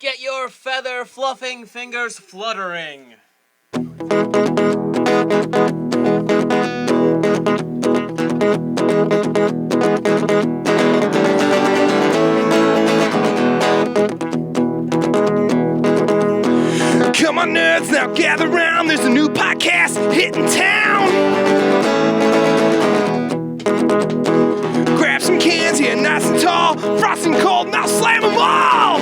Get your feather fluffing fingers fluttering. Come on, nerds, now gather round. There's a new podcast hitting town. Grab some cans here, nice and tall. Frosting cold, now slam them all.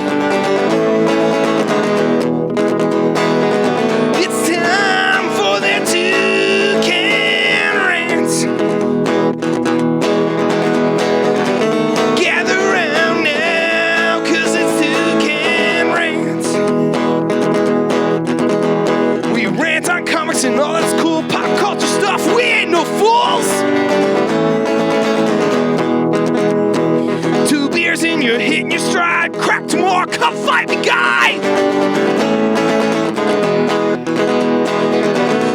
It's time for their two can rants. Gather round now, cause it's two can rants. We rant on comics and all that's cool pop culture stuff. We ain't no fools. Two beers in, you're hitting your stride. Crack some more, come fight me, guy.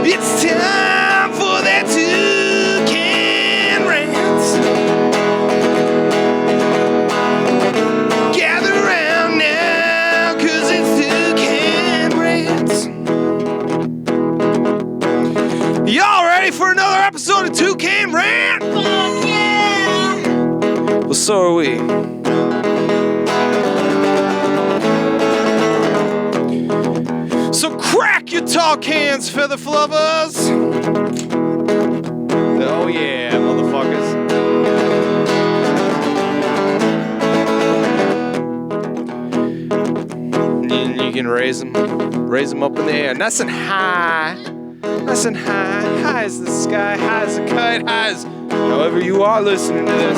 It's time for that two can rants. Gather round now, cause it's two can rants. Y'all ready for another episode of Two Can Rant? Fuck yeah! Well, so are we. So crack your tall cans, feather fluffers. Oh yeah, motherfuckers. You can raise them up in the air, nice and high. Nice and high, high as the sky, high as a kite, high as however you are listening to this.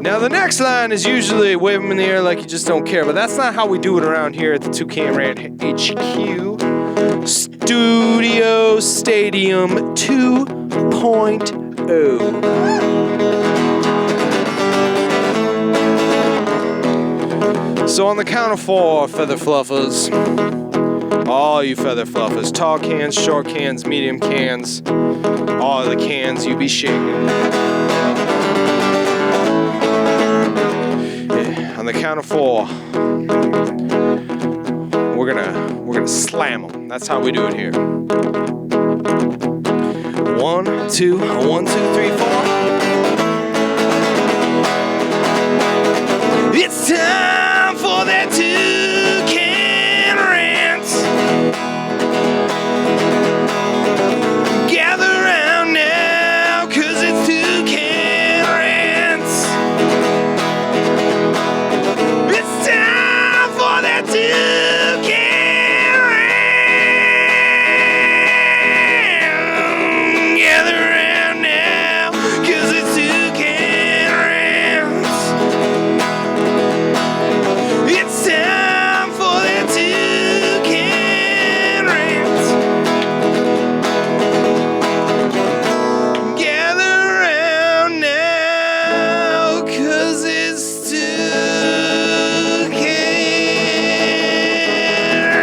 Now the next line is usually wave them in the air like you just don't care, but that's not how we do it around here at the Two Can Rant HQ. Studio Stadium 2.0. So on the count of 4, feather fluffers. All you feather fluffers, tall cans, short cans, medium cans, all the cans you be shaking. Yeah, on the count of 4, we're gonna slam them. That's how we do it here. 1, 2, 1, 2, 3, 4. It's time for that two can rants. Gather round now, cause it's two can rants. It's time for that two can rants. Gather round now, cause it's two can rants. It's time for that two can rants. Gather round now, cause it's two can rants.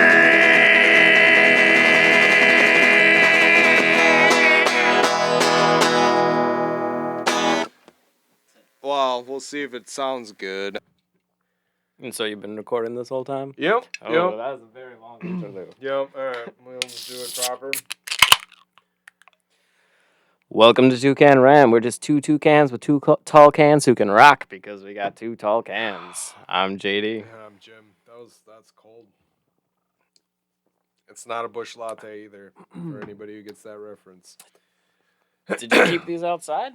Well, we'll see if it sounds good. And so you've been recording this whole time? Yep. Oh, Yep. that was a very long interlude. Yep. All right. We'll do it proper. Welcome to Two Can Rant. We're just two toucans with two tall cans who can rock because we got two tall cans. I'm JD. Yeah, I'm Jim. That's cold. It's not a bush latte either, for anybody who gets that reference. Did you keep these outside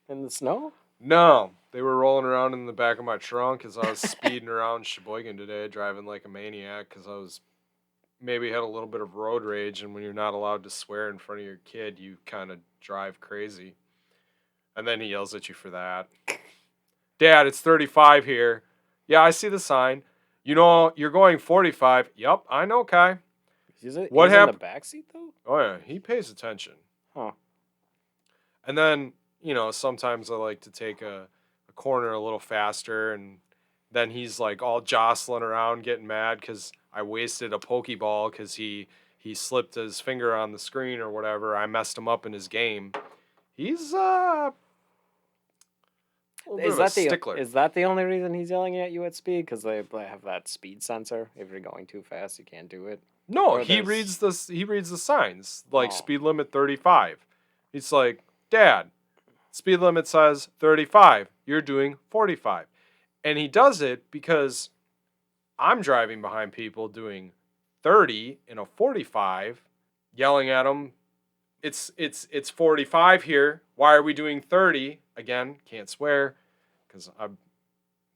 in the snow? No, they were rolling around in the back of my trunk as I was speeding around Sheboygan today, driving like a maniac because I was maybe had a little bit of road rage, and when you're not allowed to swear in front of your kid, you kind of drive crazy. And then he yells at you for that. Dad, it's 35 here. Yeah, I see the sign. You know, you're going 45. Yup, I know, Kai. What happened? In the backseat, though? Oh, yeah, he pays attention. Huh. And then, you know, sometimes I like to take a corner a little faster, and then he's like all jostling around getting mad because I wasted a Pokeball because he slipped his finger on the screen or whatever. I messed him up in his game. He's A little bit of a stickler. Is that the only reason he's yelling at you at speed? Because they have that speed sensor. If you're going too fast, you can't do it. No, Or he there's reads the signs like oh speed limit 35. He's like, "Dad, speed limit says 35. You're doing 45." And he does it because I'm driving behind people doing 30 in a 45, yelling at them, it's 45 here. Why are we doing 30? Again, can't swear because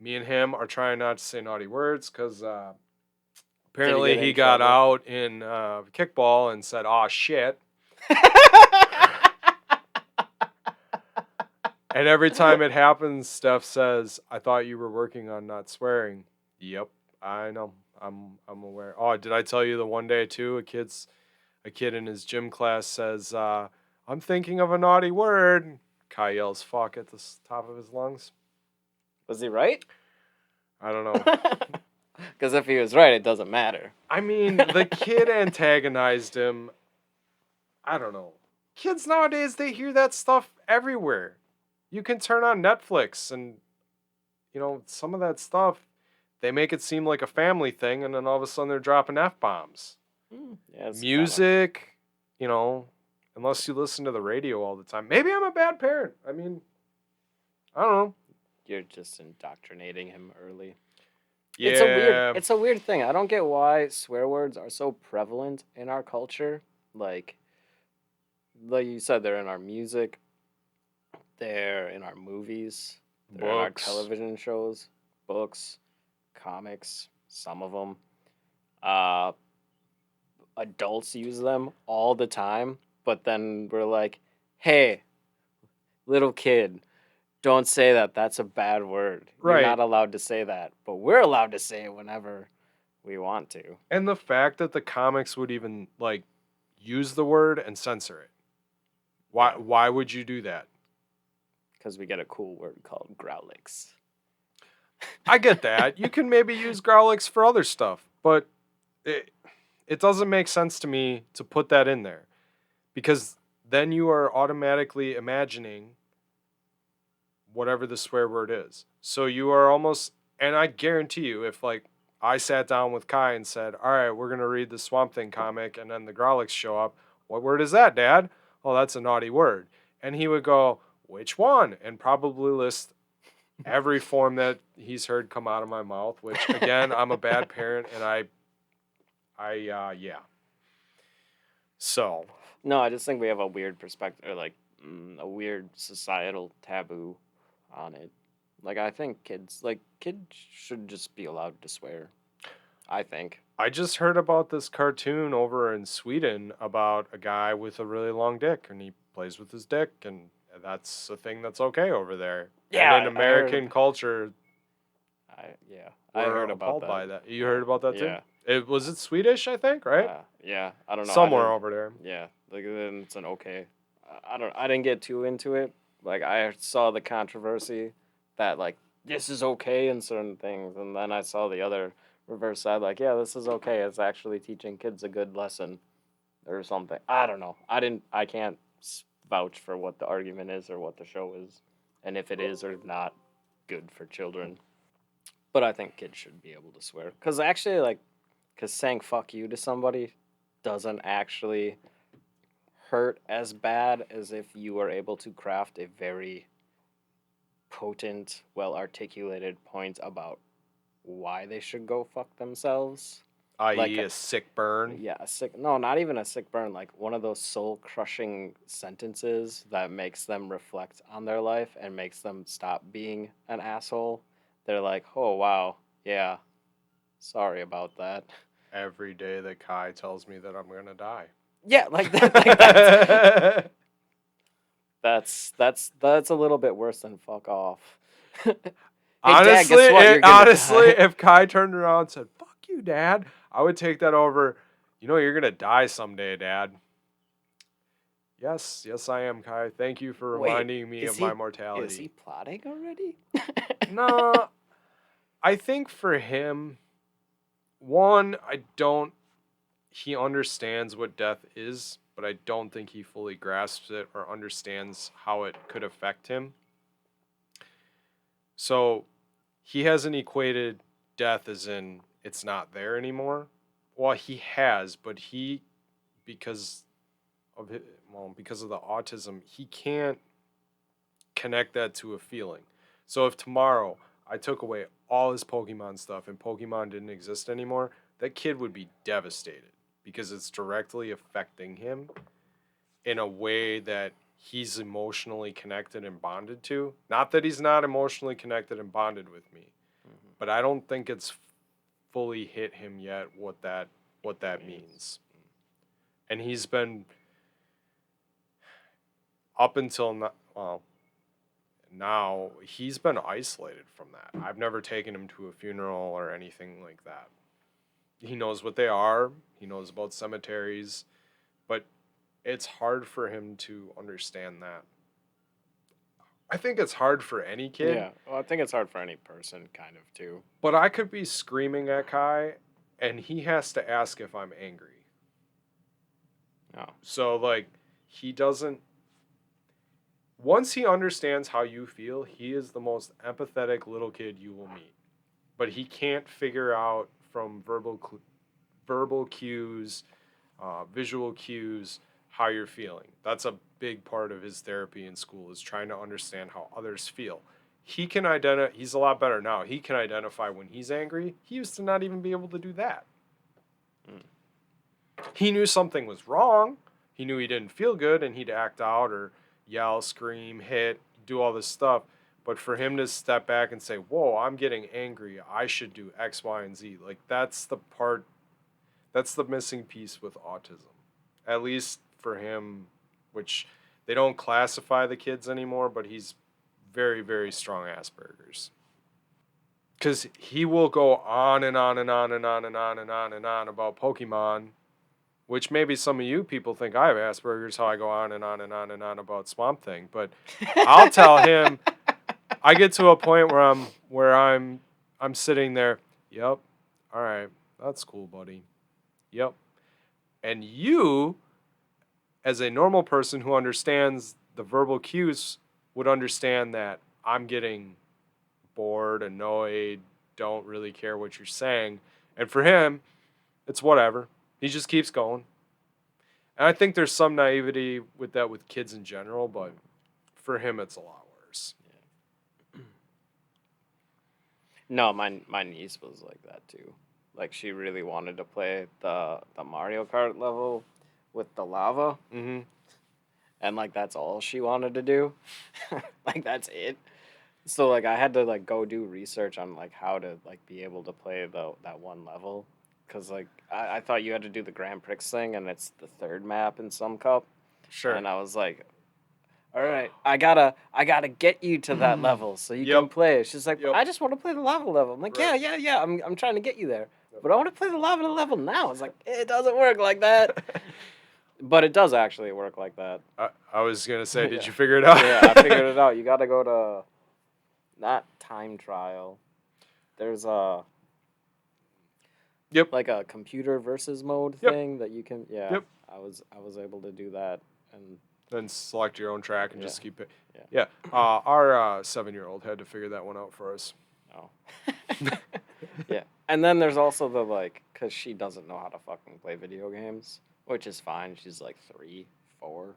me and him are trying not to say naughty words because apparently get he in got trouble? out in kickball and said, "Aw, shit." And every time it happens, Steph says, "I thought you were working on not swearing." Yep, I know. I'm aware. Oh, did I tell you the one day too? A kid in his gym class says, "I'm thinking of a naughty word." Kai yells "fuck" at the top of his lungs. Was he right? I don't know. Because if he was right, it doesn't matter. I mean, the kid antagonized him. I don't know. Kids nowadays, they hear that stuff everywhere. You can turn on Netflix and, some of that stuff, they make it seem like a family thing, and then all of a sudden they're dropping F-bombs. Yeah, it's Music, unless you listen to the radio all the time. Maybe I'm a bad parent. I mean, I don't know. you're just indoctrinating him early. Yeah. It's a weird thing. I don't get why swear words are so prevalent in our culture. Like you said, they're in our music, they're in our movies, they're in our Books. television shows, books, comics, some of them. Uh, Adults use them all the time, but then we're like, hey, little kid, don't say that. That's a bad word. You're Right. not allowed to say that, but we're allowed to say it whenever we want to. And the fact that the comics would even, use the word and censor it. Why would you do that? Because we get a cool word called growlix. I get that. You can maybe use Growlix for other stuff, but it doesn't make sense to me to put that in there because then you are automatically imagining whatever the swear word is. So you are almost, and I guarantee you, if I sat down with Kai and said, "All right, we're gonna read the Swamp Thing comic," and then the Growlix show up, "What word is that, Dad?" "Oh, that's a naughty word," and he would go, "Which one?" and probably list every form that he's heard come out of my mouth. Which again, I'm a bad parent, and yeah. So No, I just think we have a weird perspective, or a weird societal taboo on it. Like I think kids should just be allowed to swear. I think. I just heard about this cartoon over in Sweden about a guy with a really long dick, and he plays with his dick, and that's a thing that's okay over there. Yeah, And in American culture, I we're heard about appalled that. by that. You heard about that too? Yeah. It Swedish, I think, right? Yeah. I don't know. Somewhere over there. Yeah, then it's an okay. I didn't get too into it. Like I saw the controversy that this is okay in certain things, and then I saw the other reverse side. Like yeah, this is okay. It's actually teaching kids a good lesson or something. I don't know. I can't vouch for what the argument is or what the show is, and if it is or not good for children. But I think kids should be able to swear. Because actually, because saying fuck you to somebody doesn't actually hurt as bad as if you were able to craft a very potent, well articulated point about why they should go fuck themselves. I.e., a sick burn. Yeah, no, not even a sick burn, like one of those soul crushing sentences that makes them reflect on their life and makes them stop being an asshole. They're like, oh, wow, yeah, sorry about that. Every day that Kai tells me that I'm gonna die. Yeah, like that. That's a little bit worse than fuck off. Hey, Dad, guess what? You're gonna honestly, die. if Kai turned around and said, "Fuck you, Dad," I would take that over. You're gonna die someday, Dad. Yes, I am, Kai. Thank you for Wait, reminding me of my mortality. Is he plotting already? No, I think for him, one, he understands what death is, but I don't think he fully grasps it or understands how it could affect him. So he hasn't equated death as in it's not there anymore. Well, he has, but he because of it, because of the autism, he can't connect that to a feeling. So if tomorrow I took away all his Pokemon stuff and Pokemon didn't exist anymore, that kid would be devastated because it's directly affecting him in a way that he's emotionally connected and bonded to. Not that he's not emotionally connected and bonded with me, Mhm. but I don't think it's fully hit him yet what that Means. means. And he's been up until now, well, now he's been isolated from that. I've never taken him to a funeral or anything like that. He knows what they are, he knows about cemeteries, but it's hard for him to understand that. I think it's hard for any kid, Yeah, well, I think it's hard for any person, kind of too. but I could be screaming at Kai and he has to ask if I'm angry. Oh, So, like, he doesn't. Once he understands how you feel, he is the most empathetic little kid you will meet. But he can't figure out from verbal cues, visual cues, how you're feeling. That's a big part of his therapy in school is trying to understand how others feel. He can identify. He's a lot better now. He can identify when he's angry. He used to not even be able to do that. mm. He knew something was wrong. He knew he didn't feel good, and he'd act out or yell, scream, hit, do all this stuff. But for him to step back and say, "Whoa, I'm getting angry. I should do X, Y, and Z." Like that's the part. That's the missing piece with autism, at least for him, which they don't classify the kids anymore. But he's very, very strong Asperger's. Because he will go on and on and on and on and on and on and on about Pokemon, which maybe some of you people think I have Asperger's, how I go on and on and on and on about Swamp Thing. But I'll tell him, I get to a point where I'm sitting there, yep, all right, that's cool, buddy. Yep. And you, as a normal person who understands the verbal cues, would understand that I'm getting bored, annoyed, don't really care what you're saying. And for him, it's whatever. He just keeps going. And I think there's some naivety with that with kids in general, but for him, it's a lot worse. No, my niece was like that too. Like she really wanted to play the Mario Kart level with the lava, Mm-hmm. and like that's all she wanted to do. Like that's it. So like I had to like go do research on like how to like be able to play that one level, cause like I thought you had to do the Grand Prix thing, and it's the third map in some cup, Sure. and I was like, all right, I gotta get you to that level so you can Yep. play. She's like, Yep. I just want to play the lava level. I'm like, Right. yeah. I'm trying to get you there, Yep. but I want to play the lava level now. It's like it doesn't work like that, but it does actually work like that. I was gonna say, did Yeah. you figure it out? Yeah, I figured it out. You got to go to not time trial. There's Yep. like a computer versus mode Yep. thing that you can. Yeah, Yep. I was able to do that, and Then select your own track and yeah, just keep it. yeah. Yeah. Our 7-year-old had to figure that one out for us. Oh. Yeah. And then there's also the like, because she doesn't know how to fucking play video games, which is fine. She's like 3, 4.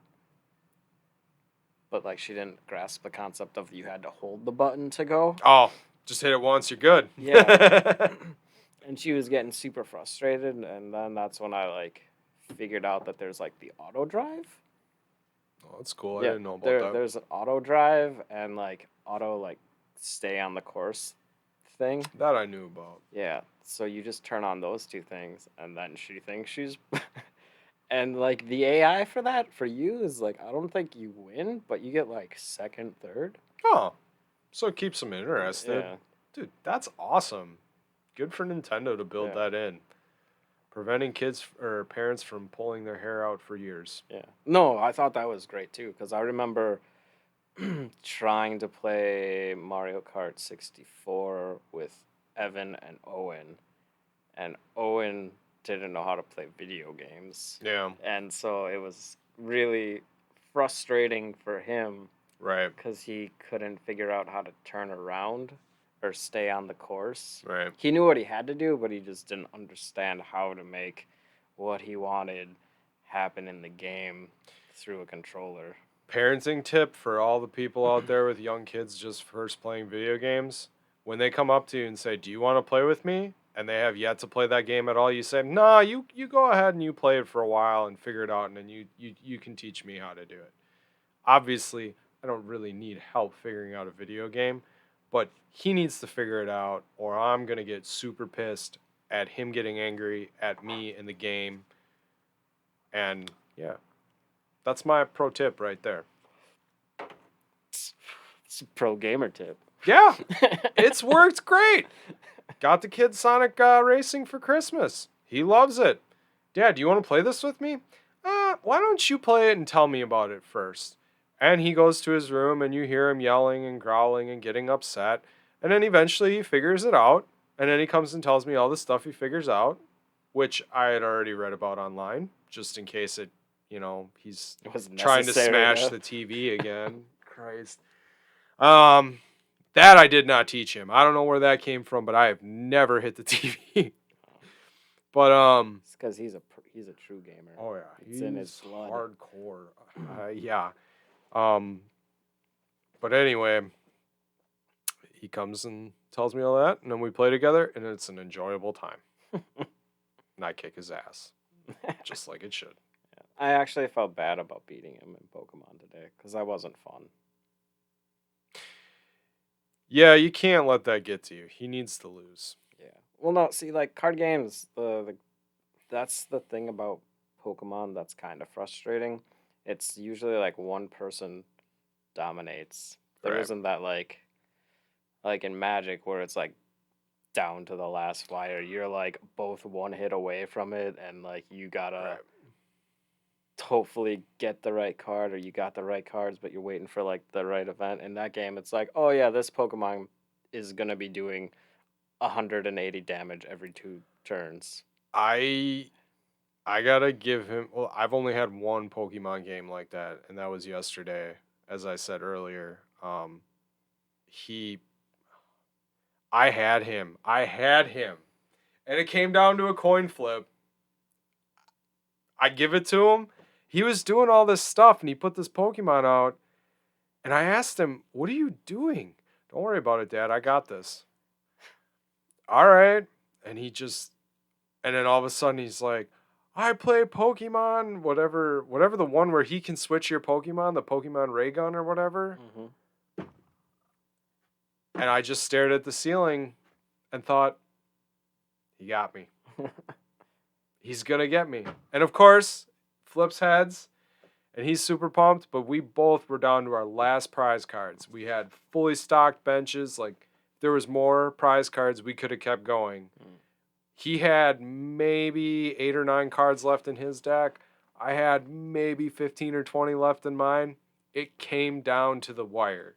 But like, she didn't grasp the concept of you had to hold the button to go. Oh, just hit it once, you're good. Yeah. And she was getting super frustrated. And then that's when I like figured out that there's like the auto drive. Oh, that's cool. I Yeah. didn't know about that. There's an auto drive and like auto like stay on the course thing. That I knew about. Yeah, so you just turn on those two things, and then she thinks she's. And like the AI for that for you is like I don't think you win, but you get like second, third. Oh, so it keeps them interested. Yeah, Dude, that's awesome. Good for Nintendo to build yeah, that in. Preventing kids or parents from pulling their hair out for years. yeah. No, I thought that was great too because I remember trying to play Mario Kart 64 with Evan and Owen didn't know how to play video games. Yeah. And so it was really frustrating for him Right. because he couldn't figure out how to turn around or stay on the course. Right. He knew what he had to do, but he just didn't understand how to make what he wanted happen in the game through a controller. Parenting tip for all the people out there with young kids just first playing video games. When they come up to you and say, "Do you want to play with me?" and they have yet to play that game at all, you say, "Nah, you go ahead and you play it for a while and figure it out, and then you can teach me how to do it." Obviously, I don't really need help figuring out a video game, but he needs to figure it out, or I'm gonna get super pissed at him getting angry at me in the game. And yeah, that's my pro tip right there. It's a pro gamer tip. Yeah, it's worked great. Got the kid Sonic Racing for Christmas. He loves it. Dad, do you want to play this with me? Why don't you play it and tell me about it first? And he goes to his room, and you hear him yelling and growling and getting upset. And then eventually he figures it out. And then he comes and tells me all the stuff he figures out, which I had already read about online, just in case he's It was trying to necessary smash to- the TV again. Christ. That I did not teach him. I don't know where that came from, but I have never hit the TV. But It's because he's a true gamer. oh yeah, It's in his blood. hardcore. Yeah. But anyway, he comes and tells me all that, and then we play together, and it's an enjoyable time. And I kick his ass, just like it should. I actually felt bad about beating him in Pokemon today because that wasn't fun. Yeah, you can't let that get to you. He needs to lose. Yeah. Well, no, see, like card games, that's the thing about Pokemon that's kind of frustrating. It's usually like one person dominates. There Right. isn't that like in Magic where it's like down to the last wire. You're like both one hit away from it, and like you gotta Right. hopefully get the right card, or you got the right cards, but you're waiting for like the right event. In that game, it's like, oh yeah, this Pokemon is gonna be doing 180 damage every 2 turns. I gotta give him. Well, I've only had one Pokemon game like that, and that was yesterday. As I said earlier, he, I had him, and it came down to a coin flip. I give it to him. He was doing all this stuff, and he put this Pokemon out, and I asked him, "What are you doing?" "Don't worry about it, Dad. I got this." All right, and and then all of a sudden he's like, "I play Pokemon, whatever the one where he can switch your Pokemon, the Pokemon Ray Gun or whatever." Mm-hmm. And I just stared at the ceiling and thought, he got me. He's gonna get me. And of course, flips heads, and he's super pumped, but we both were down to our last prize cards. We had fully stocked benches. Like, if there was more prize cards, we could have kept going. He had maybe 8 or 9 cards left in his deck. I had maybe 15 or 20 left in mine. It came down to the wire.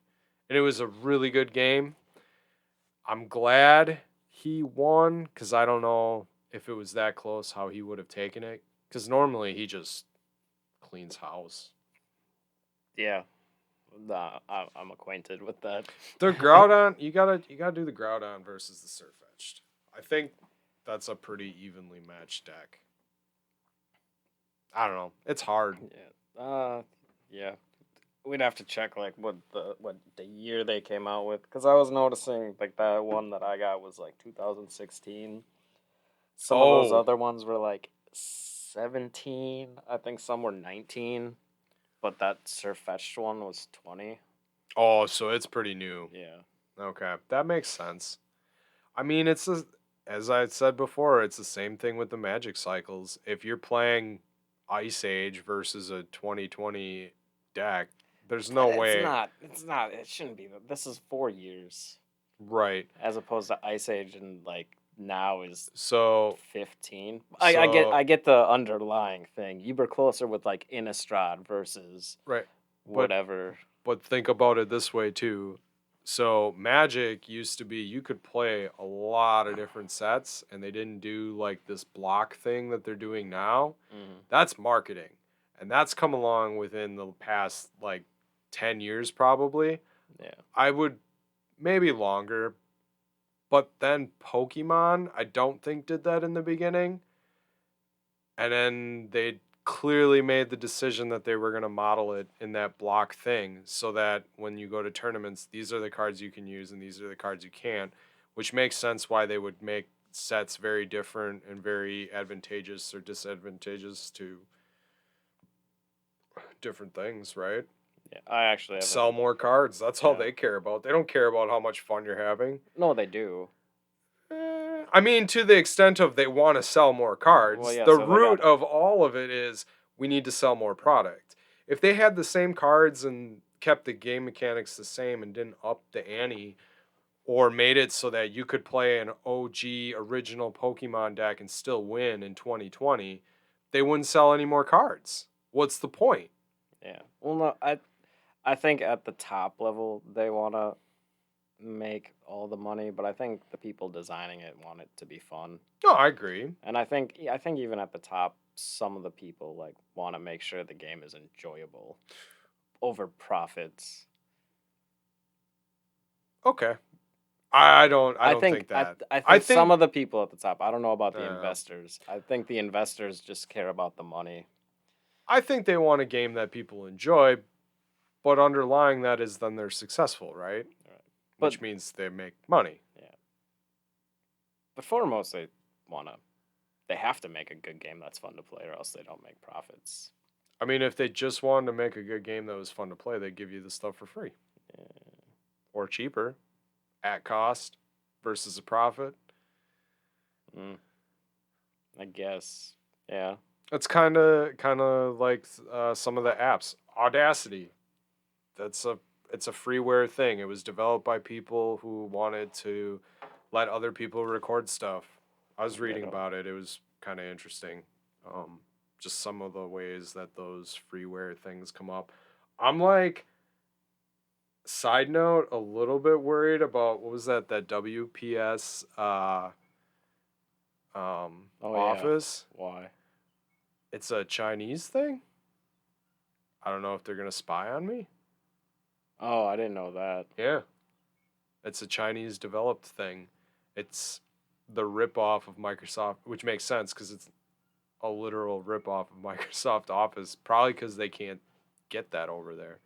And it was a really good game. I'm glad he won, because I don't know if it was that close how he would have taken it. Because normally he just cleans house. Yeah. Nah, I'm acquainted with that. The Groudon, you gotta do the Groudon versus the Sirfetch'd. I think that's a pretty evenly matched deck. I don't know. It's hard. Yeah. Yeah. We'd have to check like what the year they came out with, because I was noticing like that one that I got was like 2016. Some of those Oh. other ones were like 17. I think some were 19, but that Surfetched one was 20. Oh, so it's pretty new. Yeah. Okay, that makes sense. I mean, as I said before, it's the same thing with the Magic cycles. If you're playing Ice Age versus a 2020 deck, there's no But way. It's not. It shouldn't be. This is 4 years, Right. as opposed to Ice Age, and like now is So 15. So- I get the underlying thing. You were closer with like Innistrad versus right. whatever. But think about it this way too. So Magic used to be you could play a lot of different sets, and they didn't do like this block thing that they're doing now. Mhm. That's marketing, and that's come along within the past like 10 years probably. Yeah. I would maybe longer, but then Pokemon, I don't think did that in the beginning. And then they clearly made the decision that they were going to model it in that block thing so that when you go to tournaments, these are the cards you can use and these are the cards you can't, which makes sense why they would make sets very different and very advantageous or disadvantageous to different things, right? Yeah. I actually Sell haven't. more cards. That's all Yeah. they care about. They don't care about how much fun you're having. No, they do. I mean, to the extent of they want to sell more Well, cards, yeah. the So they root got. of all of it is we need to sell more product. If they had the same cards and kept the game mechanics the same and didn't up the ante or made it so that you could play an OG original Pokemon deck and still win in 2020, they wouldn't sell any more cards. What's the point? Yeah. Well, no. I think at the top level they want to make all the money, but I think the people designing it want it to be fun. No, I agree. And I think even at the top, some of the people like want to make sure the game is enjoyable over profits. Okay. I don't I think that. I I think some think of the people at the top. I don't know about the uh, investors. I think the investors just care about the money. I think they want a game that people enjoy, but underlying that is then they're successful, right? Right. But Which means they make money. yeah, but foremost they have to make a good game that's fun to play, or else they don't make profits. I mean, if they just wanted to make a good game that was fun to play, they'd give you the stuff for free Yeah. or cheaper at cost versus a profit. Mm, I guess. Yeah. It's kind of like some of the apps. Audacity. That's a it's a freeware thing. It was developed by people who wanted to let other people record stuff. I was They reading don't. about it. It was kind of interesting. Um, just some of the ways that those freeware things come up. I'm like, side note, a little bit worried about what was that WPS Oh yeah. office. Why? It's a Chinese thing. I don't know if they're gonna spy on me. Oh, I didn't know that. Yeah, it's a Chinese developed thing. It's the ripoff of Microsoft, which makes sense because it's a literal ripoff of Microsoft Office. Probably because they can't get that over there.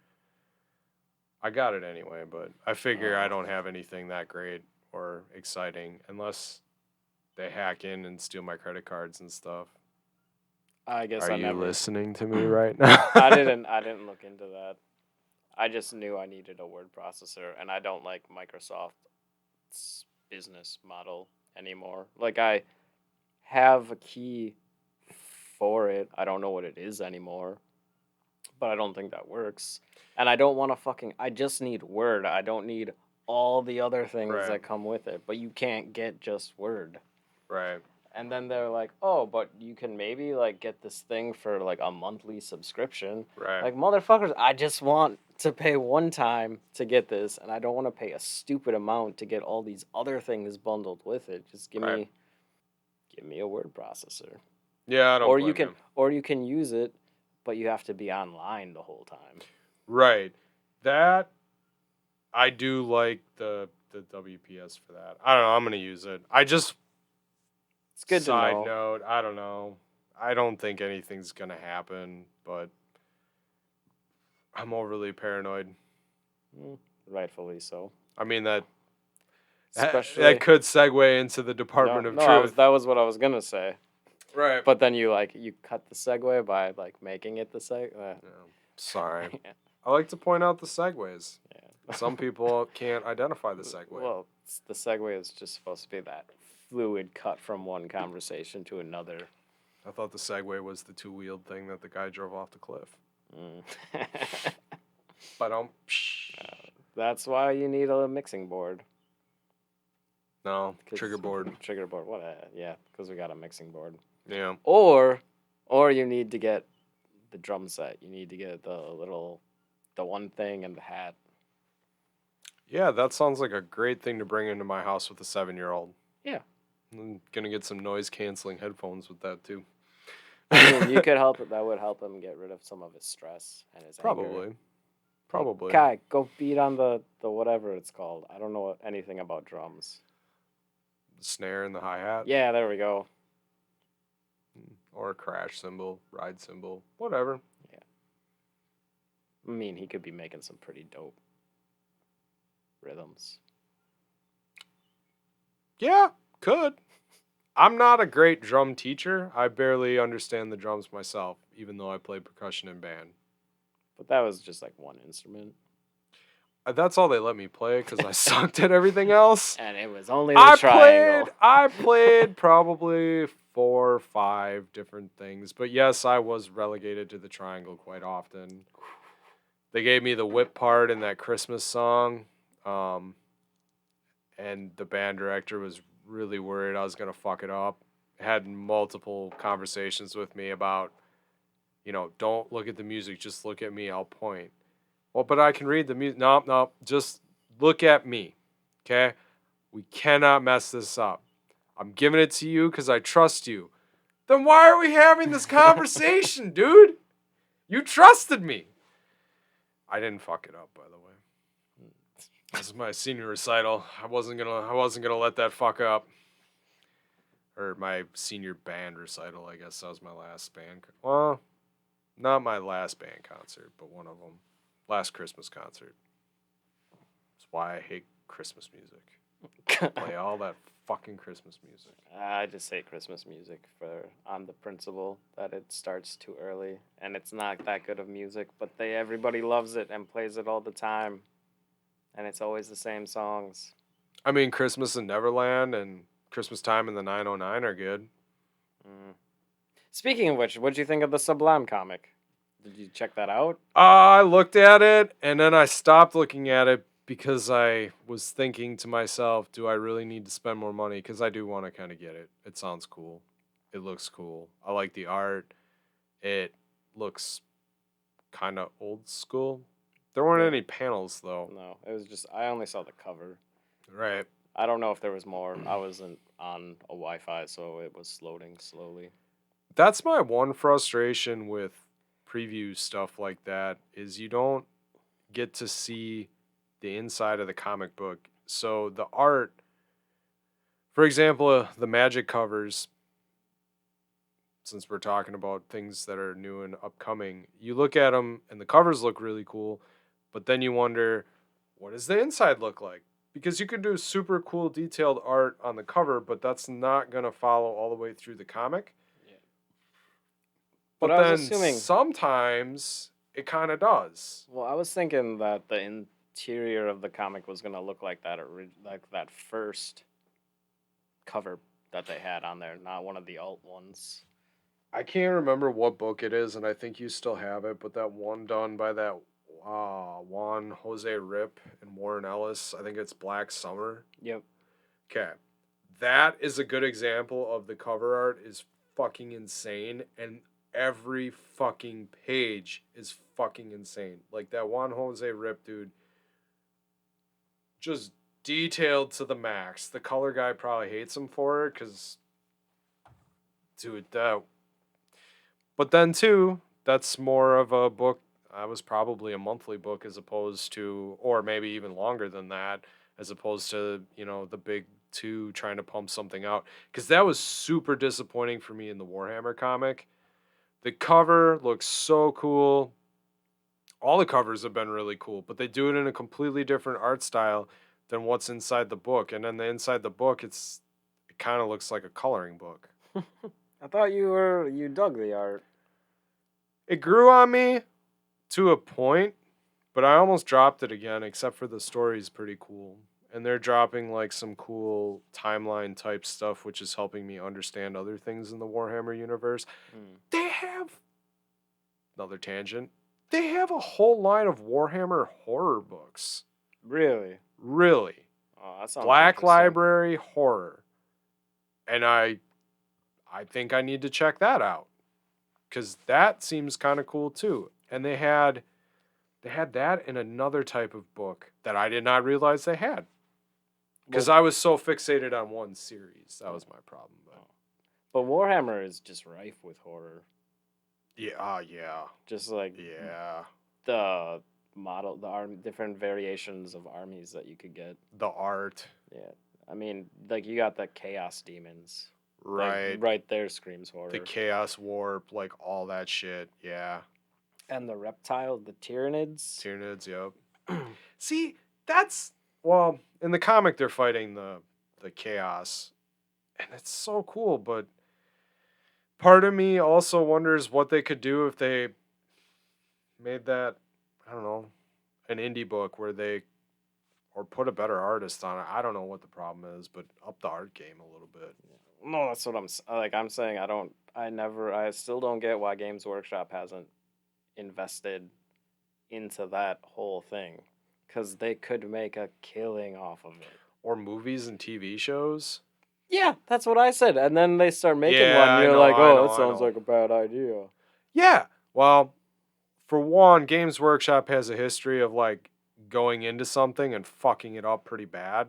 I got it anyway, but I figure I Oh, don't have anything that great or exciting unless they hack in and steal my credit cards and stuff. I guess Are I you never. listening to me right now? I didn't. I didn't look into that. I just knew I needed a word processor, and I don't like Microsoft's business model anymore. Like I have a key for it. I don't know what it is anymore, but I don't think that works. And I don't want to fucking. I just need Word. I don't need all the other things Right, that come with it. But you can't get just Word. right, And then they're like, "Oh, but you can maybe like get this thing for like a monthly subscription." right, Like motherfuckers, I just want to pay one time to get this, and I don't want to pay a stupid amount to get all these other things bundled with it. Just right. give me a word processor. Yeah, I don't Or you blame can you. or you can use it, but you have to be online the whole time. Right. That I do like the WPS for that. I don't know. I'm gonna use it. I just It's good to side know. note. I don't know. I don't think anything's gonna happen, but I'm overly paranoid. Mm, rightfully so. I mean that Especially could segue into the no, Department of no, I was Truth. that was what I was gonna say. Right. But then you cut the segue by like making it the seg. Yeah, sorry. Yeah, I like to point out the segues. yeah. Some people can't identify the segue. Well, the segue is just supposed to be that fluid cut from one conversation to another. I thought the Segway was the two-wheeled thing that the guy drove off the cliff. Mm. But That's why you need a mixing board. no trigger board. Trigger board. What? Yeah, because we got a mixing board. Yeah, Or, or you need to get the drum set. You need to get the one thing and the hat. yeah. That sounds like a great thing to bring into my house with a 7-year-old. Yeah. I'm gonna get some noise canceling headphones with that too. I mean, you could help. That would help him get rid of some of his stress and his anger. Probably. Hey, Probably. Kai, go beat on the whatever it's called. I don't know anything about drums. The snare and the hi-hat. Yeah, there we go. Or a crash cymbal, ride cymbal, whatever. Yeah. I mean, he could be making some pretty dope rhythms. Yeah, could. I'm not a great drum teacher. I barely understand the drums myself, even though I play percussion in band. But that was just like one instrument. That's all they let me play because I sucked at everything else. And it was only the I triangle. played I played probably 4 or 5 different things. But yes, I was relegated to the triangle quite often. They gave me the whip part in that Christmas song. And the band director was really worried I was going to fuck it up. Had multiple conversations with me about, don't look at the music, just look at me, I'll point. Well, but I can read the music. No, no, just look at me. Okay? We cannot mess this up. I'm giving it to you because I trust you. Then why are we having this conversation, dude? You trusted me. I didn't fuck it up, by the way. This is my senior recital. I wasn't gonna let that fuck up. Or my senior band recital, I guess that was my last band. Well, not my last band concert, but one of them. Last Christmas concert. That's why I hate Christmas music. Play all that fucking Christmas music. I just hate Christmas music on the principle that it starts too early and it's not that good of music, but everybody loves it and plays it all the time, and it's always the same songs. I mean, Christmas in Neverland and Christmas Time in the 909 are good. Mm. Speaking of which, what'd you think of the Sublime comic? Did you check that out? I looked at it and then I stopped looking at it because I was thinking to myself, do I really need to spend more money? Because I do want to kind of get it. It sounds cool. It looks cool. I like the art. It looks kind of old school. There weren't Yeah. any panels though. No, it was just I only saw the cover. Right. I don't know if there was more. I wasn't on a Wi-Fi, so it was loading slowly. That's my one frustration with preview stuff like that is you don't get to see the inside of the comic book. So the art, for example, the Magic covers, since we're talking about things that are new and upcoming, you look at them and the covers look really cool, but then you wonder, what does the inside look like? Because you can do super cool detailed art on the cover, but that's not going to follow all the way through the comic. Yeah. But But I was then assuming. sometimes it kind of does. Well, I was thinking that the interior of the comic was gonna look like like that first cover that they had on there, not one of the alt ones. I can't remember what book it is, and I think you still have it, but that one done by that Juan Jose Rip and Warren Ellis, I think it's Black Summer. Yep. Okay. That is a good example of the cover art is fucking insane, and every fucking page is fucking insane. Like that Juan Jose Rip dude, just detailed to the max. The color guy probably hates him for it, because, dude, that. But then, too, that's more of a book. I was probably a monthly book as opposed to, or maybe even longer than that, as opposed to, the big two trying to pump something out. Because that was super disappointing for me in the Warhammer comic. The cover looks so cool. All the covers have been really cool, but they do it in a completely different art style than what's inside the book. And then inside the book, it kind of looks like a coloring book. I thought you dug the art. It grew on me to a point, but I almost dropped it again, except for the story is pretty cool. And they're dropping like some cool timeline type stuff, which is helping me understand other things in the Warhammer universe. They have another tangent. They have a whole line of Warhammer horror books. Really? Really. Oh, that sounds Black interesting. Library horror. And I think I need to check that out, because that seems kind of cool too. And they had that in another type of book that I did not realize they had, because I was so fixated on one series. That was my problem. But Warhammer is just rife with horror. Yeah, yeah. Just like Yeah. the different variations of armies that you could get. The art, Yeah, I mean, like you got the chaos demons. Like right? right there screams The horror. chaos warp, like all that shit. Yeah, And the reptile, the Tyranids. Tyranids. Yep. See, that's well in the comic they're fighting the chaos, and it's so cool. But part of me also wonders what they could do if they made that, I don't know, an indie book where they or put a better artist on it. I don't know what the problem is, but up the art game a little bit. No, that's what like. I'm saying I still don't get why Games Workshop hasn't invested into that whole thing, because they could make a killing off of it. Or movies and TV shows. Yeah, that's what I said. And then they start making Yeah, one, and I you're know, like, I oh, know, that I sounds know. like a bad idea. Yeah. Well, for one, Games Workshop has a history of like going into something and fucking it up pretty bad.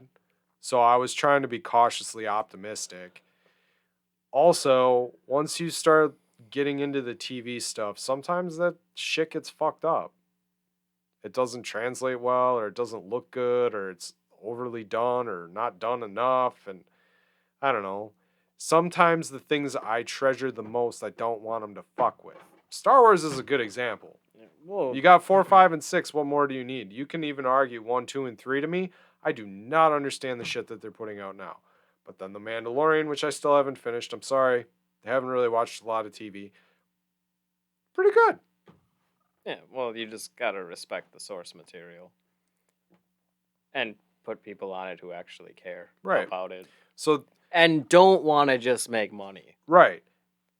So I was trying to be cautiously optimistic. Also, once you start getting into the TV stuff, sometimes that shit gets fucked up. It doesn't translate well, or it doesn't look good, or it's overly done, or not done enough. And I don't know. Sometimes the things I treasure the most, I don't want them to fuck with. Star Wars is a good example. Yeah, well, You got 4, 5, and 6. What more do you need? You can even argue 1, 2, and 3 to me. I do not understand the shit that they're putting out now. But then The Mandalorian, which I still haven't finished. I'm sorry. I haven't really watched a lot of TV. Pretty good. yeah, well, you just gotta respect the source material and put people on it who actually care Right. about it So, and don't want to just make money. right.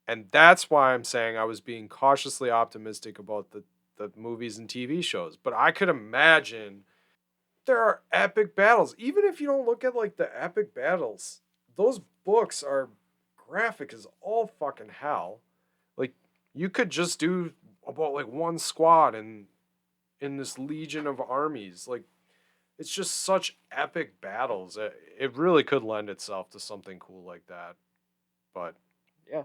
And that's why I'm saying I was being cautiously optimistic about the movies and TV shows. But I could imagine there are epic battles. Even if you don't look at like the epic battles, those books are graphic as all fucking hell. Like you could just do about like one squad in this legion of armies. Like it's just such epic battles. It really could lend itself to something cool like that. But Yeah.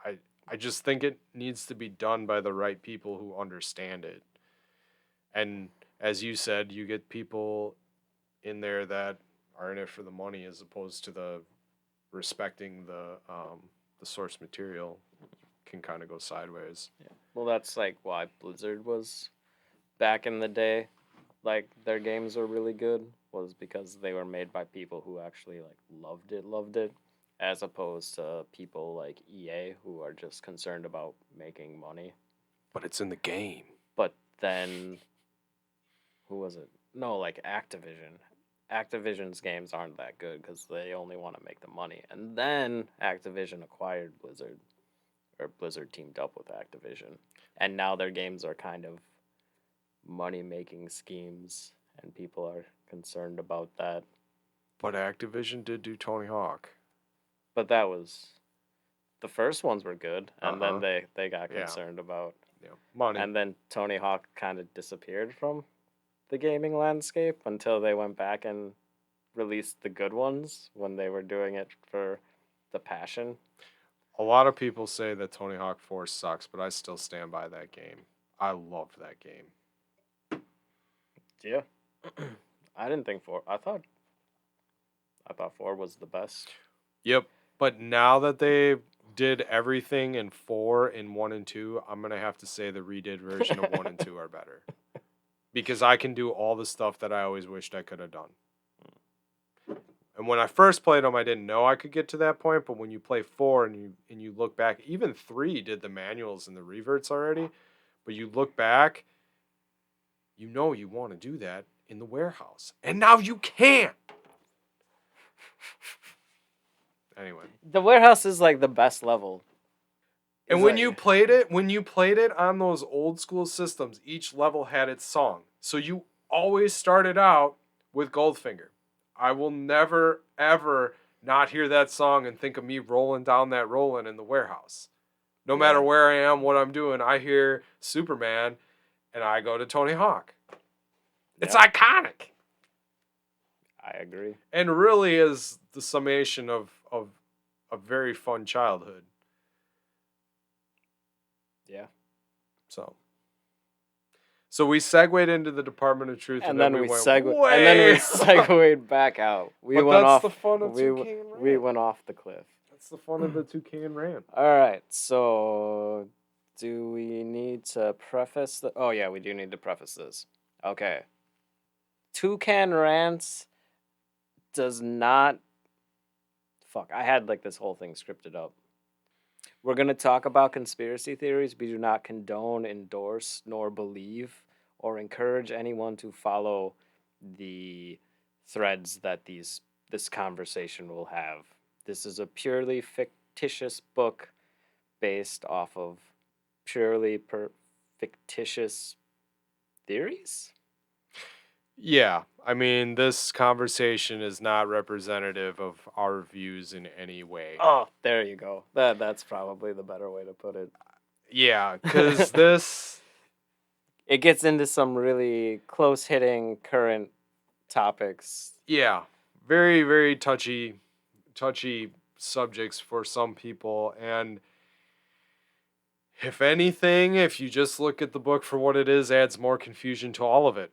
I I just think it needs to be done by the right people who understand it. And as you said, you get people in there that are in it for the money as opposed to the respecting the source material can kind of go sideways. Yeah. Well, that's like why Blizzard was back in the day. Like their games were really good was because they were made by people who actually like loved it, as opposed to people like EA who are just concerned about making money. But it's in the game. But then who was it? No, like Activision. Activision's games aren't that good because they only want to make the money. And then Activision acquired Blizzard, or Blizzard teamed up with Activision, and now their games are kind of money making schemes, and people are concerned about that. But Activision did do Tony Hawk. But that was the first ones were good, and Uh-huh. then they got Yeah. concerned about, Yeah. Money. and then Tony Hawk kind of disappeared from the gaming landscape until they went back and released the good ones when they were doing it for the passion. A lot of people say that Tony Hawk 4 sucks, but I still stand by that game. I loved that game. Yeah. I didn't think four. I thought four was the best. Yep. But now that they did everything in 4 in 1 and 2, I'm going to have to say the redid version of 1 and 2 are better. Because I can do all the stuff that I always wished I could have done. And when I first played them, I didn't know I could get to that point. But when you play 4 and you look back, even 3 did the manuals and the reverts already. But you look back, you know you want to do that in the warehouse. And now you can't. Anyway. The warehouse is like the best level. And It's when like- you played it on those old school systems, each level had its song. So you always started out with Goldfinger. I will never ever not hear that song and think of me rolling down that rolling in the warehouse. No matter Yeah. where I am, what I'm doing, I hear Superman and I go to Tony Hawk. It's Yeah. iconic. I agree. And really is the summation of a very fun childhood. Yeah. So So we segued into the Department of Truth, and and then then we we went we way. segued back out. But that's the fun of We 2K and we Rant. went off the cliff. That's the fun of the 2K and Rant. All right, so do we need to preface the? Oh yeah, we do need to preface this. Okay, Toucan Rants does not. Fuck, I had like this whole thing scripted up. We're gonna talk about conspiracy theories. We do not condone, endorse, nor believe or encourage anyone to follow the threads that this conversation will have. This is a purely fictitious book based off of fictitious theories. Yeah, I mean, this conversation is not representative of our views in any way. Oh, there you go. That's probably the better way to put it. Yeah, because this. It gets into some really close hitting current topics. Yeah, very, very touchy subjects for some people. And if anything, if you just look at the book for what it is, adds more confusion to all of it.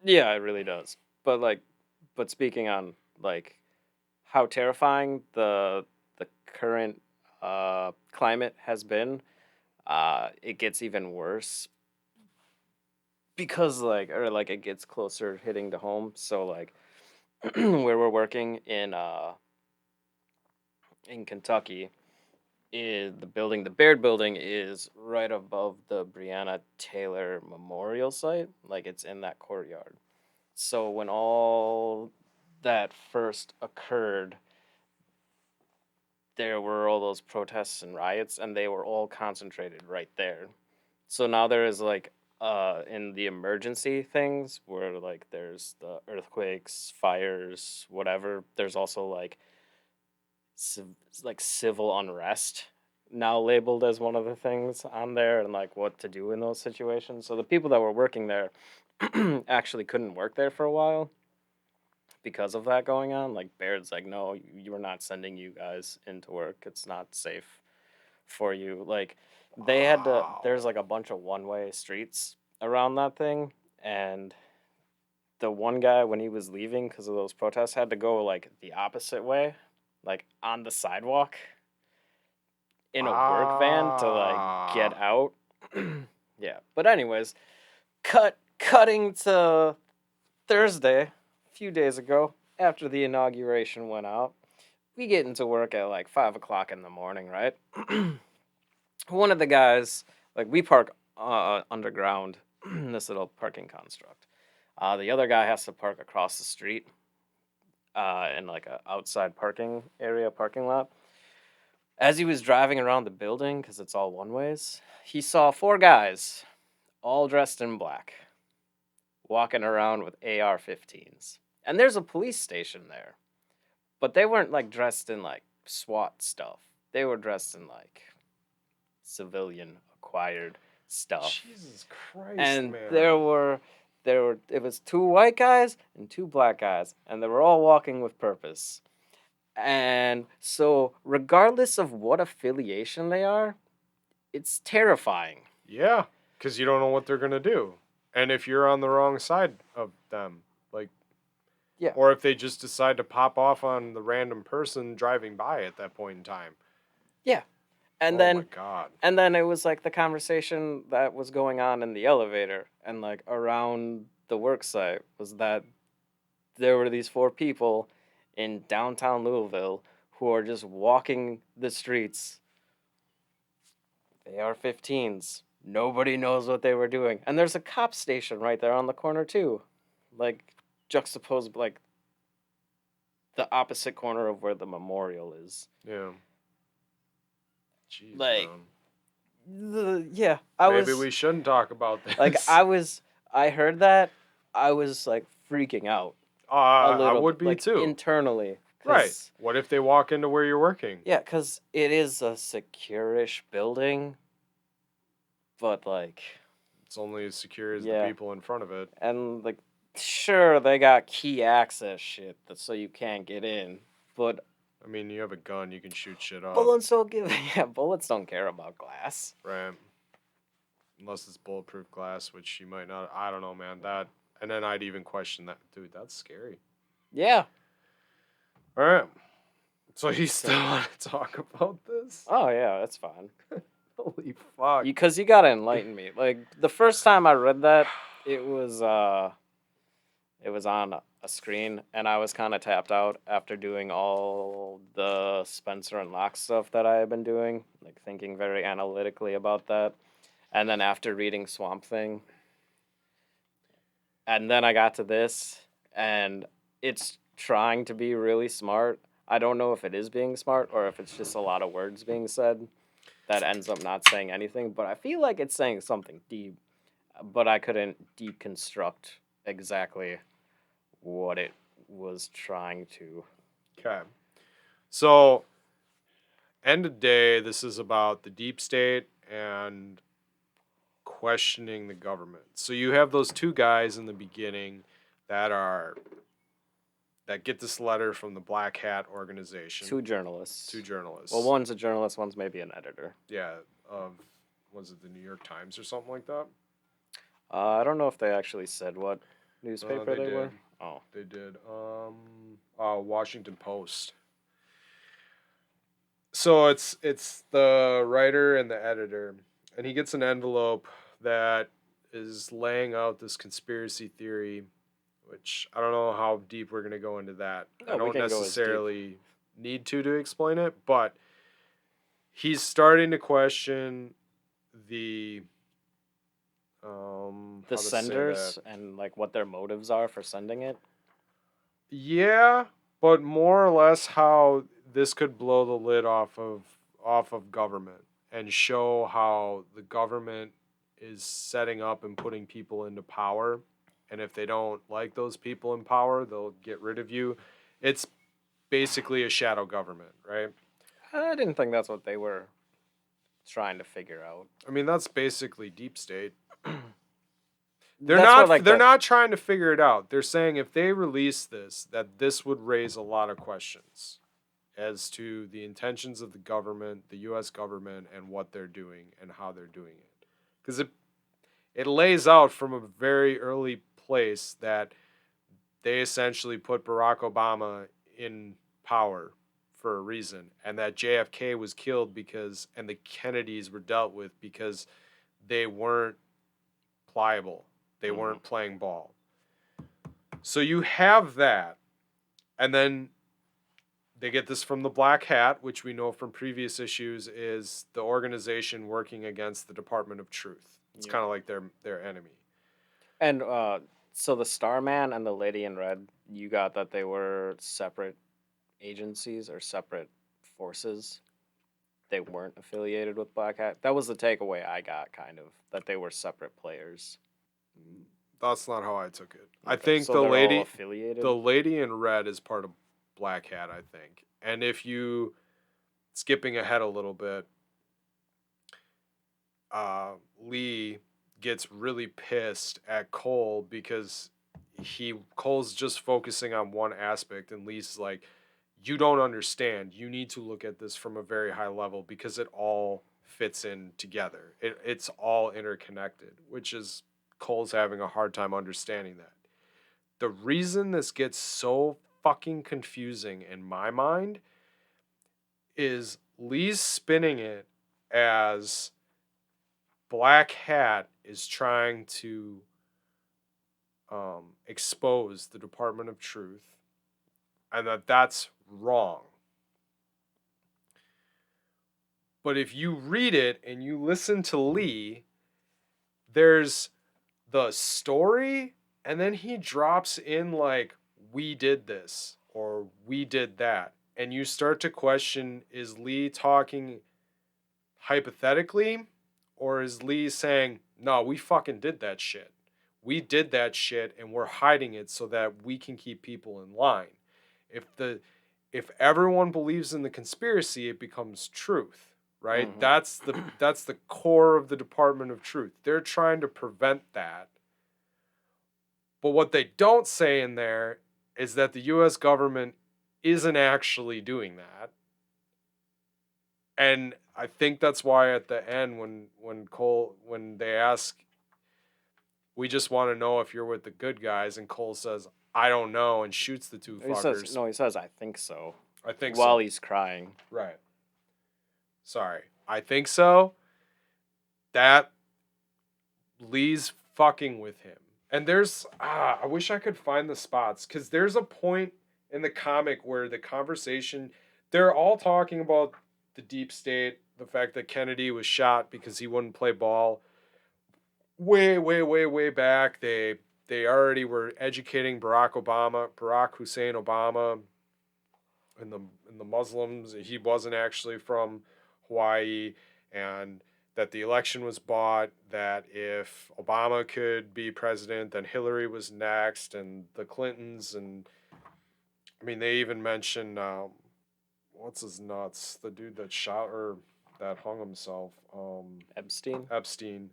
Yeah, it really does. But but speaking on like how terrifying the current climate has been, it gets even worse because it gets closer hitting to home. So like where we're working in Kentucky is the Baird building is right above the Breonna Taylor Memorial site. Like it's in that courtyard. So when all that first occurred, there were all those protests and riots, and they were all concentrated right there. So now there is like in the emergency things where like there's the earthquakes, fires, whatever. There's also like civil unrest now labeled as one of the things on there, and like what to do in those situations. So the people that were working there actually couldn't work there for a while because of that going on. Like Baird's like, no, you are not sending you guys into work. It's not safe for you. Like they had to. There's like a bunch of one-way streets around that thing, and the one guy when he was leaving because of those protests had to go like the opposite way, like on the sidewalk in a work van to like get out. Yeah. But anyways, cutting to Thursday, a few days ago, after the inauguration went out, we get into work at like 5 o'clock in the morning, right? One of the guys, like we park underground in this little parking construct. The other guy has to park across the street in like a outside parking lot. As he was driving around the building, because it's all one ways, he saw four guys, all dressed in black, walking around with AR-15s. And there's a police station there, but they weren't like dressed in like SWAT stuff. They were dressed in like civilian acquired stuff. Jesus Christ, And man. it was two white guys and two black guys, and they were all walking with purpose. And so, regardless of what affiliation they are, it's terrifying. Yeah, because you don't know what they're going to do. And if you're on the wrong side of them, like, Yeah. or if they just decide to pop off on the random person driving by at that point in time. Yeah. And oh then my God. And then it was like the conversation that was going on in the elevator and like around the work site was that there were these four people in downtown Louisville who are just walking the streets. They are 15s. Nobody knows what they were doing. And there's a cop station right there on the corner too. Like juxtaposed like the opposite corner of where the memorial is. Yeah. Jeez, Like man. Maybe we shouldn't talk about this. Like I heard that, I was like freaking out. I would be like, too. internally. Right. What if they walk into where you're working? Yeah, because it is a secure-ish building, but like it's only as secure as the people in front of it. And like, sure, they got key access shit so you can't get in, but I mean, you have a gun, you can shoot shit up. Bullets don't care about glass. Right. unless it's bulletproof glass, which you might not. I don't know, man. That, and then I'd even question that, dude. That's scary. Yeah. All right. So you So, still want to talk about this? oh yeah, that's fine. Holy fuck. Because you gotta enlighten me. Like the first time I read that, it was on a screen, and I was kind of tapped out after doing all the Spencer and Locke stuff that I had been doing, like thinking very analytically about that. And then after reading Swamp Thing, and then I got to this, and it's trying to be really smart. I don't know if it is being smart or if it's just a lot of words being said that ends up not saying anything, but I feel like it's saying something deep, but I couldn't deconstruct exactly what it was trying to. Okay. So, end of day, this is about the deep state and questioning the government. So you have those two guys in the beginning that are that get this letter from the Black Hat organization. Two journalists. Two journalists. Well, one's a journalist, one's maybe an editor. Yeah, of was it the New York Times or something like that? I don't know if they actually said what newspaper they were. Oh, They did. Washington Post. So it's the writer and the editor, and he gets an envelope that is laying out this conspiracy theory, which I don't know how deep we're gonna go into that. No, I we don't can go as deep. necessarily need to explain it, but he's starting to question the the how to say senders that. and like what their motives are for sending it. Yeah, but more or less how this could blow the lid off of government and show how the government is setting up and putting people into power, and if they don't like those people in power, they'll get rid of you. It's basically a shadow government, right? I didn't think that's what they were trying to figure out. I mean, that's basically deep state. That's what, like, They're not trying to figure it out. They're saying if they release this, that this would raise a lot of questions as to the intentions of the government, the US government, and what they're doing and how they're doing it. Because it lays out from a very early place that they essentially put Barack Obama in power for a reason, and that JFK was killed because, and the Kennedys were dealt with because they weren't pliable. They weren't playing ball. So you have that. And then they get this from the Black Hat, which we know from previous issues is the organization working against the Department of Truth. It's kind of like their enemy. And so the Starman and the Lady in Red, you got that they were separate agencies or separate forces. They weren't affiliated with Black Hat. That was the takeaway I got, kind of, that they were separate players. That's not how I took it. Okay, I think so they're all affiliated. the lady in red is part of Black Hat, I think. And if you skipping ahead a little bit, Lee gets really pissed at Cole because Cole's just focusing on one aspect, and Lee's like, you don't understand. You need to look at this from a very high level because it all fits in together. It's all interconnected, which is Cole's having a hard time understanding that. The reason this gets so fucking confusing in my mind is Lee's spinning it as Black Hat is trying to expose the Department of Truth, and that's wrong. But if you read it and you listen to Lee, there's the story, and then he drops in like, we did this or we did that. And you start to question, is Lee talking hypothetically, or is Lee saying, no, we fucking did that shit. We did that shit and we're hiding it so that we can keep people in line. If everyone believes in the conspiracy, it becomes truth, right? Mm-hmm. That's the core of the Department of Truth. They're trying to prevent that. But what they don't say in there is that the US government isn't actually doing that. And I think that's why at the end when they ask, we just want to know if you're with the good guys, and Cole says, I don't know, and shoots the two He says fuckers. no. He says I think so. I think While so. he's crying. Right. Sorry. I think so. That Lee's fucking with him. And there's I wish I could find the spots, cuz there's a point in the comic where the conversation, they're all talking about the deep state, the fact that Kennedy was shot because he wouldn't play ball. Way back, they already were educating Barack Hussein Obama, and the Muslims. He wasn't actually from Hawaii, and that the election was bought. That if Obama could be president, then Hillary was next, and the Clintons. And I mean, they even mentioned what's his nuts, the dude that shot or that hung himself, Epstein. Epstein.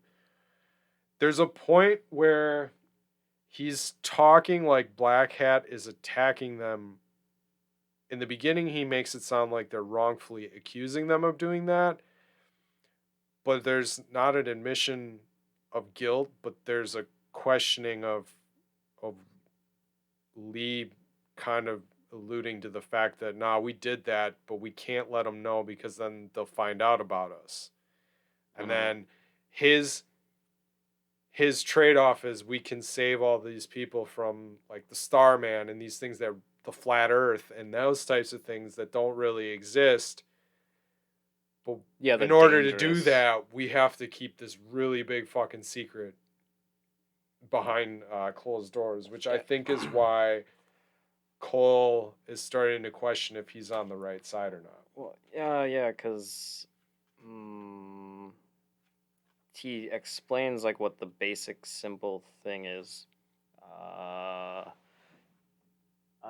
There's a point where he's talking like Black Hat is attacking them. In the beginning, he makes it sound like they're wrongfully accusing them of doing that, but there's not an admission of guilt, but there's a questioning of Lee kind of alluding to the fact that nah, we did that, but we can't let them know because then they'll find out about us. And then his trade off is we can save all these people from like the Starman and these things that the flat Earth and those types of things that don't really exist. But Yeah, in order to do that, we have to keep this really big fucking secret behind closed doors, which I think is why Cole is starting to question if he's on the right side or not. Well, yeah, because he explains like what the basic simple thing is. I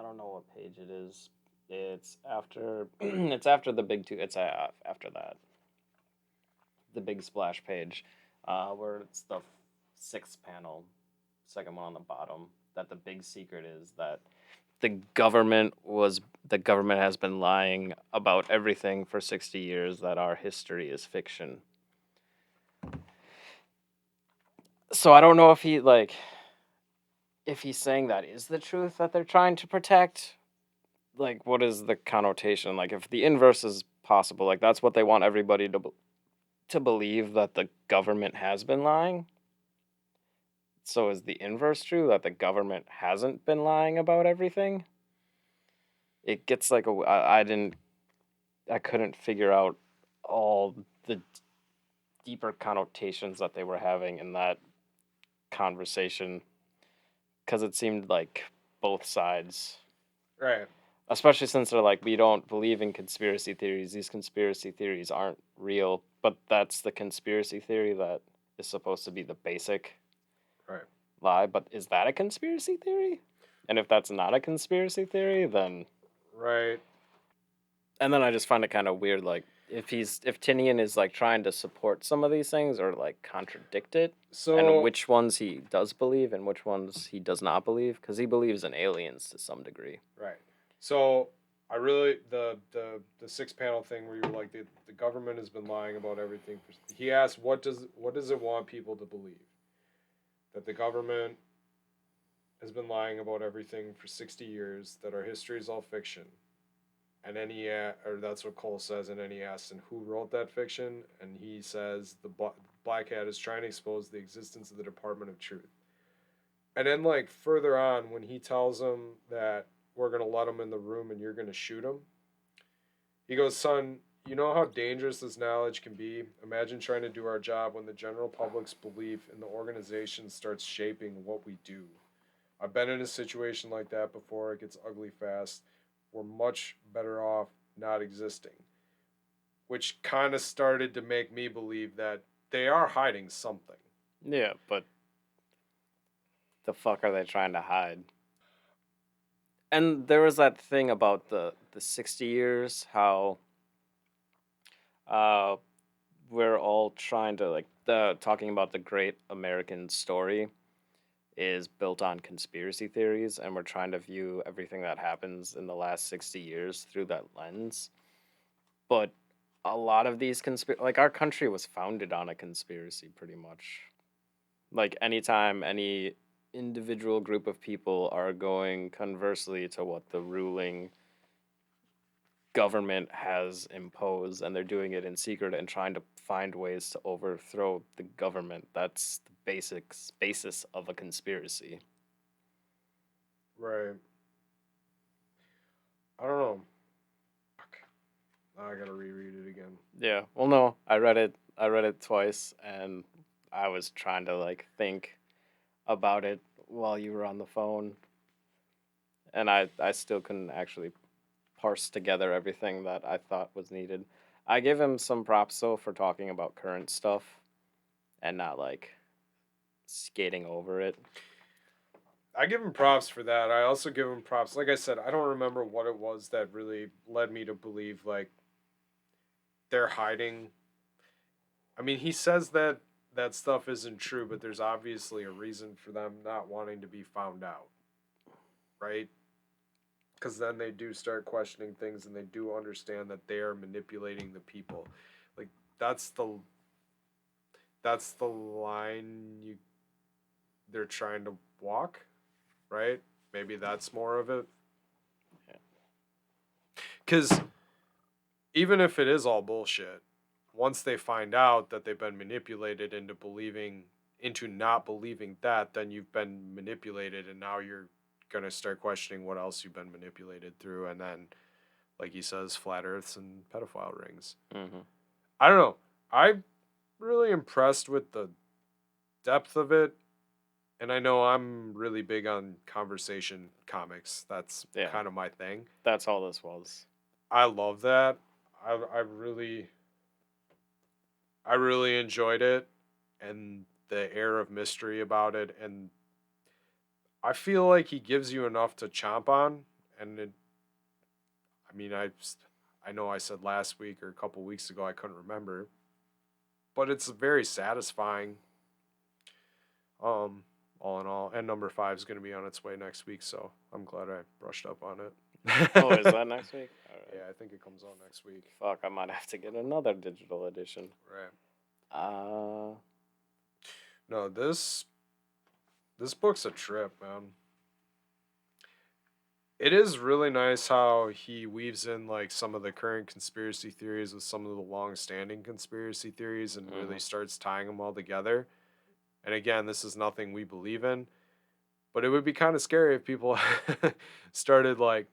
don't know what page it is. It's after it's after the big two. It's after that, the big splash page, where it's the sixth panel, second one on the bottom. That the big secret is that the government has been lying about everything for 60 years. That our history is fiction. So I don't know if if he's saying that is the truth that they're trying to protect. Like, what is the connotation? Like, if the inverse is possible, like that's what they want everybody to believe, that the government has been lying. So is the inverse true, that the government hasn't been lying about everything? It gets like I couldn't figure out all the deeper connotations that they were having in that conversation, because it seemed like both sides, Right. especially since they're like, we don't believe in conspiracy theories. These conspiracy theories aren't real, but that's the conspiracy theory that is supposed to be the basic Right. lie. But is that a conspiracy theory? And if that's not a conspiracy theory, then Right. and then I just find it kind of weird, like if Tinian is like trying to support some of these things or like contradict it, So and which ones he does believe and which ones he does not believe, because he believes in aliens to some degree. right. So I really the six panel thing where you're like the government has been lying about everything. He asked what does it want people to believe? That the government has been lying about everything for 60 years. That our history is all fiction. And then or that's what Cole says, and then he asks, and who wrote that fiction? And he says the Black Hat is trying to expose the existence of the Department of Truth. And then like further on, when he tells him that we're gonna let him in the room and you're gonna shoot him, he goes, son, you know how dangerous this knowledge can be? Imagine trying to do our job when the general public's belief in the organization starts shaping what we do. I've been in a situation like that before. It gets ugly fast. We're much better off not existing. Which kind of started to make me believe that they are hiding something. Yeah, but the fuck are they trying to hide? And there was that thing about the 60 years, how uh we're all trying to like the talking about the great American story is built on conspiracy theories, and we're trying to view everything that happens in the last 60 years through that lens. But a lot of these like our country was founded on a conspiracy pretty much. Like anytime any individual group of people are going conversely to what the ruling government has imposed and they're doing it in secret and trying to find ways to overthrow the government, that's the basis of a conspiracy. Right. I don't know. Fuck. Now I gotta reread it again. Yeah. Well, no, I read it twice and I was trying to like think about it while you were on the phone and I still couldn't actually parse together everything that I thought was needed. I give him some props though for talking about current stuff and not like skating over it. I give him props for that. I also give him props. Like I said, I don't remember what it was that really led me to believe like they're hiding. I mean, he says that that stuff isn't true, but there's obviously a reason for them not wanting to be found out, right? Because then they do start questioning things and they do understand that they are manipulating the people. Like that's the that's the line you they're trying to walk, right? Maybe that's more of it. Yeah. Because even if it is all bullshit, once they find out that they've been manipulated into not believing that, then you've been manipulated, and now you're gonna start questioning what else you've been manipulated through, and then, like he says, flat Earths and pedophile rings. Mm-hmm. I don't know. I'm really impressed with the depth of it, and I know I'm really big on conversation comics. That's Yeah, kind of my thing. that's all this was. I love that. I really enjoyed it and the air of mystery about it, and I feel like he gives you enough to chomp on. And it, I mean, I know I said last week or a couple weeks ago I couldn't remember, but it's very satisfying. Um, all in all, and number five is going to be on its way next week, so I'm glad I brushed up on it. Oh, is that next week? All right. Yeah, I think it comes out next week. Fuck, I might have to get another digital edition. Right. Uh, No, this book's a trip, man. It is really nice how he weaves in like some of the current conspiracy theories with some of the long-standing conspiracy theories and mhm. really starts tying them all together. And again, this is nothing we believe in, but it would be kind of scary if people started like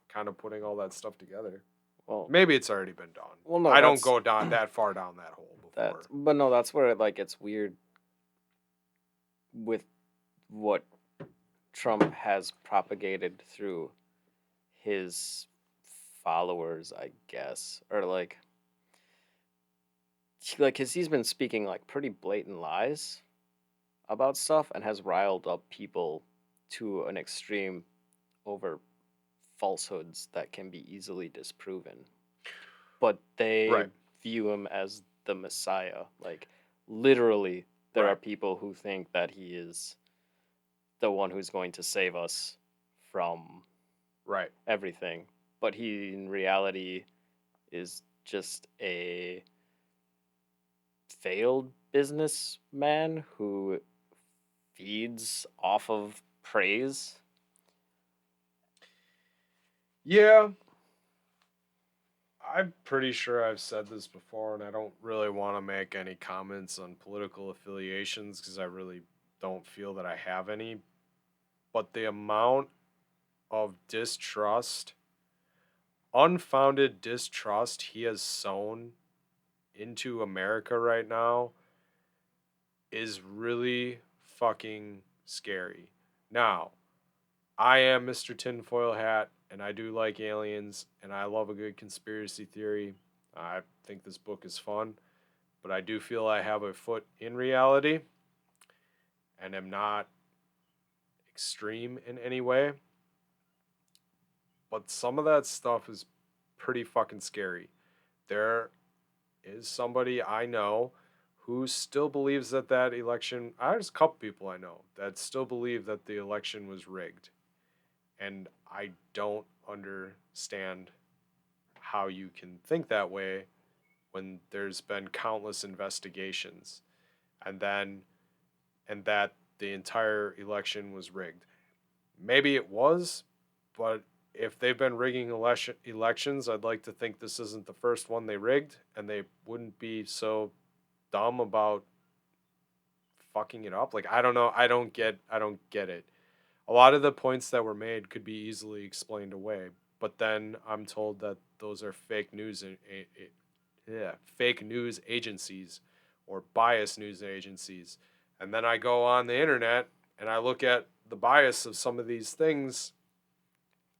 kind of putting all that stuff together. Well, Maybe it's already been done. well, no, I don't that's go down that far down that hole that. before. But no, that's where it like gets weird with what Trump has propagated through his followers, I guess, or like, cause he's been speaking like pretty blatant lies about stuff and has riled up people to an extreme over falsehoods that can be easily disproven. But they Right. view him as the Messiah. Like, literally, there are Right. people who think that he is the one who's going to save us from Right. everything. But he, in reality, is just a failed businessman who feeds off of praise. Yeah, I'm pretty sure I've said this before, and I don't really want to make any comments on political affiliations because I really don't feel that I have any. But the amount of distrust, unfounded distrust he has sown into America right now is really fucking scary. Now, I am Mr. Tinfoil Hat, and I do like aliens, and I love a good conspiracy theory. I think this book is fun, but I do feel I have a foot in reality and am not extreme in any way. But some of that stuff is pretty fucking scary. There is somebody I know who still believes that that election. There's a couple people I know that still believe that the election was rigged, and I don't understand how you can think that way when there's been countless investigations, and then and that the entire election was rigged. Maybe it was, but if they've been rigging elections, I'd like to think this isn't the first one they rigged, and they wouldn't be so dumb about fucking it up. Like, I don't know, I don't get it. A lot of the points that were made could be easily explained away, but then I'm told that those are fake news yeah, fake news agencies or bias news agencies. And then I go on the internet and I look at the bias of some of these things,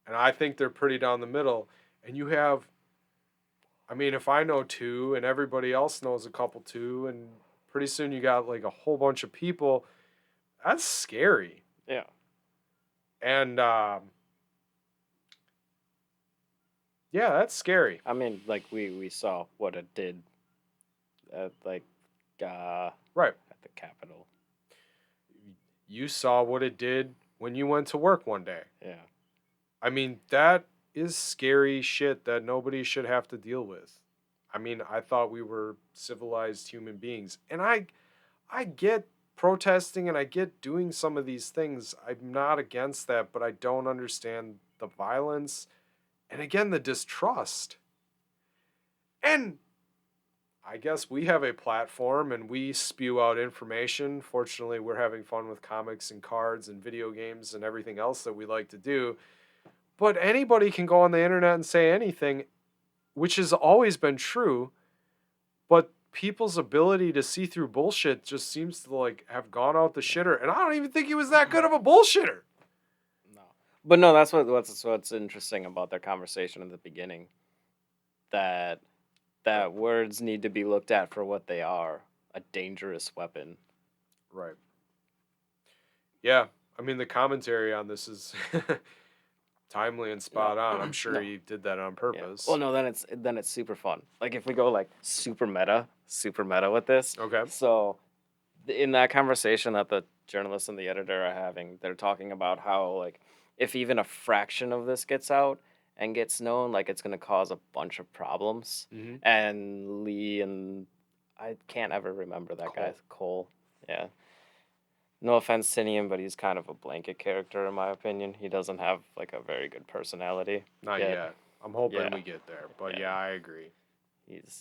and I think they're pretty down the middle. And you have, I mean, if I know two and everybody else knows a couple too, and pretty soon you got like a whole bunch of people, that's scary. Yeah. And yeah, that's scary. I mean, like we saw what it did at Right. at the Capitol. You saw what it did when you went to work one day. Yeah. I mean, that is scary shit that nobody should have to deal with. I mean, I thought we were civilized human beings. And I get protesting and I get doing some of these things. I'm not against that, but I don't understand the violence and again the distrust. And I guess we have a platform and we spew out information. Fortunately, we're having fun with comics and cards and video games and everything else that we like to do. But anybody can go on the internet and say anything, which has always been true. But people's ability to see through bullshit just seems to like have gone out the shitter. And I don't even think he was that good of a bullshitter. No. But no, that's what's interesting about their conversation in the beginning. That words need to be looked at for what they are, a dangerous weapon. Right. Yeah. I mean, the commentary on this is timely and spot on. I'm sure No. he did that on Yeah. purpose. Well, no, then it's super fun. Like if we go like super meta with this. Okay. So in that conversation that the journalist and the editor are having, they're talking about how like if even a fraction of this gets out and gets known, like it's gonna cause a bunch of problems. Mm-hmm. And Lee and I can't ever remember that guy, Cole. Yeah. No offense to him, but he's kind of a blanket character in my opinion. He doesn't have like a very good personality. Not yet. I'm hoping Yeah. we get there, but Yeah. yeah, I agree.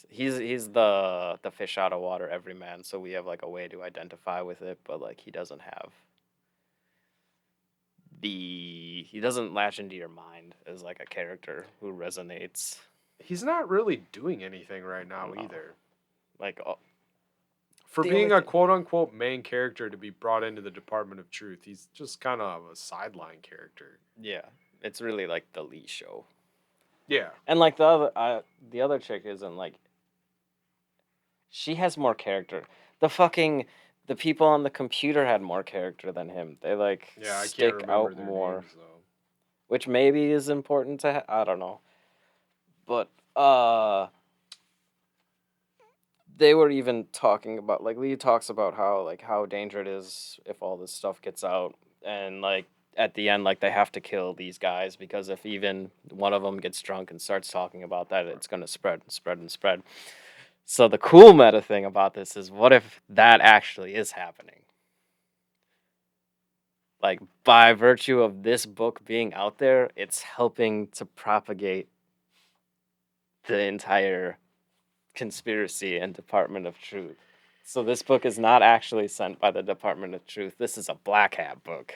He's the fish out of water everyman, so we have like a way to identify with it, but like he doesn't have he doesn't latch into your mind as like a character who resonates. He's not really doing anything right now No. either. Like For the being only a thing- quote unquote main character to be brought into the Department of Truth, he's just kind of a sideline character. yeah, it's really like the Lee show. Yeah. And like the other chick isn't like she has more character. The people on the computer had more character than him. They like Yeah, I can't stick remember out their more, names though. which maybe is important to I don't know. But they were even talking about like Lee talks about how dangerous it is if all this stuff gets out, and like at the end like they have to kill these guys because if even one of them gets drunk and starts talking about that, it's going to spread and spread and spread. So the cool meta thing about this is what if that actually is happening? Like by virtue of this book being out there, it's helping to propagate the entire conspiracy and Department of Truth. So this book is not actually sent by the Department of Truth. This is a black hat book.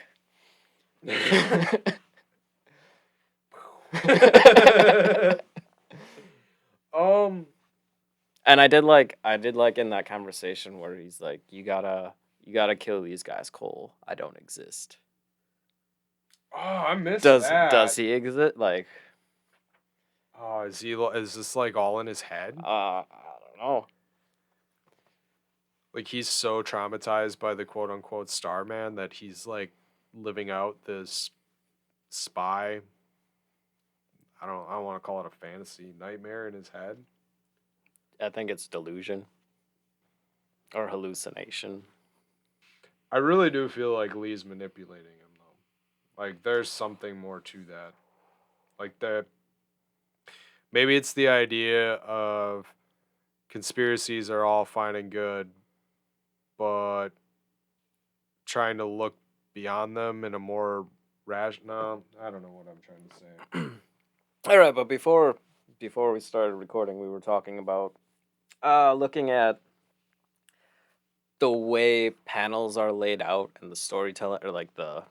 And I did like in that conversation where he's like, you gotta kill these guys, Cole. I don't exist. Oh, I missed Does that. he exist? Like, Oh, is this like all in his head? I don't know. Like he's so traumatized by the quote unquote Starman that he's like living out this spy. I don't want to call it a fantasy nightmare in his head. I think it's delusion or hallucination. I really do feel like Lee's manipulating him though. Like there's something more to that. Like that maybe it's the idea of conspiracies are all fine and good, but trying to look beyond them in a more rational. I don't know what I'm trying to say. All right, but before we started recording, we were talking about looking at the way panels are laid out and the storytelling, or like the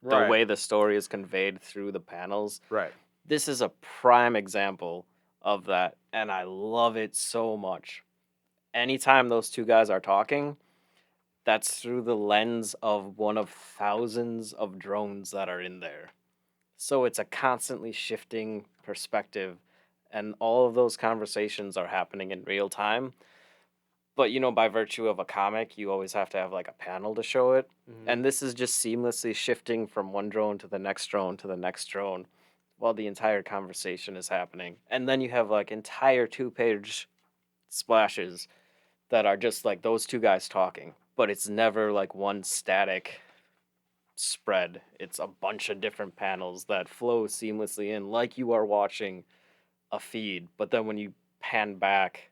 Right. way the story is conveyed through the panels. Right. This is a prime example of that, and I love it so much. Anytime those two guys are talking, that's through the lens of one of thousands of drones that are in there. So it's a constantly shifting perspective, and all of those conversations are happening in real time. But by virtue of a comic, you always have to have like a panel to show it. Mm-hmm. And this is just seamlessly shifting from one drone to the next drone to the next drone while the entire conversation is happening. And then you have like entire 2-page splashes that are just like those two guys talking, but it's never like one static spread. It's a bunch of different panels that flow seamlessly in like you are watching a feed. But then when you pan back,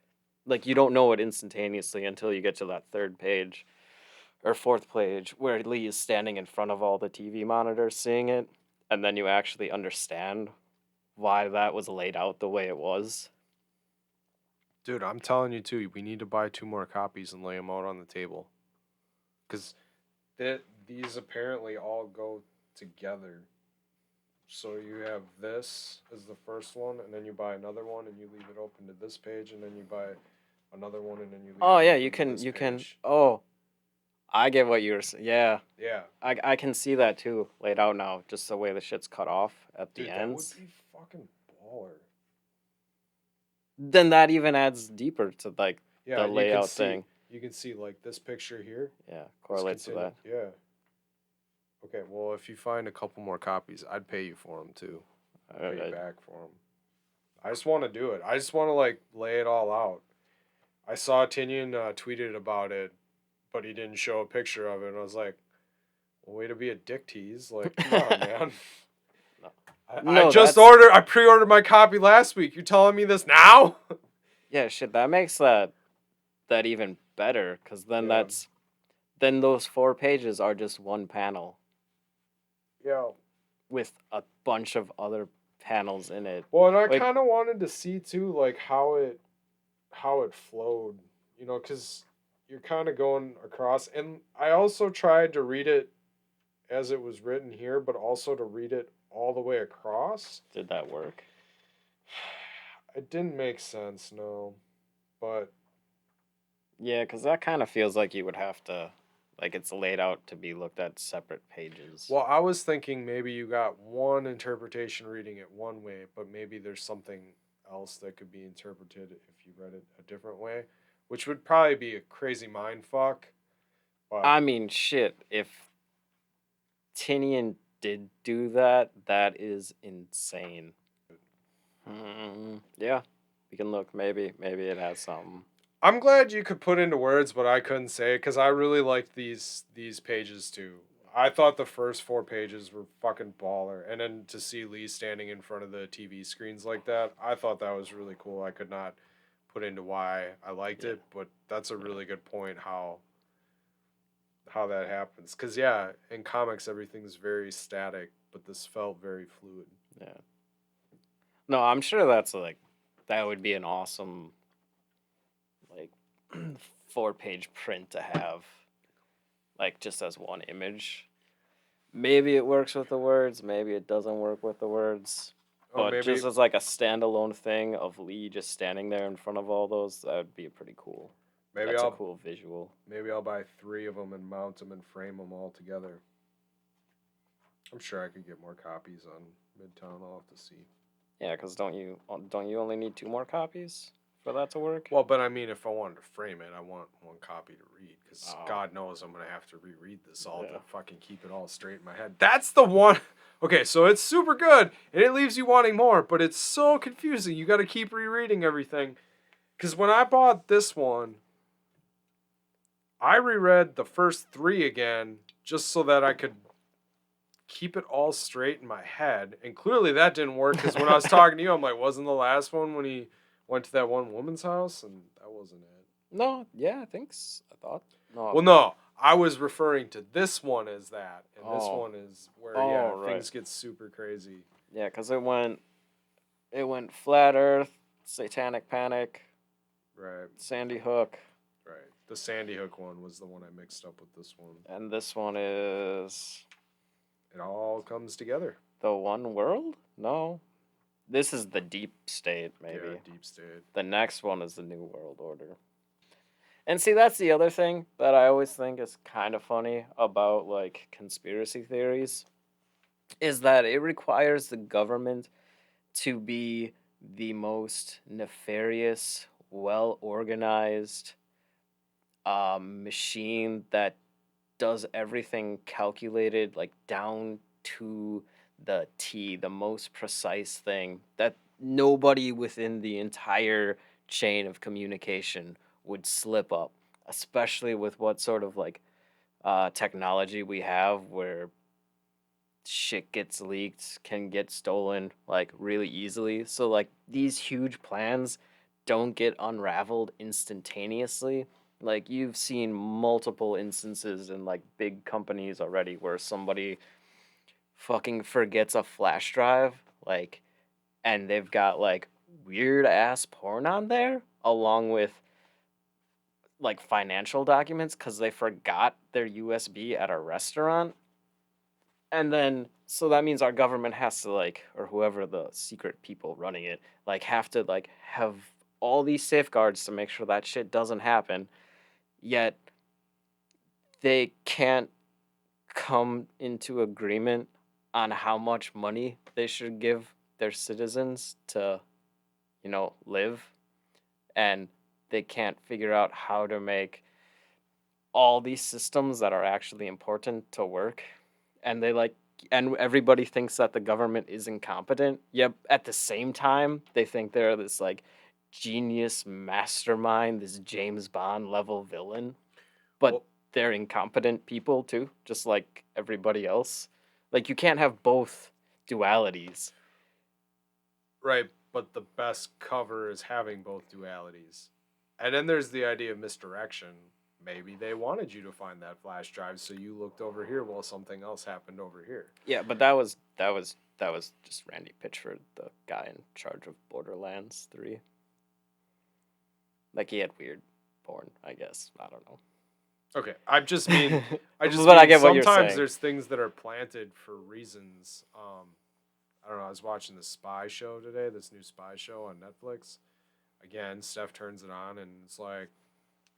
like you don't know it instantaneously until you get to that third page or fourth page where Lee is standing in front of all the TV monitors seeing it, and then you actually understand why that was laid out the way it was. Dude, I'm telling you too. We need to buy 2 more copies and lay them out on the table, because these apparently all go together. So you have this as the first one, and then you buy another one, and you leave it open to this page, and then you buy another one, and then you leave Oh it yeah, open you to can this you can page. oh, I get what you're saying. Yeah. Yeah. I can see that too laid out now, just the way the shit's cut off at the Dude, that would ends. be fucking baller. Then that even adds deeper to like Yeah, the and you can layout see thing. like this picture here. Yeah, Is correlates to that. Yeah. Okay, well, if you find a couple more copies, I'd pay you for them too. Pay you back for them. I just want to do it. I just want to like lay it all out. I saw Tinian tweeted about it, but he didn't show a picture of it. And I was like, well, way to be a dick tease. Like, come on, man. No, I pre-ordered my copy last week. You telling me this now? Yeah, shit. That makes that even better, because then Yeah. then those 4 pages are just one panel Yeah. with a bunch of other panels in it. Well, and I Like, kind of wanted to see too, like how it flowed, because you're kind of going across. And I also tried to read it as it was written here, but also to read it all the way across. did that work? It didn't make sense, no. But Yeah, because that kind of feels like you would have to, like, it's laid out to be looked at separate pages. well, I was thinking maybe you got one interpretation reading it one way, but maybe there's something else that could be interpreted if you read it a different way, which would probably be a crazy mind fuck. But I mean, shit. If Tinian did do that, that is insane. Yeah, we can look. Maybe it has something. I'm glad you could put into words what I couldn't say, because I really liked these pages too. I thought the first 4 pages were fucking baller, and then to see Lee standing in front of the TV screens like that, I thought that was really cool. I could not put into why I liked it, but that's a really good point how that happens. Because yeah, in comics everything's very static, but this felt very fluid. Yeah. No, I'm sure that's like that would be an awesome like 4-page print to have, like just as one image. Maybe it works with the words, maybe it doesn't work with the words. Oh, But maybe just as like a standalone thing of Lee just standing there in front of all those, that would be pretty cool. maybe That's a I'll cool visual. maybe I'll buy 3 of them and mount them and frame them all together. I'm sure I could get more copies on Midtown. I'll have to see. Yeah, because don't you only need 2 more copies for that to work? Well, but I mean, if I wanted to frame it, I want one copy to read, because Oh. God knows I'm gonna have to reread this all Yeah. to fucking keep it all straight in my head. That's the one. Okay, so it's super good and it leaves you wanting more, but it's so confusing. You got to keep rereading everything. Because when I bought this one, I reread the first 3 again just so that I could keep it all straight in my head. And clearly that didn't work, because when I was talking to you, I'm like, wasn't the last one when Went to that one woman's house, and that wasn't it. No, yeah, I thought. No. Well, no, I was referring to this one as that, and this Oh. one is where Oh, right. things get super crazy. Yeah, because it went flat Earth, Satanic Panic, Right, Sandy Hook, right. The Sandy Hook one was the one I mixed up with this one. and this one is It all comes together. the One World. No, this is the Deep State, maybe. Yeah, deep state. The next one is the New World Order. And see, that's the other thing that I always think is kind of funny about like conspiracy theories is that it requires the government to be the most nefarious, well organized machine that does everything calculated, like down to the T, the most precise thing that nobody within the entire chain of communication would slip up, especially with what sort of like technology we have where shit gets leaked, can get stolen like really easily. So like these huge plans don't get unraveled instantaneously. Like you've seen multiple instances in like big companies already where somebody fucking forgets a flash drive like and they've got like weird ass porn on there along with like financial documents cuz they forgot their USB at a restaurant. And then, so that means our government has to like, or whoever the secret people running it, like have to like have all these safeguards to make sure that shit doesn't happen. Yet they can't come into agreement on how much money they should give their citizens to, live. And they can't figure out how to make all these systems that are actually important to work. And they like and everybody thinks that the government is incompetent. Yet at the same time, they think they're this like genius mastermind, this James Bond level villain. But Well, they're incompetent people too, just like everybody else. Like you can't have both dualities. right, but the best cover is having both dualities. And then there's the idea of misdirection. Maybe they wanted you to find that flash drive, so you looked over here while something else happened over here. Yeah, but that was just Randy Pitchford, the guy in charge of Borderlands 3. Like he had weird porn, I guess. I don't know. Okay, I just mean, But I get what you're sometimes saying. there's things that are planted for reasons. I don't know. I was watching the Spy Show today, this new Spy Show on Netflix. Again, Steph turns it on and it's like,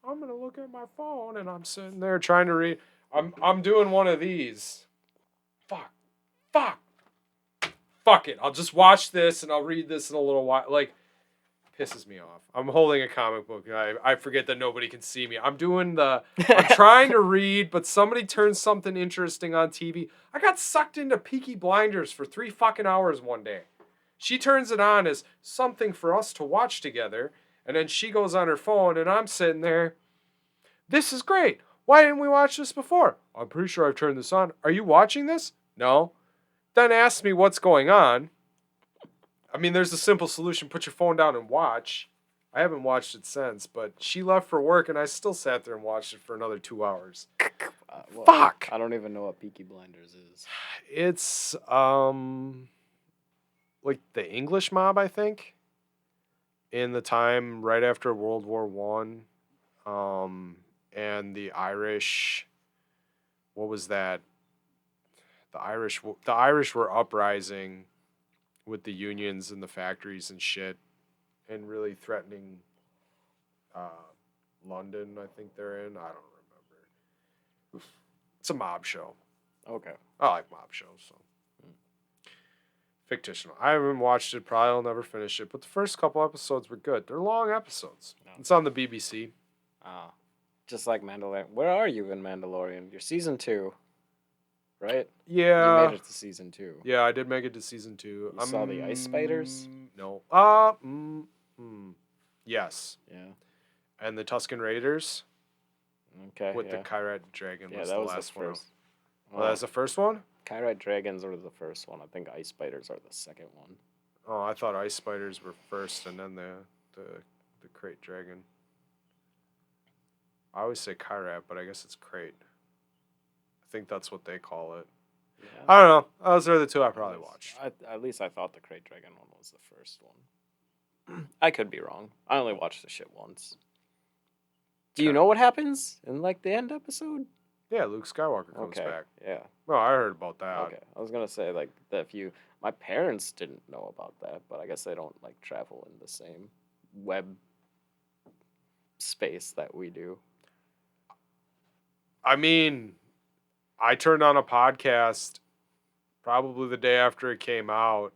I'm gonna look at my phone, and I'm sitting there trying to read. I'm doing one of these. Fuck, fuck, fuck it. I'll just watch this and I'll read this in a little while. Like, pisses me off. I'm holding a comic book. I forget that nobody can see me. I'm trying to read, but somebody turns something interesting on TV. I got sucked into Peaky Blinders for 3 fucking hours one day. She turns it on as something for us to watch together, and then she goes on her phone, and I'm sitting there. This is great. Why didn't we watch this before? I'm pretty sure I've turned this on. Are you watching this? No. Then ask me what's going on. I mean, there's a simple solution. Put your phone down and watch. I haven't watched it since, but she left for work and I still sat there and watched it for another 2 hours. Well, Fuck! I don't even know what Peaky Blinders is. It's, like the English mob, I think. In the time right after World War One. And the Irish, what was that? The Irish were uprising with the unions and the factories and shit, and really threatening uh, London. I think they're in. I don't remember. It's a mob show. Okay. I like mob shows, so fictional. I haven't watched it. Probably I'll never finish it. But the first couple episodes were good. They're long episodes. No. It's on the BBC. Just like Mandalorian. Where are you in Mandalorian? You're season 2, right? Yeah. You made it to season 2. Yeah, I did make it to season 2. You saw the ice spiders? No. Yes. Yeah. And the Tusken Raiders Okay. with the Kyrat Dragon Yeah, was that the was last the one. first. Oh, that's the first one? Kyrat Dragons were the first one. I think ice spiders are the second one. Oh, I thought ice spiders were first and then the the crate dragon. I always say Can Rant, but I guess it's crate. I think that's what they call it. Yeah. I don't know. Those are the two I probably watched. At least I thought the Crate Dragon one was the first one. I could be wrong. I only watched the shit once. Do you Okay. know what happens in like the end episode? Yeah, Luke Skywalker comes Okay. back. Yeah. Well, I heard about that. Okay. I was gonna say like that if you my parents didn't know about that, but I guess they don't like travel in the same web space that we do. I mean, I turned on a podcast probably the day after it came out,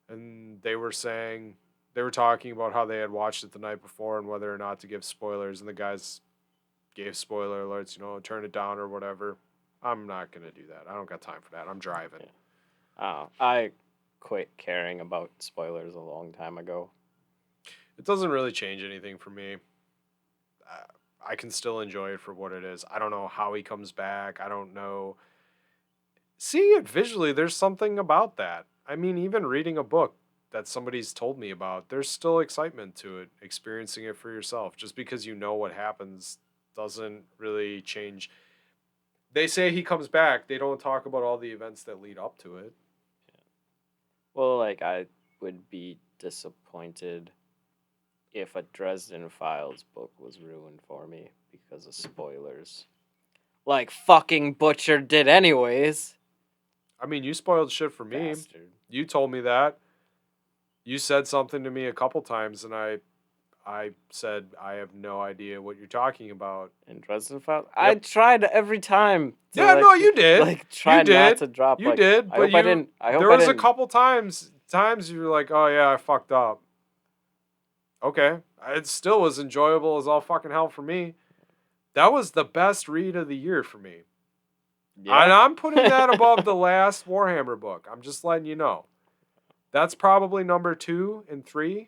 and they were talking about how they had watched it the night before and whether or not to give spoilers, and the guys gave spoiler alerts, turn it down or whatever. I'm not gonna do that. I don't got time for that. I'm driving. I quit caring about spoilers a long time ago. It doesn't really change anything for me. I can still enjoy it for what it is. I don't know how he comes back. I don't know. Seeing it visually, there's something about that. I mean, even reading a book that somebody's told me about, there's still excitement to it. Experiencing it for yourself, just because you know what happens, doesn't really change. They say he comes back. They don't talk about all the events that lead up to it. Well, like I would be disappointed if a Dresden Files book was ruined for me because of spoilers. Like fucking Butcher did anyways. I mean, you spoiled shit for me. Bastard. You told me that. You said something to me a couple times, and I said I have no idea what you're talking about. In Dresden Files, I tried every time. Yeah, no, you did. Like try you did. not to drop. You like, did, I but hope I didn't. I hope there I was didn't. a couple times you were like, "Oh yeah, I fucked up." Okay, it still was enjoyable as all fucking hell for me. That was the best read of the year for me. Yeah. And I'm putting that above the last Warhammer book. I'm just letting you know. That's probably number 2 and 3.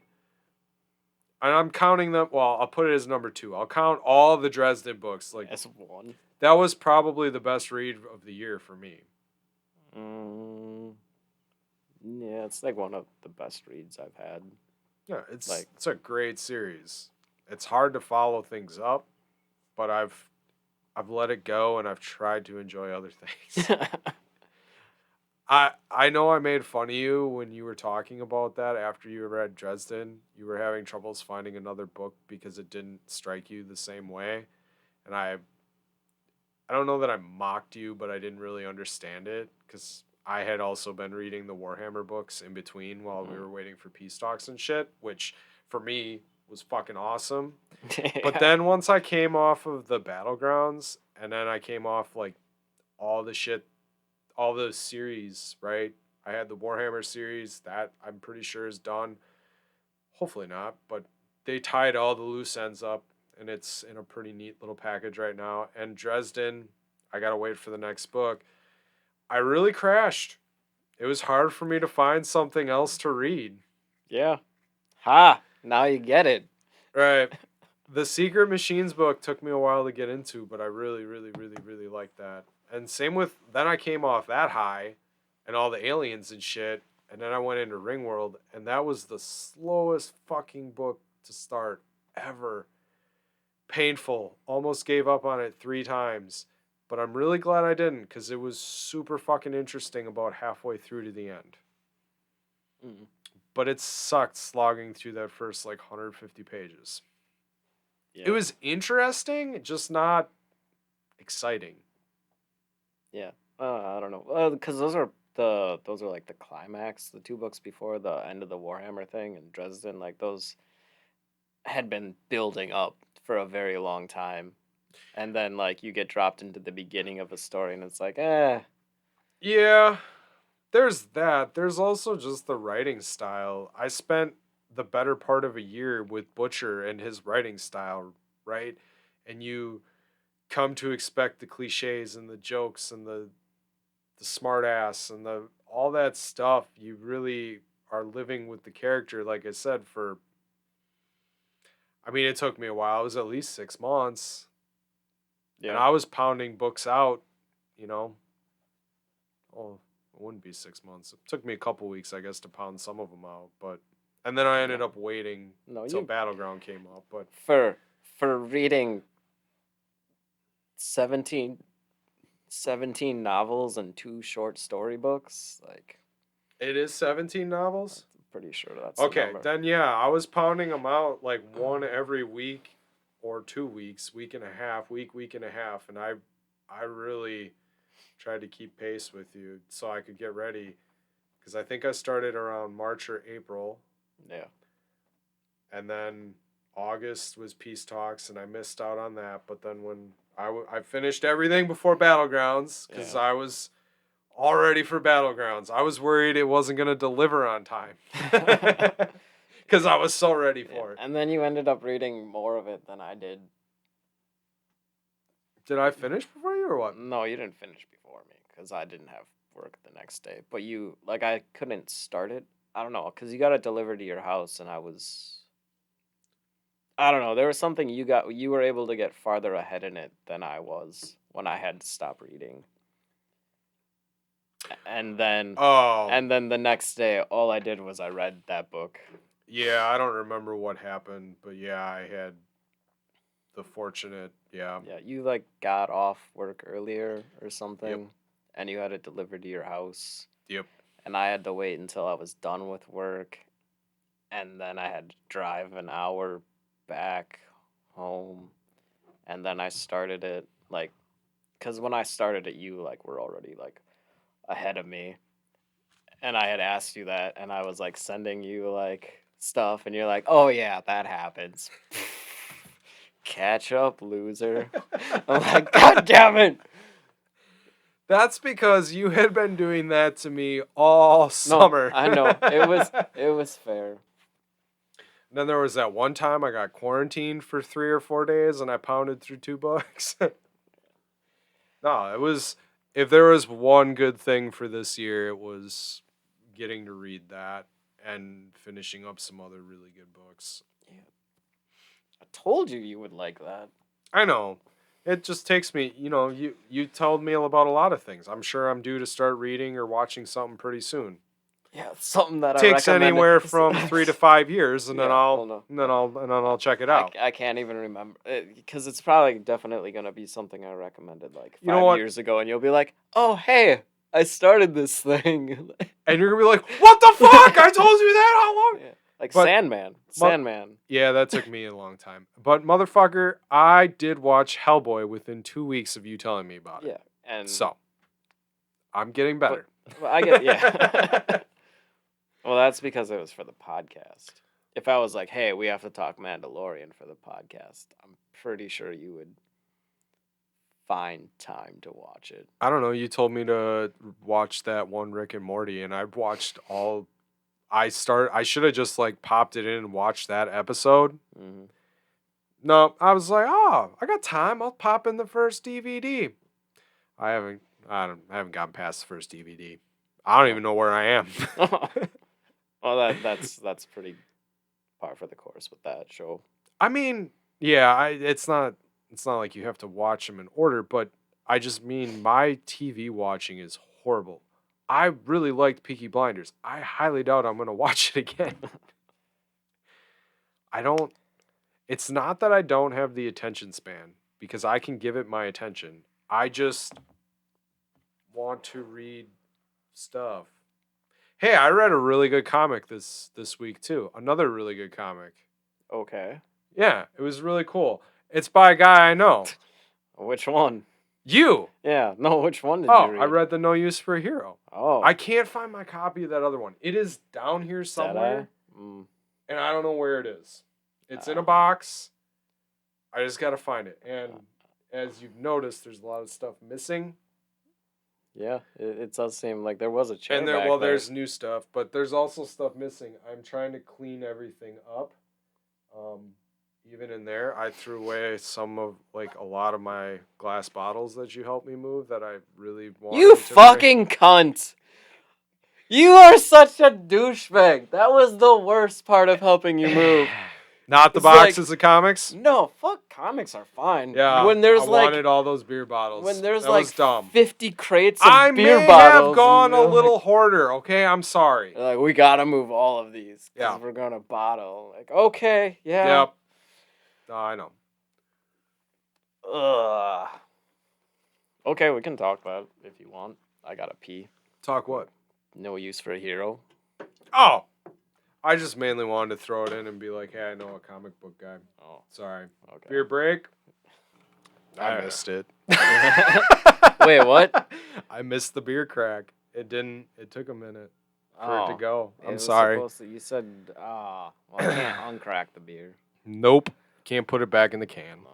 And I'm counting them. Well, I'll put it as number 2. I'll count all the Dresden books. Like As one. that was probably the best read of the year for me. Yeah, it's like one of the best reads I've had. Yeah, it's a great series. It's hard to follow things up, but I've let it go and I've tried to enjoy other things. I know I made fun of you when you were talking about that after you read Dresden. You were having troubles finding another book because it didn't strike you the same way. And I don't know that I mocked you, but I didn't really understand it because I had also been reading the Warhammer books in between while we were waiting for peace talks and shit, which for me was fucking awesome. But then once I came off of the Battlegrounds and then I came off like all the shit, all those series, right? I had the Warhammer series that I'm pretty sure is done. Hopefully not, but they tied all the loose ends up and it's in a pretty neat little package right now. And Dresden, I gotta wait for the next book. I really crashed. It was hard for me to find something else to read. Yeah. Ha! Now you get it. Right. The Secret Machines book took me a while to get into, but I really, really, really, really liked that. And same with, then I came off that high and all the aliens and shit, and then I went into Ringworld, and that was the slowest fucking book to start ever. Painful. Almost gave up on it 3 times. But I'm really glad I didn't, because it was super fucking interesting about halfway through to the end. But it sucked slogging through that first like 150 pages. Yeah. It was interesting, just not exciting. Yeah. I don't know. Because those are like the climax, the 2 books before the end of the Warhammer thing and Dresden, like those had been building up for a very long time. And then like you get dropped into the beginning of a story and it's like, Yeah, there's that. There's also just the writing style. I spent the better part of a year with Butcher and his writing style, right? And you come to expect the cliches and the jokes and the smart ass and the all that stuff. You really are living with the character, like I said, for I mean, it took me a while. It was at least 6 months. yeah. And I was pounding books out, you know. Oh, it wouldn't be 6 months. It took me a couple weeks, I guess, to pound some of them out. But And then I ended up waiting No, till you Battleground came up. But for reading 17, 17 novels and 2 short story books, like it is 17 novels? I'm pretty sure that's the Okay, number. then yeah, I was pounding them out like one every week or 2 weeks, week and a half, week and a half, and I really tried to keep pace with you so I could get ready because I think I started around March or April, Yeah. and then August was Peace Talks, and I missed out on that. But then when I finished everything before Battlegrounds because Yeah. I was all ready for Battlegrounds. I was worried it wasn't going to deliver on time because I was so ready for it. And then you ended up reading more of it than I did. Did I finish before you or what? No, you didn't finish before me because I didn't have work the next day. But you, like, I couldn't start it. I don't know, because you got it delivered to your house, and I don't know. There was something you were able to get farther ahead in it than I was when I had to stop reading. And then Oh, the next day, all I did was I read that book. yeah, I don't remember what happened, but yeah, I had the fortunate, yeah. Yeah, you like got off work earlier or something, and you had it delivered to your house. Yep. And I had to wait until I was done with work, and then I had to drive an hour back home, and then I started it like, cause when I started it, you like were already like ahead of me, and I had asked you that, and I was like sending you like stuff, and you're like, oh yeah, that happens. Catch up, loser. I'm like, God damn it. That's because you had been doing that to me all summer. No, I know. It was fair. And then there was that one time I got quarantined for 3 or 4 days and I pounded through 2 books. No, it was, if there was one good thing for this year, it was getting to read that and finishing up some other really good books. Yeah. I told you would like that. I know. It just takes me, you told me about a lot of things. I'm sure I'm due to start reading or watching something pretty soon. Yeah, it's something that Takes I recommended. anywhere from 3 to 5 years, and Yeah, then well, no. I'll check it out. I can't even remember because it's probably definitely gonna be something I recommended like You know 5 what? years ago, and you'll be like, "Oh, hey, I started this thing." And you're gonna be like, "What the fuck? I told you that how long?" Yeah. Like But- Sandman. Yeah, that took me a long time. But motherfucker, I did watch Hellboy within 2 weeks of you telling me about it. Yeah, and So I'm getting better. Well, I get yeah. Well, that's because it was for the podcast. If I was like, "Hey, we have to talk Mandalorian for the podcast," I'm pretty sure you would find time to watch it. I don't know. You told me to watch that one Rick and Morty, and I've watched all. I should have just like popped it in and watched that episode. Mm-hmm. No, I was like, oh, I got time. I'll pop in the first DVD. I haven't gotten past the first DVD. I don't even know where I am. Well, that's pretty par for the course with that show. I mean, yeah, it's not like you have to watch them in order, but I just mean my TV watching is horrible. I really liked Peaky Blinders. I highly doubt I'm going to watch it again. It's not that I don't have the attention span, because I can give it my attention. I just want to read stuff. Hey, I read a really good comic this week too. Another really good comic. Okay. Yeah, it was really cool. It's by a guy I know. Which one? You. Yeah, no, which one did you read? I read The No Use for a Hero. Oh. I can't find my copy of that other one. It is down here somewhere. And I don't know where it is. It's in a box. I just got to find it. And as you've noticed, there's a lot of stuff missing. Yeah, it does seem like there was a chair And back there. there's new stuff, but there's also stuff missing. I'm trying to clean everything up. Even in there, I threw away a lot of my glass bottles that you helped me move that I really wanted. You fucking cunt! You are such a douchebag. That was the worst part of helping you move. Not the It's like, boxes of comics? no, fuck, comics are fine. Yeah, When there's I like wanted all those beer bottles. when there's that like was dumb. 50 crates I of beer may bottles, have gone and a you're little hoarder, okay? I'm sorry. like, we gotta move all of these because Yeah. we're gonna bottle. Like, okay, yeah. Yep. No, I know. Ugh. Okay, we can talk about it if you want. I gotta pee. Talk what? No use for a hero. Oh! I just mainly wanted to throw it in and be like, hey, I know a comic book guy. Oh, Sorry. okay. Beer break? I Alright. missed it. Wait, what? I missed the beer crack. It took a minute for it to Oh, go. it I'm was sorry. supposed to, you said, well, I can't uncrack the beer. Nope. Can't put it back in the can. No.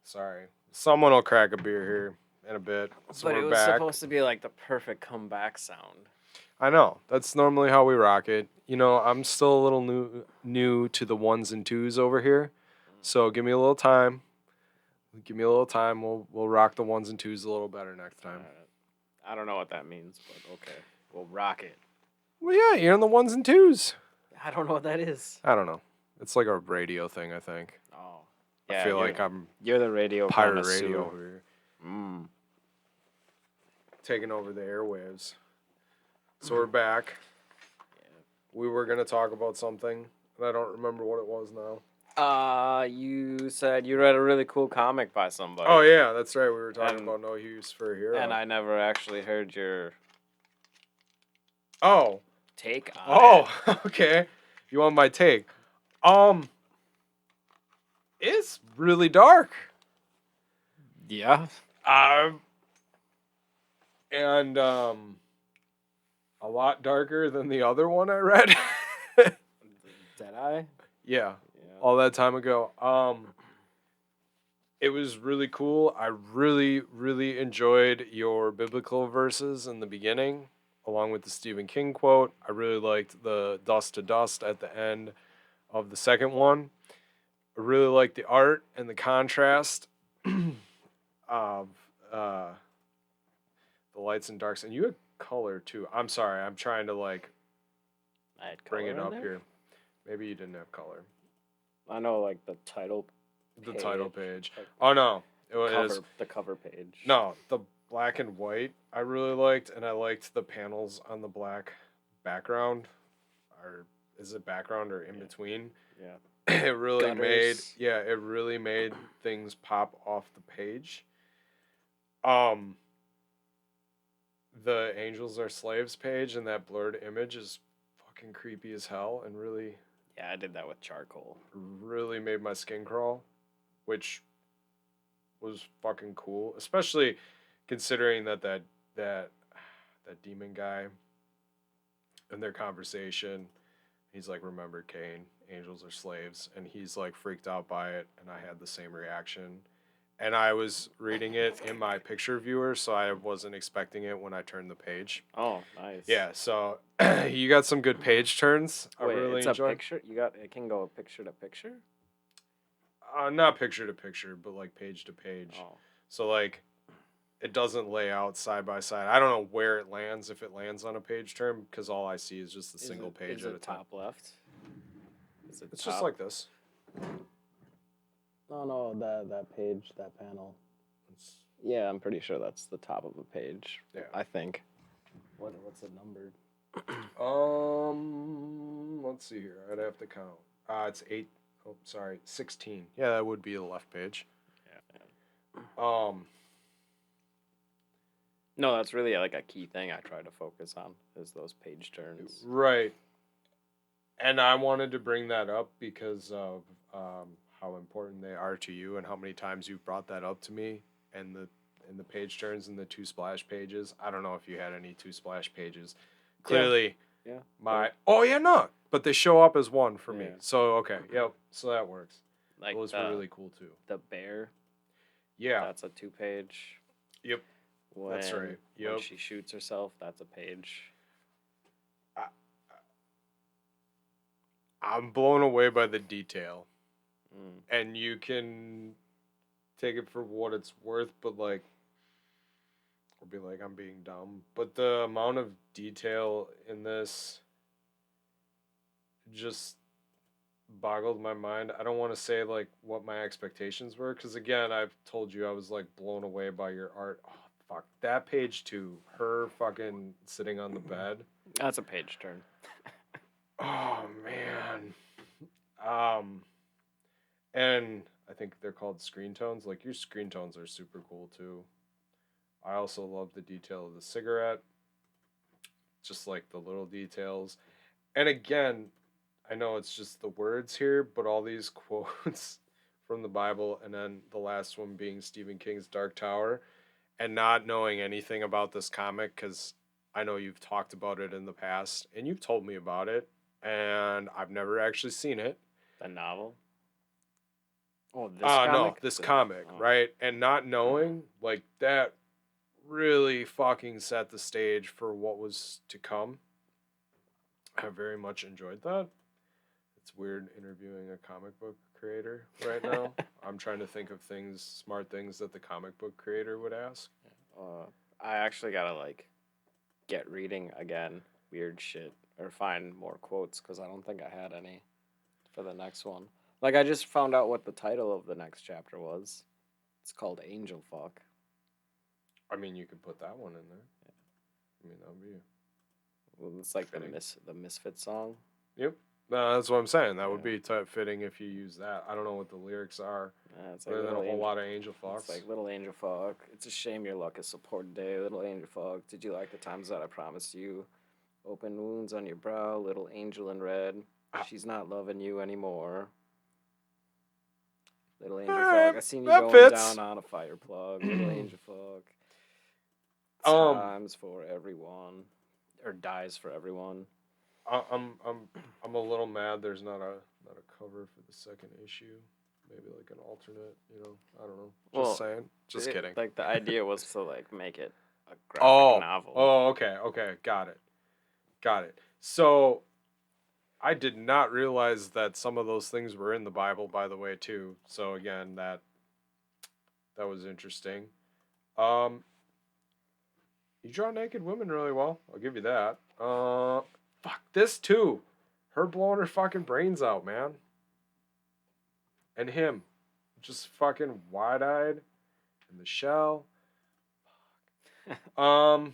Sorry. Someone will crack a beer here in a bit. So But we're it was back. supposed to be like the perfect comeback sound. I know. That's normally how we rock it. You know, I'm still a little new to the ones and twos over here. So give me a little time. We'll rock the ones and twos a little better next time. I don't know what that means, but okay. We'll rock it. Well, yeah, you're on the ones and twos. I don't know what that is. I don't know. It's like a radio thing, I think. Oh. I feel like I'm You're the radio pirate connoisseur. radio over here. Mm. Taking over the airwaves. So we're back. We were going to talk about something, and I don't remember what it was now. You said you read a really cool comic by somebody. Oh, yeah, that's right. We were talking about No Use for a Hero. And I never actually heard your take on it. Oh, okay. You want my take? It's really dark. Yeah. And a lot darker than the other one I read. Did I? Yeah. All that time ago. It was really cool. I really, really enjoyed your biblical verses in the beginning, along with the Stephen King quote. I really liked the dust to dust at the end of the second one. I really liked the art and the contrast of the lights and darks. And you had color too. I'm sorry. I'm trying to I had bring it color up in there? here. Maybe you didn't have color. I know, like the title. The title page. Like, Oh no, it was the cover page. no the black and white. I really liked, and I liked the panels on the black background. Or is it background or in between? Yeah. It really Gutters. it really made things pop off the page. The Angels Are Slaves page and that blurred image is fucking creepy as hell and really Yeah, I did that with charcoal. really made my skin crawl, which was fucking cool, especially considering that demon guy in their conversation, he's like, remember Cain, angels are slaves, and he's like freaked out by it, and I had the same reaction. And I was reading it in my picture viewer, so I wasn't expecting it when I turned the page. Oh, nice. Yeah, so you got some good page turns. Wait, I really it's enjoyed. a picture? It can go picture to picture? Not picture to picture, but like page to page. Oh. So like, it doesn't lay out side by side. I don't know where it lands, if it lands on a page turn, because all I see is just a single page at a time. Top left? Is it It's top? just like this. No, that page, that panel. Yeah, I'm pretty sure that's the top of a page. Yeah. I think. What's it numbered? Let's see here. I'd have to count. It's 8. Oh, sorry, 16. Yeah, that would be the left page. Yeah. No, that's really like a key thing I try to focus on is those page turns. Right. And I wanted to bring that up because of how important they are to you and how many times you've brought that up to me and the page turns and the 2 splash pages. I don't know if you had any 2 splash pages. Clearly, yeah. No, but they show up as one for me. Yeah. So okay, yep. So that works. Like those were really cool too. The bear. Yeah. That's a 2-page. Yep. That's right. Yep. When she shoots herself, that's a page. I'm blown away by the detail. Mm. And you can take it for what it's worth, but like, or be like, I'm being dumb. But the amount of detail in this just boggled my mind. I don't want to say like what my expectations were because again, I've told you I was like blown away by your art. Oh, fuck that page too. Her fucking sitting on the bed. That's a page turn. Oh man. Um, and I think they're called screen tones. Like your screen tones are super cool too. I also love the detail of the cigarette, just like the little details. And again, I know it's just the words here, but all these quotes from the Bible, and then the last one being Stephen King's Dark Tower, and not knowing anything about this comic because I know you've talked about it in the past and you've told me about it, and I've never actually seen it. The novel. Oh, this No, comic. this comic, Oh. right? And not knowing, like, that really fucking set the stage for what was to come. I very much enjoyed that. It's weird interviewing a comic book creator right now. I'm trying to think of things, smart things that the comic book creator would ask. I actually gotta like get reading again, weird shit, or find more quotes because I don't think I had any for the next one. Like I just found out what the title of the next chapter was. It's called Angel Fuck. I mean, you could put that one in there. I mean, that would be. Well, it's like fitting. the Misfit song. Yep. No, that's what I'm saying. That would Yeah. be type fitting if you use that. I don't know what the lyrics are. It's like Other than a little whole angel. lot of angel fucks. It's like little angel fuck. It's a shame your luck is so poor today, little angel fuck. Did you like the times that I promised you? Open wounds on your brow, little angel in red. She's not loving you anymore. Little angel Alright, fuck. I seen you that going fits. down on a fire plug. Little angel fuck. Um, Times for everyone, or dies for everyone. I'm a little mad. There's not a cover for the second issue. Maybe like an alternate. You know, I don't know. Just Well, saying. Just kidding. Like the idea was to like make it a graphic Oh, novel. oh, okay, got it. So I did not realize that some of those things were in the Bible, by the way, too. So again, that was interesting. Um, you draw naked women really well. I'll give you that. Fuck this too. Her blowing her fucking brains out, man. And him, just fucking wide-eyed in the shell. Um,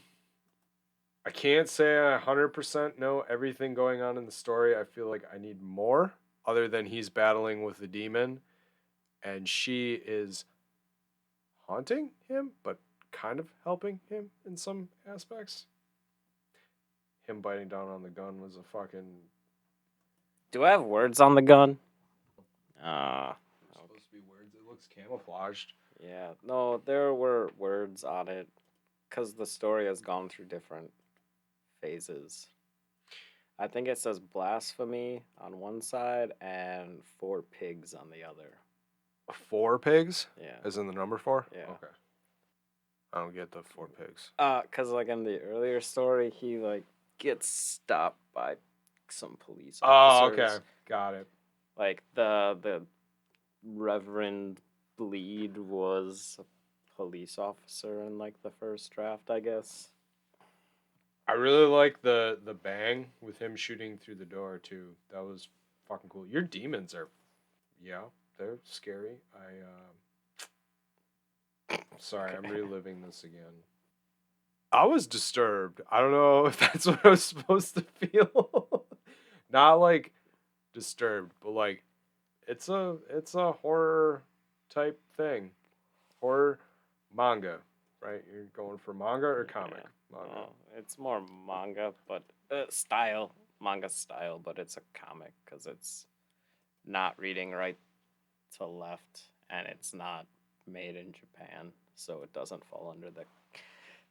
I can't say I 100% know everything going on in the story. I feel like I need more, other than he's battling with the demon, and she is haunting him, but kind of helping him in some aspects. Him biting down on the gun was a fucking. Do I have words on the gun? There's supposed to be words. It looks camouflaged. Yeah. No, there were words on it because the story has gone through different phases. I think it says blasphemy on one side and 4 pigs on the other. 4 pigs? Yeah. As in the number 4? Yeah. Okay. I don't get the 4 pigs. Cause like in the earlier story, he like gets stopped by some police Oh, officers. okay. Got it. Like the Reverend Bleed was a police officer in like the first draft, I guess. I really like the bang with him shooting through the door too. That was fucking cool. Your demons are, yeah, they're scary. Sorry, I'm reliving this again. I was disturbed. I don't know if that's what I was supposed to feel. Not like disturbed, but like it's a horror type thing. Horror manga, right? You're going for manga or comic? Yeah. Manga. Oh, it's more manga, but manga style, but it's a comic because it's not reading right to left, and it's not made in Japan, so it doesn't fall under the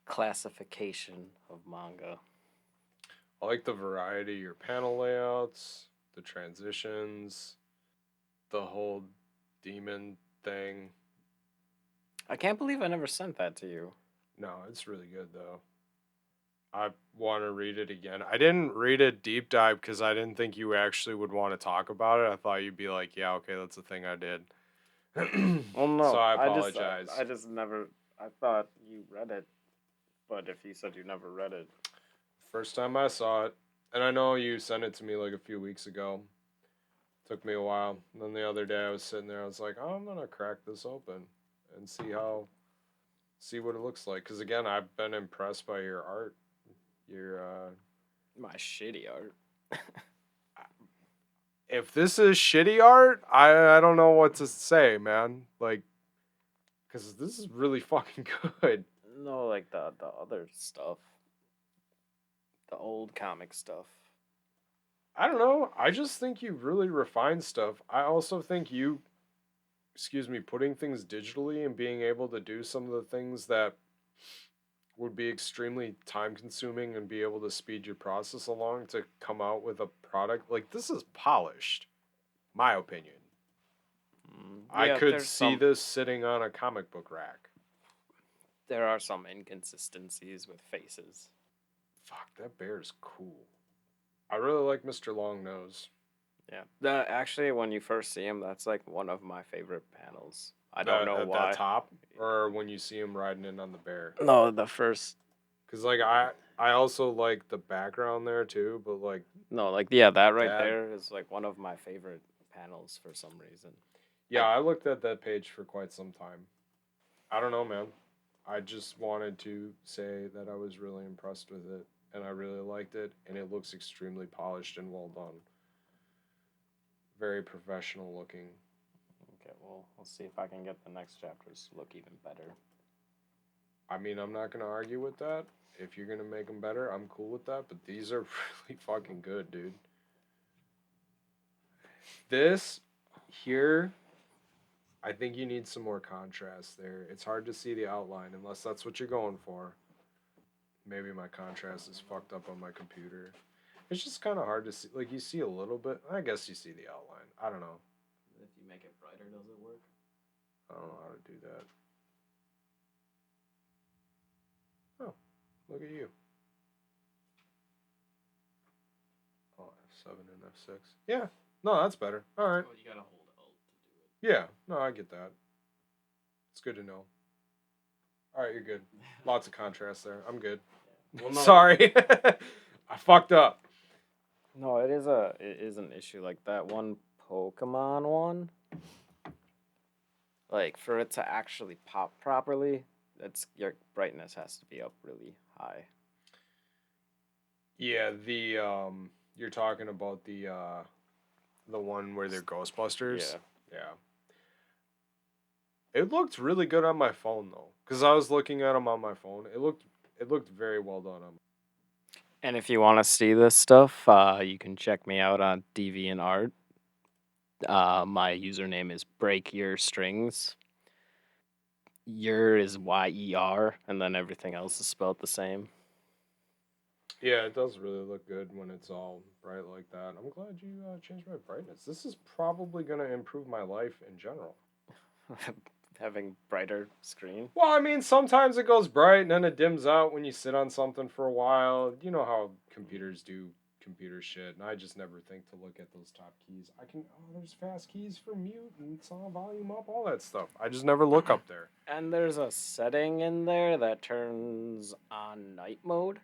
classification of manga. I like the variety of your panel layouts, the transitions, the whole demon thing. I can't believe I never sent that to you. No, it's really good though. I want to read it again. I didn't read it deep dive because I didn't think you actually would want to talk about it. I thought you'd be like, yeah, okay, that's the thing I did. Well, no, So I apologize. I just never. I thought you read it, but if you said you never read it, First time I saw it, and I know you sent it to me like a few weeks ago. Took me a while. And then the other day I was sitting there. I was like, oh, I'm gonna crack this open and see what it looks like. Because again, I've been impressed by your art. Your My shitty art. if this is shitty art, I don't know what to say, man. Like, because this is really fucking good. No, like the other stuff, the old comic stuff. I don't know. I just think you really refined stuff. I also think you, excuse me, putting things digitally and being able to do some of the things that would be extremely time consuming and be able to speed your process along to come out with a product like this is polished. My opinion. I Yeah, could see this sitting on a comic book rack. there are some inconsistencies with faces. Fuck, that bear's cool. I really like Mr. Longnose. Yeah, actually, when you first see him, that's like one of my favorite panels. I don't know At that why. top, or when you see him riding in on the bear. No, the first. Cause like I also like the background there too, but like No, like yeah, that right that. there is like one of my favorite panels for some reason. Yeah, I looked at that page for quite some time. I don't know, man. I just wanted to say that I was really impressed with it, and I really liked it, and it looks extremely polished and well done. Very professional looking. Okay, well, let's see if I can get the next chapters to look even better. I mean, I'm not gonna argue with that. If you're gonna make them better, I'm cool with that. But these are really fucking good, dude. This here, I think you need some more contrast there. It's hard to see the outline unless that's what you're going for. Maybe my contrast is fucked up on my computer. It's just kind of hard to see. Like, you see a little bit. I guess you see the outline. I don't know. If you make it brighter, does it work? I don't know how to do that. Oh, look at you. Oh, F7 and F6. Yeah. No, that's better. All right. Oh, you gotta hold Alt to do it. Yeah. No, I get that. It's good to know. All right, you're good. Lots of contrast there. I'm good. Well, no, Sorry. I fucked up. No, it is an issue like that one Pokemon one. Like for it to actually pop properly, that's your brightness has to be up really high. Yeah, you're talking about the one where they're Ghostbusters. Yeah. Yeah. It looked really good on my phone though, because I was looking at them on my phone. It looked very well done on. And if you want to see this stuff, you can check me out on DeviantArt. My username is Break Your Strings. Your is YER, and then everything else is spelled the same. Yeah, it does really look good when it's all bright like that. I'm glad you changed my brightness. This is probably gonna improve my life in general. Having brighter screen. Well, I mean, sometimes it goes bright and then it dims out when you sit on something for a while. You know how computers do computer shit, and I just never think to look at those top keys. There's fast keys for mute and song volume up, all that stuff. I just never look up there. And there's a setting in there that turns on night mode.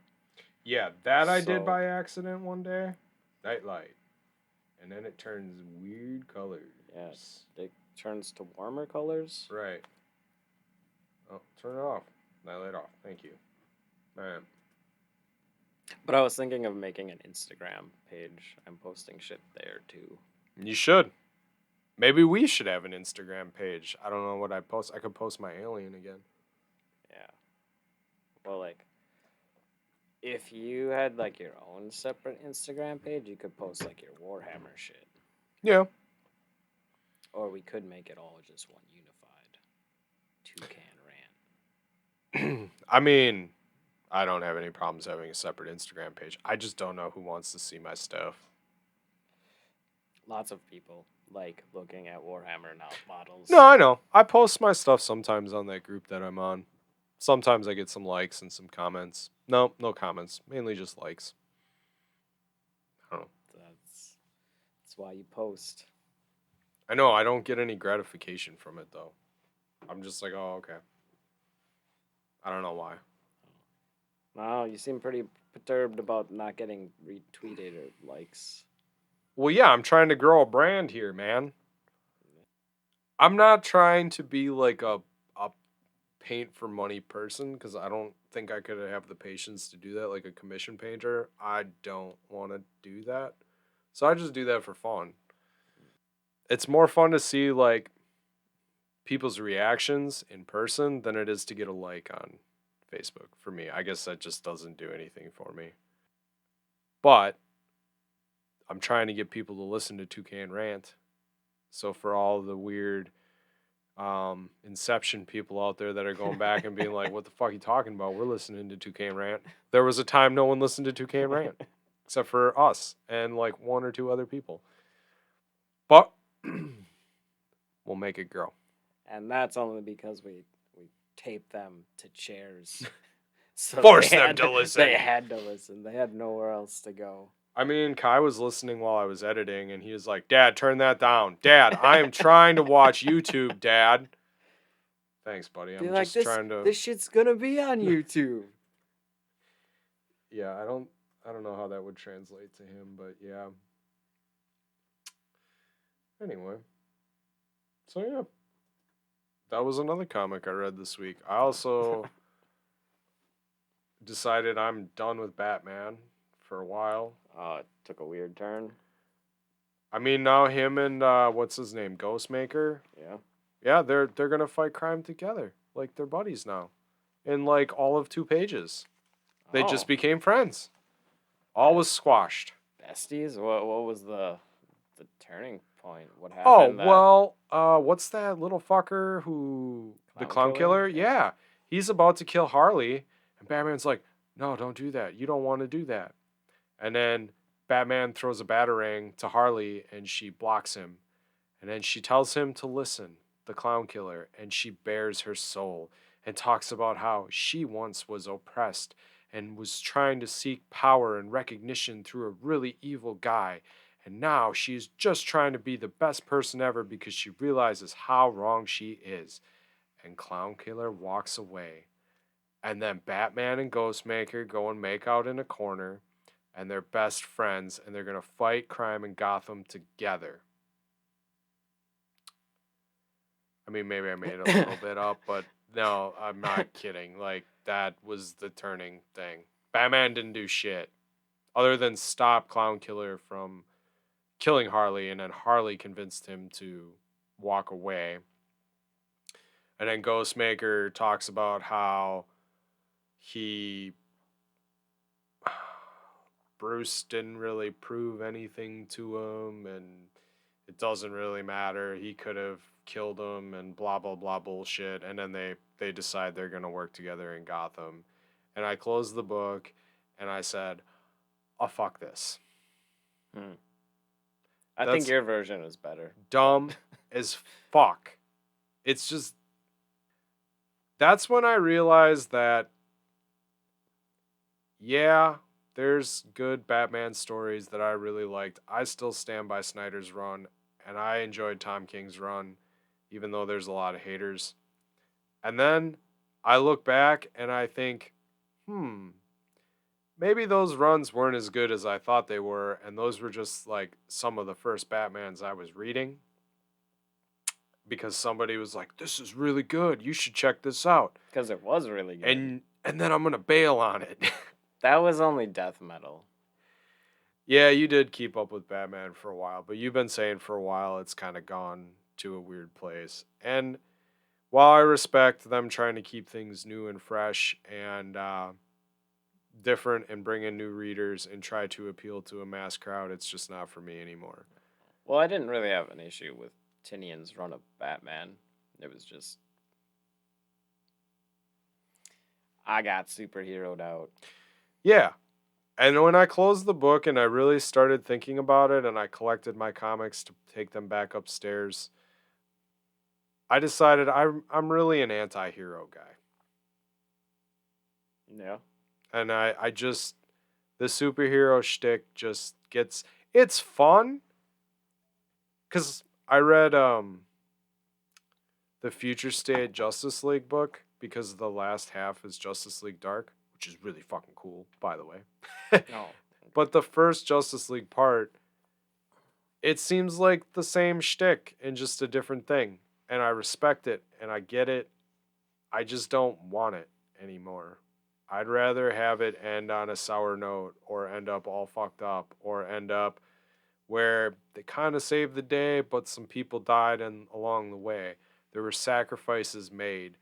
Yeah, that I did So- by accident one day. Nightlight. And then it turns weird colors. Yes, it turns to warmer colors. Right. Oh, turn it off. Nightlight off. Thank you. Man. But I was thinking of making an Instagram page. I'm posting shit there too. You should. Maybe we should have an Instagram page. I don't know what I post. I could post my alien again. Yeah. Well, like, if you had like your own separate Instagram page, you could post like your Warhammer shit. Yeah. Or we could make it all just one unified. Can Rant. I mean, I don't have any problems having a separate Instagram page. I just don't know who wants to see my stuff. Lots of people like looking at Warhammer models. No, I know. I post my stuff sometimes on that group that I'm on. Sometimes I get some likes and some comments. No comments. Mainly just likes. I don't know. That's why you post. I know I don't get any gratification from it though. I'm just like, oh, okay. I don't know why. Wow, you seem pretty perturbed about not getting retweeted or likes. Well, yeah, I'm trying to grow a brand here, man. I'm not trying to be like a paint for money person because I don't think I could have the patience to do that like a commission painter. I don't want to do that. So I just do that for fun. It's more fun to see like people's reactions in person than it is to get a like on Facebook for me. I guess that just doesn't do anything for me. But I'm trying to get people to listen to Can Rant. So for all the weird Inception people out there that are going back and being like, "What the fuck are you talking about? We're listening to Toucan Rant." There was a time no one listened to Toucan Rant except for us and like one or two other people. But we'll make it grow. And that's only because we taped them to chairs. So Force them to listen. They had to listen. They had nowhere else to go. I mean, Kai was listening while I was editing, and he was like, "Dad, turn that down. Dad, I am trying to watch YouTube, Dad." Thanks, buddy. Be I'm like, just trying to. this shit's gonna be on YouTube. Yeah, I don't know how that would translate to him, but yeah. Anyway, so yeah, that was another comic I read this week. I also decided I'm done with Batman for a while. Oh, it took a weird turn. I mean, now him and what's his name, Ghostmaker. Yeah. Yeah, they're gonna fight crime together, like they're buddies now, in like all of 2 pages. They just became friends. All was squashed. Besties. What was the turning point? What Oh happened? well, what's that little fucker who the clown killer? Yeah, he's about to kill Harley, and Batman's like, "No, don't do that. You don't want to do that." And then Batman throws a batarang to Harley, and she blocks him. And then she tells him to listen, the clown killer, and she bares her soul and talks about how she once was oppressed and was trying to seek power and recognition through a really evil guy. And now she's just trying to be the best person ever because she realizes how wrong she is. And Clown Killer walks away. And then Batman and Ghostmaker go and make out in a corner. And they're best friends. And they're going to fight crime in Gotham together. I mean, maybe I made it a little bit up, but no, I'm not kidding. Like, that was the turning thing. Batman didn't do shit other than stop Clown Killer from killing Harley, and then Harley convinced him to walk away. And then Ghostmaker talks about how he. Bruce didn't really prove anything to him, and it doesn't really matter. He could have killed him and blah blah blah bullshit. And then they decide they're gonna work together in Gotham. And I closed the book and I said, "Oh fuck this." I think your version is better. Dumb as fuck. It's just that's when I realized that yeah, there's good Batman stories that I really liked. I still stand by Snyder's run, and I enjoyed Tom King's run, even though there's a lot of haters. And then I look back and I think, maybe those runs weren't as good as I thought they were, and those were just like some of the first Batmans I was reading. Because somebody was like, "This is really good. You should check this out." Because it was really good. And then I'm gonna bail on it. That was only death metal. Yeah, you did keep up with Batman for a while, but you've been saying for a while it's kind of gone to a weird place. And while I respect them trying to keep things new and fresh and different and bring in new readers and try to appeal to a mass crowd, it's just not for me anymore. Well, I didn't really have an issue with Tinian's run of Batman. It was just I got superheroed out. Yeah. And when I closed the book and I really started thinking about it and I collected my comics to take them back upstairs, I decided I'm really an anti-hero guy. Yeah. And I just the superhero shtick just gets it's fun. Cause I read the Future State Justice League book because the last half is Justice League Dark, which is really fucking cool, by the way. No. But the first Justice League part it seems like the same shtick and just a different thing. And I respect it and I get it. I just don't want it anymore. I'd rather have it end on a sour note or end up all fucked up or end up where they kind of saved the day, but some people died and along the way. There were sacrifices made.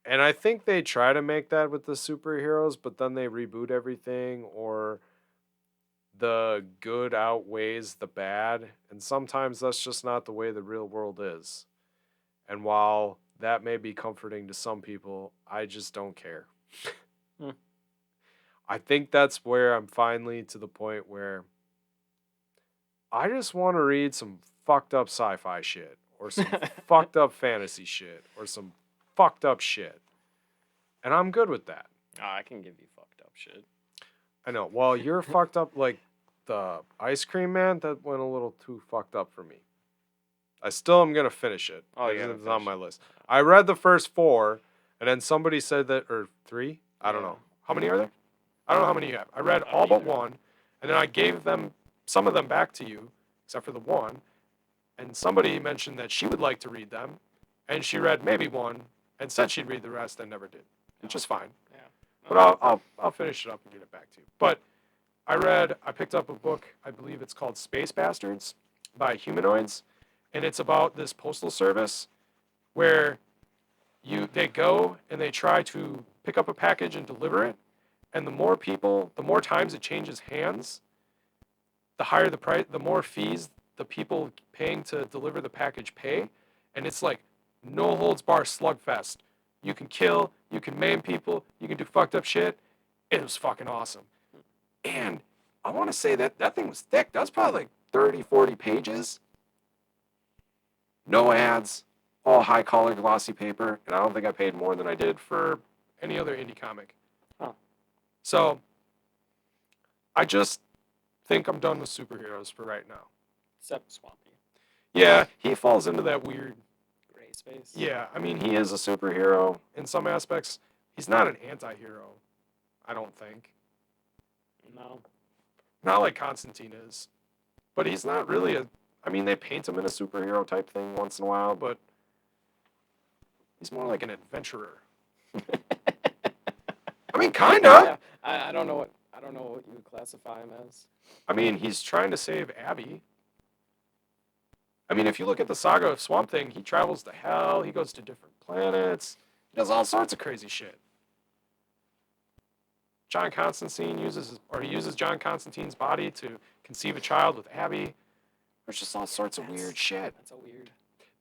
And I think they try to make that with the superheroes, but then they reboot everything or the good outweighs the bad. And sometimes that's just not the way the real world is. And while that may be comforting to some people, I just don't care. Hmm. I think that's where I'm finally to the point where I just want to read some fucked up sci fi shit or some fucked up fantasy shit or some fucked up shit. And I'm good with that. Oh, I can give you fucked up shit. I know. Well, you're fucked up like the ice cream man. That went a little too fucked up for me. I still am gonna finish it. Oh, you It's gotta on finish my it. list. I read the first four, and then somebody said that, or three. I don't Yeah. know. How many are there? I don't know how many you have. I read I all don't but either. one, and then I gave them some of them back to you, except for the one. And somebody mentioned that she would like to read them, and she read maybe one, and said she'd read the rest, and never did, which is fine. Yeah. But I'll finish it up and get it back to you. But I picked up a book. I believe it's called Space Bastards by Humanoids, and it's about this postal service where they go and they try to pick up a package and deliver it, and the more times it changes hands, the higher the price, the more fees the people paying to deliver the package pay, and it's like no holds bar slugfest. You can kill, you can maim people, you can do fucked up shit. It was fucking awesome. And I want to say that thing was thick. That was probably like 30, 40 pages. No ads, all high collar glossy paper, and I don't think I paid more than I did for any other indie comic. Huh. So I just think I'm done with superheroes for right now. Except Swampy. Yeah, he falls into that weird. Gray space. Yeah, I mean, he is a superhero in some aspects. He's not an anti hero, I don't think. No. Not like Constantine is. But he's not really a. I mean, they paint him in a superhero type thing once in a while, but he's more like an adventurer. I mean, kinda. Yeah. I don't know what you would classify him as. I mean, he's trying to save Abby. I mean, if you look at the saga of Swamp Thing, he travels to hell, he goes to different planets, he does all sorts of crazy shit. John Constantine uses John Constantine's body to conceive a child with Abby. There's just all sorts of weird shit. That's a weird.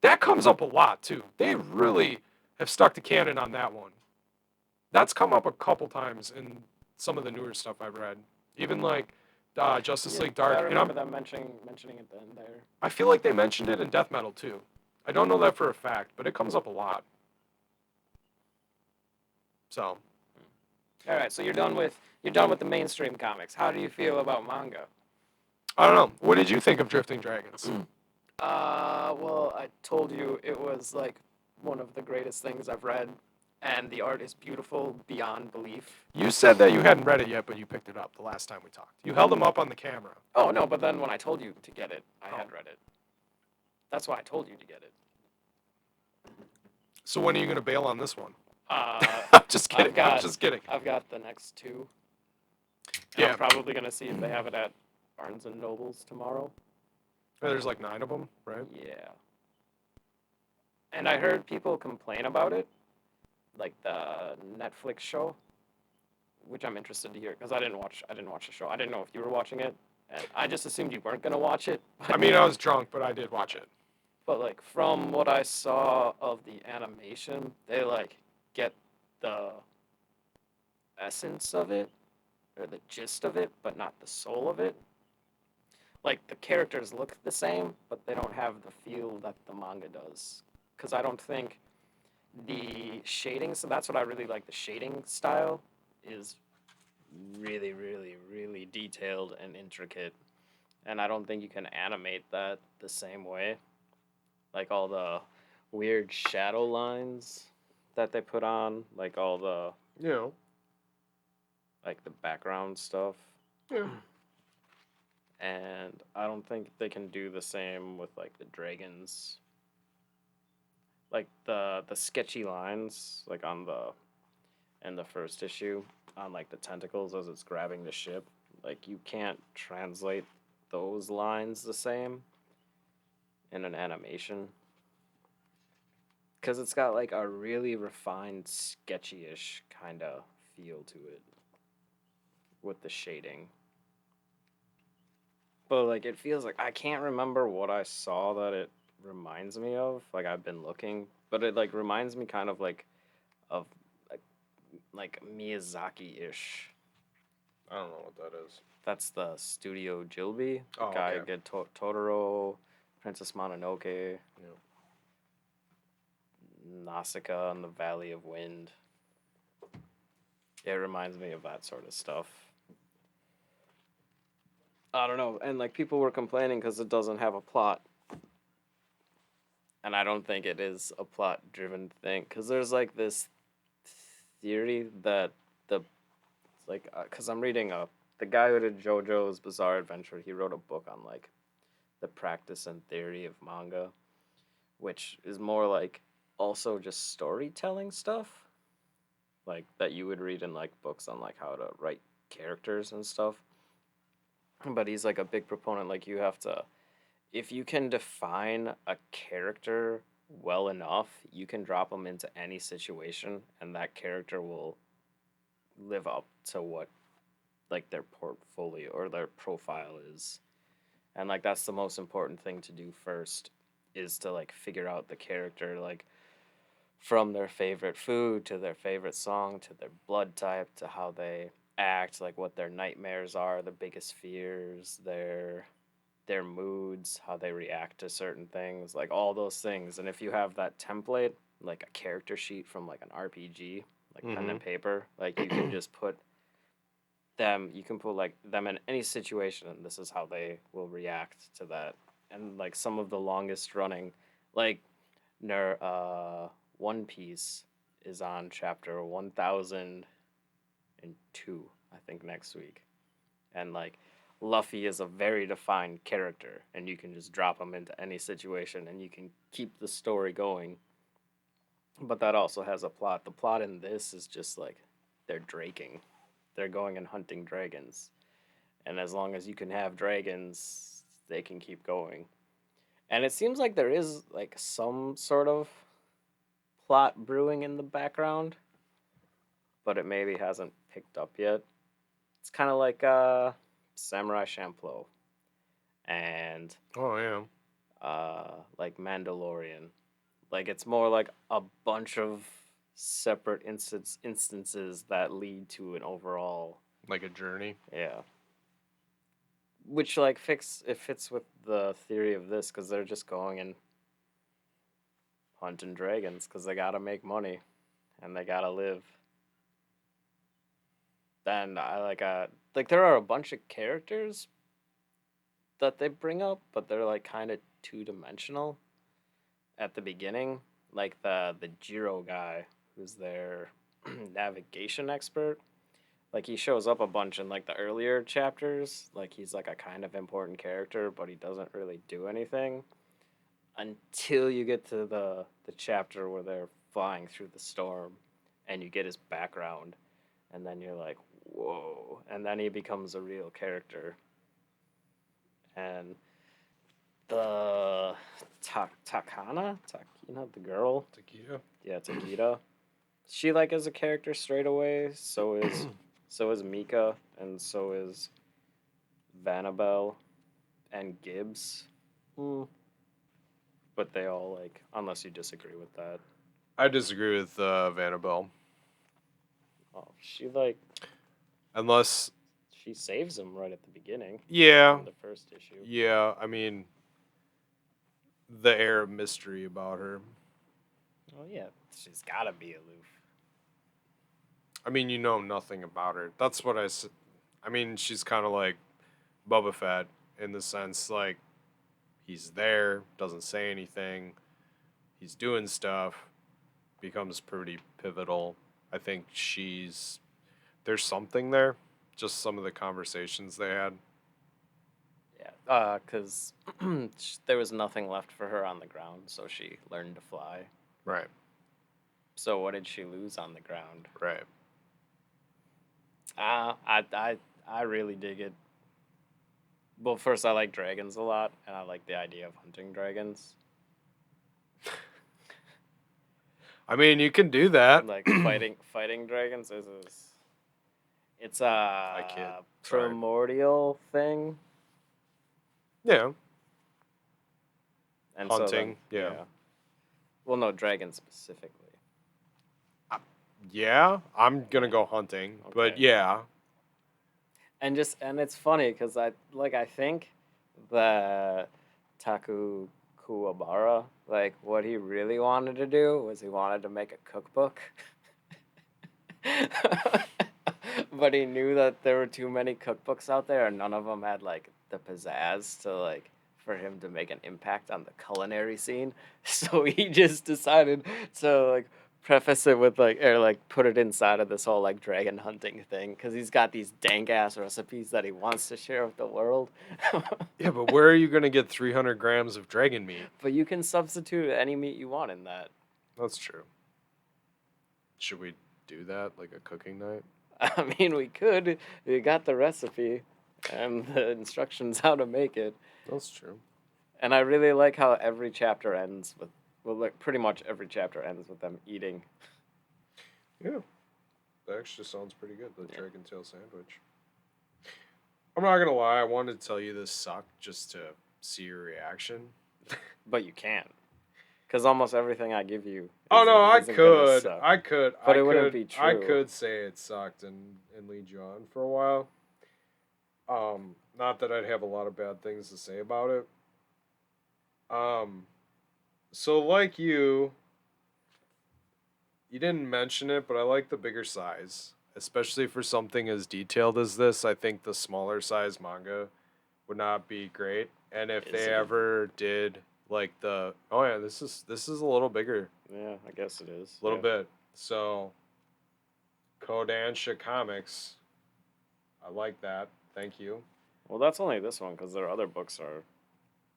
That comes up a lot too. They really have stuck to canon on that one. That's come up a couple times in some of the newer stuff I've read. Even like Justice League Dark. I And remember them mentioning it then there. I feel like they mentioned it in Death Metal too. I don't know that for a fact, but it comes up a lot. So All right, so you're done with the mainstream comics. How do you feel about manga? I don't know. What did you think of Drifting Dragons? Well, I told you it was like one of the greatest things I've read, and the art is beautiful beyond belief. You said that you hadn't read it yet, but you picked it up the last time we talked. You held them up on the camera. Oh no, but then when I told you to get it, I had read it. That's why I told you to get it. So when are you going to bail on this one? Uh, I'm just kidding. I've I'm just kidding. I've got the next two. And Yeah. I'm probably gonna see if they have it at Barnes and Nobles tomorrow. There's like 9 of them, right? Yeah. And I heard people complain about it, like the Netflix show, which I'm interested to hear because I didn't watch the show. I didn't know if you were watching it, and I just assumed you weren't gonna watch it. I mean, I was drunk, but I did watch it. But like from what I saw of the animation, they like get the essence of it or the gist of it, but not the soul of it. Like the characters look the same, but they don't have the feel that the manga does. Because I don't think the shading. So that's what I really like. The shading style is really, really, really detailed and intricate, and I don't think you can animate that the same way. Like all the weird shadow lines that they put on, like all the You know. like the background stuff. Yeah. and I don't think they can do the same with like the dragons, like the sketchy lines like on the in the first issue on like the tentacles as it's grabbing the ship. Like you can't translate those lines the same in an animation because it's got like a really refined sketchy-ish kind of feel to it with the shading. But like it feels like I can't remember what I saw that it reminds me of. Like I've been looking, but it like reminds me kind of like of like Miyazaki-ish. I don't know what that is. That's the Studio Ghibli, the Oh, guy okay. who did Totoro, Princess Mononoke, Yeah. Nausicaa, and the Valley of Wind. It reminds me of that sort of stuff. I don't know, and like people were complaining because it doesn't have a plot, and I don't think it is a plot-driven thing because there's like this theory that the like because I'm reading the guy who did JoJo's Bizarre Adventure. He wrote a book on like the practice and theory of manga, which is more like also just storytelling stuff, like that you would read in like books on like how to write characters and stuff. But he's like a big proponent. Like you have to, if you can define a character well enough, you can drop them into any situation, and that character will live up to what like their portfolio or their profile is. And like that's the most important thing to do first is to like figure out the character, like from their favorite food to their favorite song to their blood type to how they act, like what their nightmares are, the biggest fears, their moods, how they react to certain things, like all those things. And if you have that template, like a character sheet from like an RPG, like pen Mm-hmm. and paper, like you can just put them, you can put like them in any situation, and this is how they will react to that. And like some of the longest running, like Ner One Piece is on chapter 1002, I think next week. And like Luffy is a very defined character, and you can just drop him into any situation and you can keep the story going. But that also has a plot. The plot in this is just like they're draking. They're going and hunting dragons. And as long as you can have dragons, they can keep going. And it seems like there is like some sort of plot brewing in the background, but it maybe hasn't picked up yet. It's kind of like Samurai Champloo and Oh yeah. like Mandalorian. Like it's more like a bunch of separate instances that lead to an overall, Like a journey. yeah. Which like fits with the theory of this because they're just going and hunting dragons because they gotta make money and they gotta live. Then I like there are a bunch of characters that they bring up, but they're like kind of two dimensional at the beginning. Like the Jiro guy, who's their navigation expert. Like he shows up a bunch in like the earlier chapters. Like he's like a kind of important character, but he doesn't really do anything until you get to the chapter where they're flying through the storm, and you get his background, and then you're like, whoa, and then he becomes a real character. And the Takina, the girl, Taquito. yeah, Takita. She like is a character straight away. So is Mika, and so is Vanabelle and Gibbs. Mm. But they all like, unless you disagree with that. I disagree with Vanabelle. Oh, she like Unless, she saves him right at the beginning yeah, in the first issue. yeah. I mean, the air of mystery about her. Oh yeah, she's gotta be aloof. I mean, you know nothing about her. That's what I mean, she's kind of like Boba Fett in the sense like he's there, doesn't say anything, he's doing stuff, becomes pretty pivotal. I think there's something there. Just some of the conversations they had. Yeah, because there was nothing left for her on the ground, so she learned to fly. Right. So what did she lose on the ground? Right. I really dig it. Well, first I like dragons a lot, and I like the idea of hunting dragons. I mean, you can do that. Like fighting dragons is it's I kid. a Sorry. primordial thing, Yeah. and so then Hunting. Yeah. yeah. Well, no, dragons specifically. Yeah. I'm gonna go hunting, but Okay. yeah. And it's funny because I think that Taku Kuwabara, like what he really wanted to do was he wanted to make a cookbook. But he knew that there were too many cookbooks out there and none of them had like the pizzazz to like for him to make an impact on the culinary scene. So he just decided to like preface it with like or like put it inside of this whole like dragon hunting thing because he's got these dank ass recipes that he wants to share with the world. Yeah, but where are you gonna get 300 grams of dragon meat? But you can substitute any meat you want in that. That's true. Should we do that like a cooking night? I mean, we could. We got the recipe and the instructions how to make it. That's true. And I really like how every chapter ends with, well, like pretty much every chapter ends with them eating. Yeah. That actually sounds pretty good, the Yeah. dragon tail sandwich. I'm not gonna lie, I wanted to tell you this sucked just to see your reaction. But you can't. Because almost everything I give you Oh no, I isn't gonna could. suck. I could. But I it wouldn't could. be I true. could say it sucked and lead you on for a while. Not that I'd have a lot of bad things to say about it. Um, so like you didn't mention it, but I like the bigger size, especially for something as detailed as this. I think the smaller size manga would not be great. And if Is they it? ever did like the oh yeah, this is a little bigger, Yeah, I guess it is. a little Yeah. bit. So Kodansha Comics, I like that. Thank you. Well, that's only this one because their other books are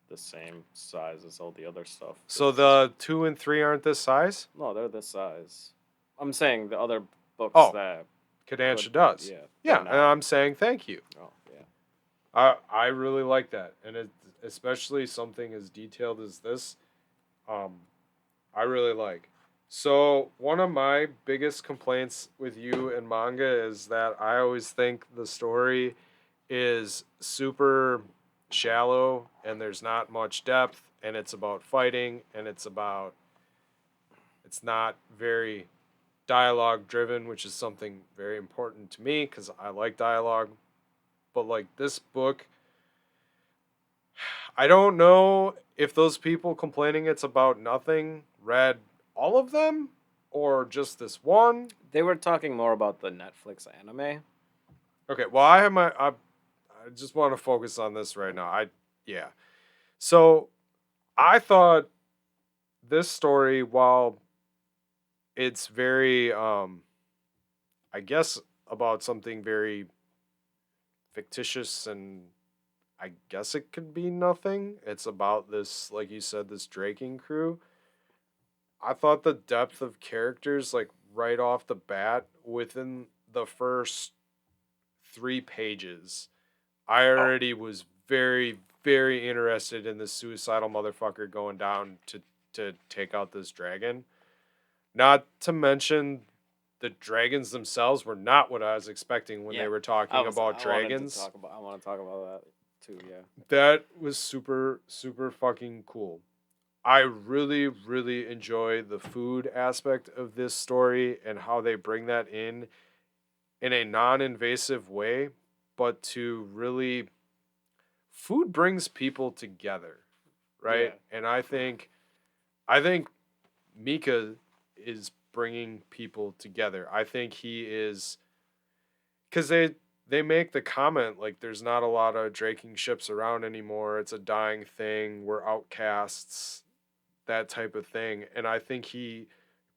the same size as all the other stuff. So the 2 and 3 aren't this size? No, they're this size. I'm saying the other books Oh, that Kodansha does. yeah, they're Yeah, and not. I'm saying thank you. Oh, yeah. I really like that, and especially something as detailed as this. Um, I really like. So one of my biggest complaints with you and manga is that I always think the story is super shallow and there's not much depth and it's about fighting and it's not very dialogue driven, which is something very important to me cuz I like dialogue. But like this book, I don't know if those people complaining it's about nothing read all of them or just this one. They were talking more about the Netflix anime. Okay, well I just want to focus on this right now. Yeah. So I thought this story, while it's very I guess about something very fictitious and I guess it could be nothing. It's about this, like you said, this draking crew. I thought the depth of characters, like right off the bat, within the first 3 pages, I Oh, already was very, very interested in this suicidal motherfucker going down to take out this dragon. Not to mention the dragons themselves were not what I was expecting when yeah. they were talking about I wanted to dragons. talk about. I want to talk about that too. Yeah. That was super, super fucking cool. I really, really enjoy the food aspect of this story and how they bring that in a non-invasive way, but to really food brings people together, Yeah. right? And I think Mika is bringing people together. I think he is cuz they make the comment like there's not a lot of draking ships around anymore. It's a dying thing. We're outcasts, that type of thing. And I think he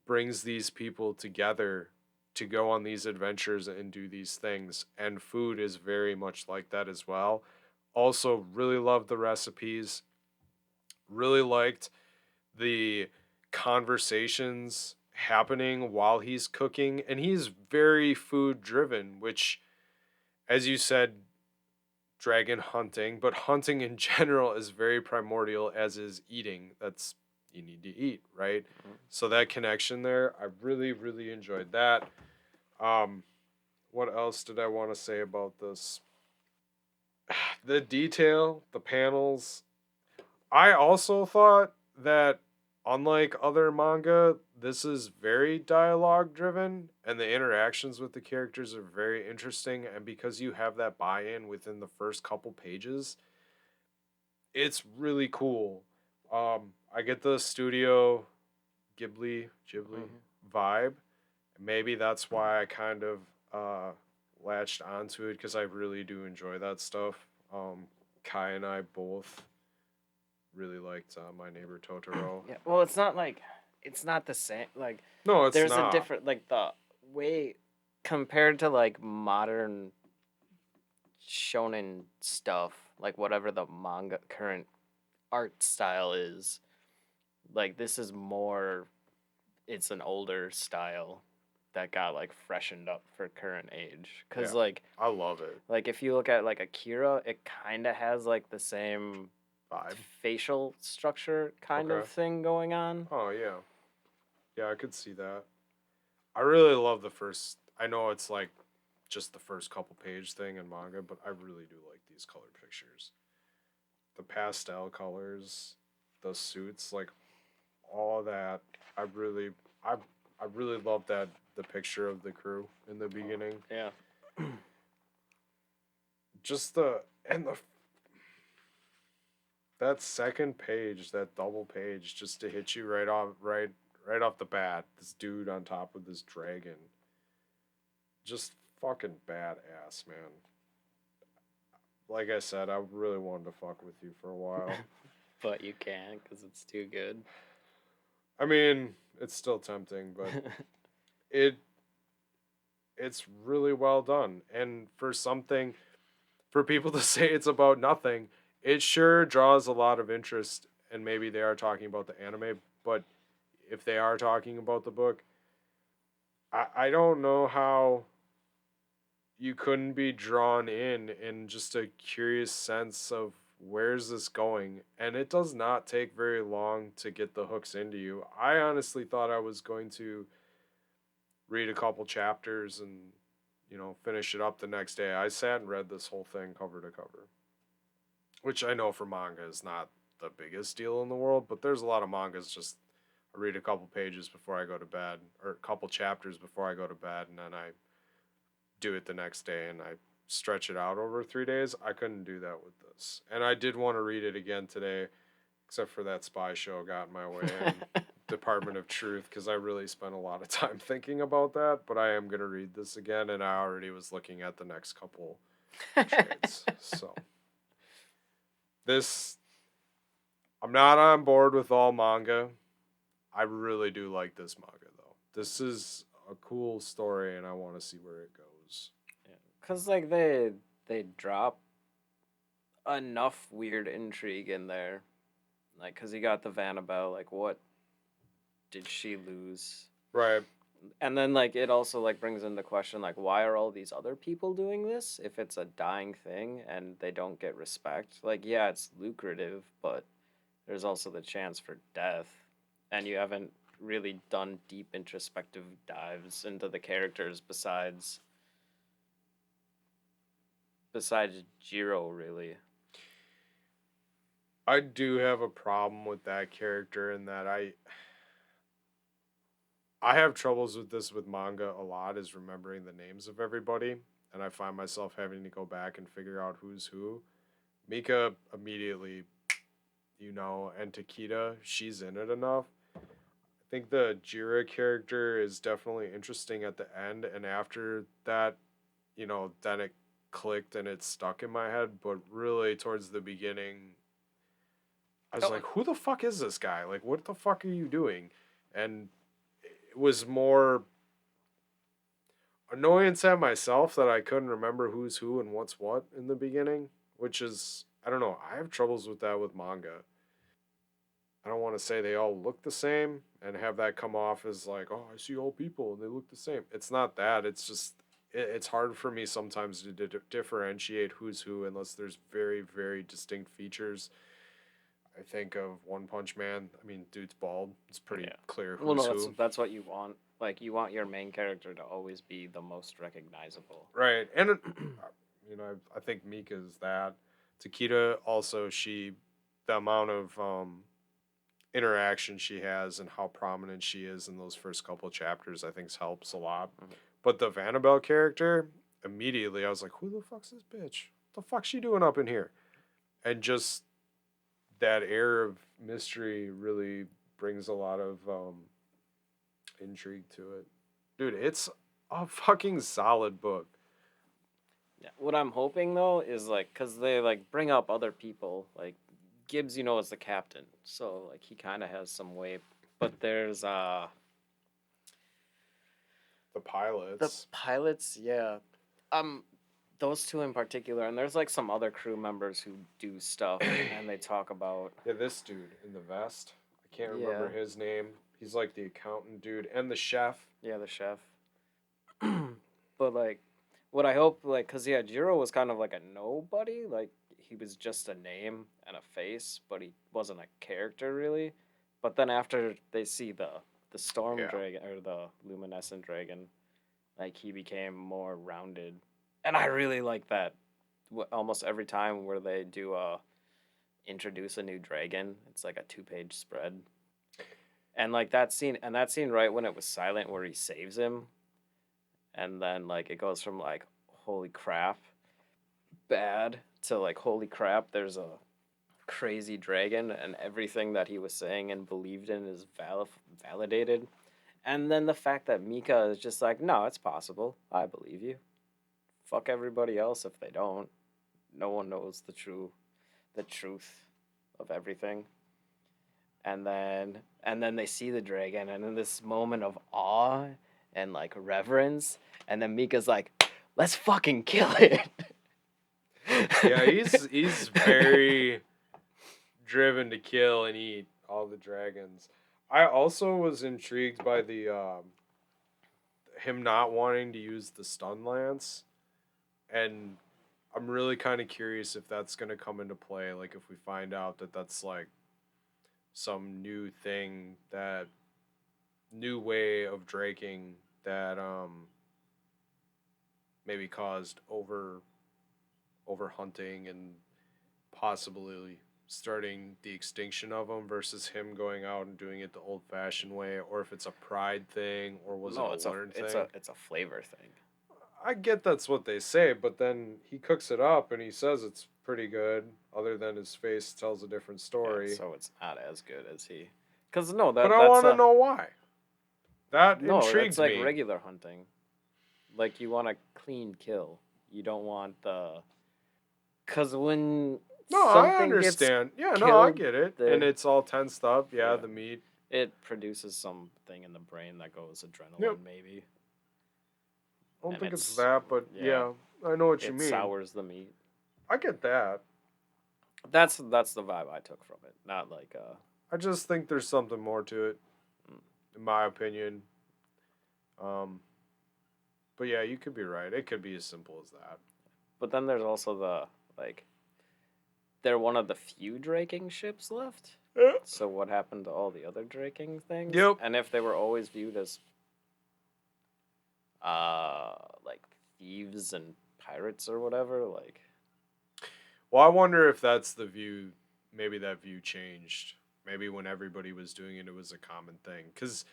brings these people together to go on these adventures and do these things. And food is very much like that as well. Also, really loved the recipes. Really liked the conversations happening while he's cooking. And he's very food driven, which, as you said, dragon hunting, but hunting in general is very primordial, as is eating. That's, you need to eat, right? Mm. So that connection there, I really, really enjoyed that. Um, what else did I want to say about this? The detail, the panels. I also thought that, unlike other manga, this is very dialogue driven and the interactions with the characters are very interesting. And because you have that buy in within the first couple pages, it's really cool. I get the Studio Ghibli Mhm. vibe. Maybe that's why I kind of uh, latched onto it because I really do enjoy that stuff. Kai and I both really liked My Neighbor Totoro. Yeah. Well, it's not like it's not the same. Like, No, it's there's a not. different like the way compared to like modern shonen stuff, like whatever the manga current art style is. Like this is more. It's an older style that got like freshened up for current age. Cause Yeah, I love it. like if you look at like Akira, it kind of has like the same Vibe. facial structure kind Okay. of thing going on. Oh yeah, yeah, I could see that. I really love the first. I know it's like just the first couple page thing in manga, but I really do like these color pictures. The pastel colors, the suits, like all of that. I really, I, I really love that the picture of the crew in the beginning. Yeah. Just the and the that second page, that double page, just to hit you right off the bat. This dude on top of this dragon, just fucking badass, man. Like I said, I really wanted to fuck with you for a while. But you can't because it's too good. I mean, it's still tempting, but it it's really well done. And for something, for people to say it's about nothing, it sure draws a lot of interest. And maybe they are talking about the anime, but if they are talking about the book, I don't know how you couldn't be drawn in just a curious sense of where's this going. And it does not take very long to get the hooks into you. I honestly thought I was going to read a couple chapters and finish it up the next day. I sat and read this whole thing cover to cover, which I know for manga is not the biggest deal in the world, but there's a lot of mangas just I read a couple pages before I go to bed or a couple chapters before I go to bed, and then I do it the next day and I stretch it out over 3 days. I couldn't do that with this. And I did want to read it again today, except for that spy show got in my way and Department of Truth, because I really spent a lot of time thinking about that. But I am going to read this again, and I already was looking at the next couple trades. So, this, I'm not on board with all manga. I really do like this manga, though. This is a cool story, and I want to see where it goes. Cause like they drop enough weird intrigue in there, like cause you got the Vanabelle, like what did she lose? Right. And then like it also like brings into question like why are all these other people doing this if it's a dying thing and they don't get respect? Like yeah, it's lucrative, but there's also the chance for death, and you haven't really done deep introspective dives into the characters besides Jiro really. I do have a problem with that character in that I have troubles with this with manga a lot is remembering the names of everybody, and I find myself having to go back and figure out who's who. Mika immediately, and Takeda, she's in it enough. I think the Jira character is definitely interesting at the end, and after that, then it clicked and it stuck in my head. But really, towards the beginning, I was Oh, like, "Who the fuck is this guy? Like, what the fuck are you doing?" And it was more annoyance at myself that I couldn't remember who's who and what's what in the beginning. which is, I don't know. I have troubles with that with manga. I don't want to say they all look the same and have that come off as like, oh, I see all people and they look the same. It's not that. It's just it's hard for me sometimes to differentiate who's who unless there's very very distinct features. I think of One Punch Man. I mean, dude's bald. It's pretty Yeah. clear Well, who's no, who. that's what you want. Like you want your main character to always be the most recognizable. Right. And I think Mika is that. Takeda also, the amount of interaction she has and how prominent she is in those first couple of chapters, I think helps a lot. Mhm. But the Vanabelle character, immediately I was like, who the fuck's this bitch? What the fuck's she doing up in here? And just that air of mystery really brings a lot of intrigue to it. Dude, it's a fucking solid book. Yeah. What I'm hoping though is like, cause they like bring up other people. Like Gibbs, is the captain, so like he kind of has some weight. But there's The the pilots. pilots, yeah. Um, those two in particular, and there's like some other crew members who do stuff, and they talk about Yeah, this dude in the vest. I can't remember yeah, his name. He's like the accountant dude and the chef. yeah, the chef. But like, what I hope, like, cause yeah, Jiro was kind of like a nobody. Like he was just a name and a face, but he wasn't a character really. But then after they see the storm Yeah. dragon or the luminescent dragon, like he became more rounded, and I really like that. Almost every time where they do introduce a new dragon, it's like a 2-page spread, and like that scene right when it was silent where he saves him, and then like it goes from like holy crap bad to like holy crap there's a crazy dragon and everything that he was saying and believed in is validated. And then the fact that Mika is just like, no, it's possible, I believe you, fuck everybody else if they don't. No one knows the truth of everything. And then they see the dragon, and in this moment of awe and like reverence, and then Mika's like, let's fucking kill it. Yeah, he's very driven to kill and eat all the dragons. I also was intrigued by the him not wanting to use the stun lance, and I'm really kind of curious if that's going to come into play. Like if we find out that that's like some new thing, that new way of draking that maybe caused over hunting and possibly starting the extinction of them versus him going out and doing it the old fashioned way, or if it's a pride thing or was it No, a it's a learned it's thing. a it's a flavor thing. I get that's what they say, but then he cooks it up and he says it's pretty good, other than his face tells a different Yeah, story. so it's not as good as he. Cause no, But that I that's want to a know why. That no, that's intrigued like me. regular hunting. Like you want a clean kill. You don't want the. Cause when No, I something gets understand. Yeah, no, I killed, get it. And the it's all tensed up. Yeah, yeah, the meat. it produces something in the brain that goes Yep. adrenaline maybe, I don't and think it's it's that, but yeah, yeah, I know what you it mean. sours the meat. I get that. That's the vibe I took from it. Not like I just think there's something more to it, mm. in my opinion. Um, but yeah, you could be right. It could be as simple as that. But then there's also the like they're one of the few draking ships left. So what happened to all the other draking things? Yep. And if they were always viewed as like thieves and pirates or whatever, like Well, I wonder if that's the view. Maybe that view changed. Maybe when everybody was doing it, it was a common thing. Because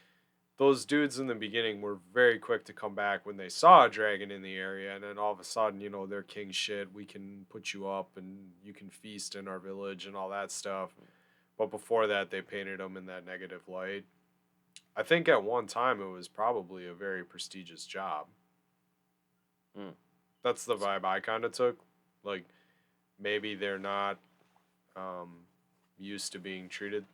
those dudes in the beginning were very quick to come back when they saw a dragon in the area, and then all of a sudden, they're king shit. We can put you up, and you can feast in our village, and all that stuff. But before that, they painted them in that negative light. I think at one time it was probably a very prestigious job. mm, That's the vibe I kind of took. Like maybe they're not used to being treated.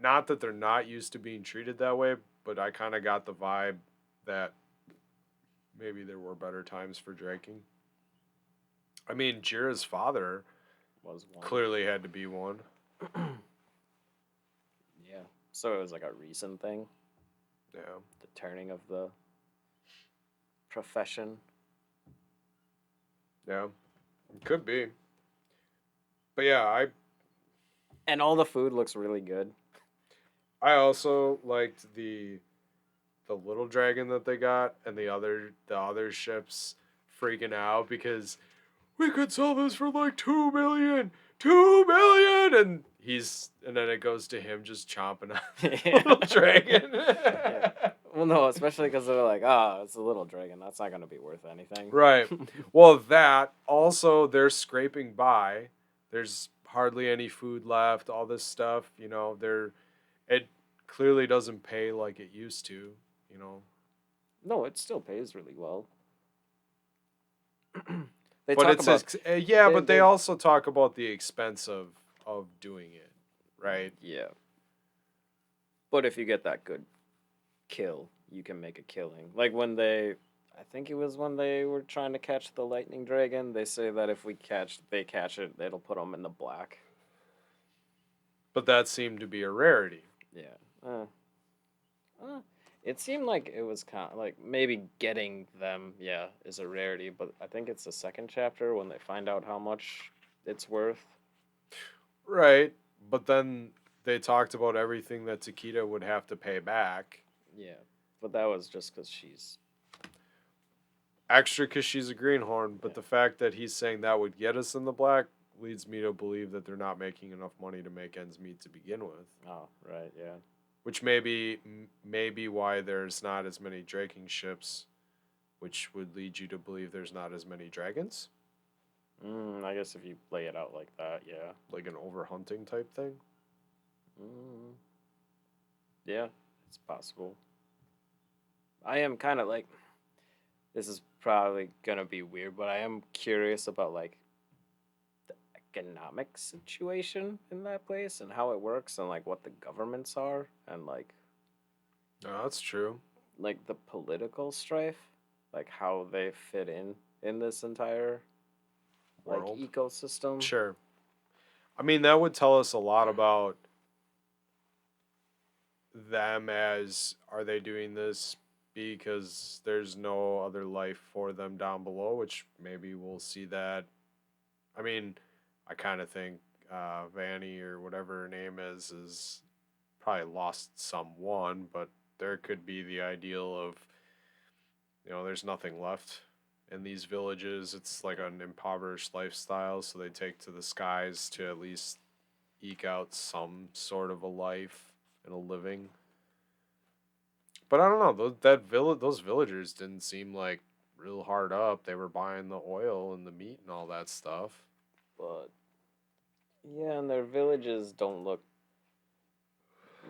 Not that they're not used to being treated that way, but I kind of got the vibe that maybe there were better times for drinking. I mean, Jira's father. was one. Clearly had to be one. Yeah. So it was like a recent thing, Yeah. the turning of the profession. Yeah. Could be. But yeah, And all the food looks really good. I also liked the little dragon that they got and the other ships freaking out because we could sell this for like 2 million, 2 million, and then it goes to him just chomping on the Yeah. little dragon. Yeah. Well, no, especially because they're like, ah, it's a little dragon. That's not going to be worth anything. Right. Well, that also they're scraping by. There's hardly any food left. All this stuff, it clearly doesn't pay like it used to. You know, No, it still pays really well. They but talk about yeah, but they they also talk about the expense of doing it, right? yeah. But if you get that good kill, you can make a killing. Like when I think it was when they were trying to catch the lightning dragon. They say that if they catch it, it'll put them in the black. But that seemed to be a rarity. Yeah. Uh, it seemed like it was kind of like maybe getting them, yeah, is a rarity. But I think it's the second chapter when they find out how much it's worth. Right. But then they talked about everything that Takeda would have to pay back. Yeah. But that was just because she's Extra because she's a greenhorn, but yeah. the fact that he's saying that would get us in the black leads me to believe that they're not making enough money to make ends meet to begin with. Oh, right, yeah. Which may be why there's not as many draking ships, which would lead you to believe there's not as many dragons, I guess if you lay it out like that, yeah. like an overhunting type thing. Mm, yeah, it's possible. I am kind of like this is probably gonna be weird, but I am curious about like the economic situation in that place and how it works and like what the governments are and No, that's true. like the political strife, like how they fit in this entire like World. ecosystem. Sure. I mean, that would tell us a lot about them as are they doing this because there's no other life for them down below, which maybe we'll see that. I mean, I kind of think Vanny or whatever her name is probably lost someone, but there could be the ideal of there's nothing left in these villages. It's like an impoverished lifestyle, so they take to the skies to at least eke out some sort of a life and a living. But I don't know. Those villagers didn't seem like real hard up. They were buying the oil and the meat and all that stuff. But yeah, and their villages don't look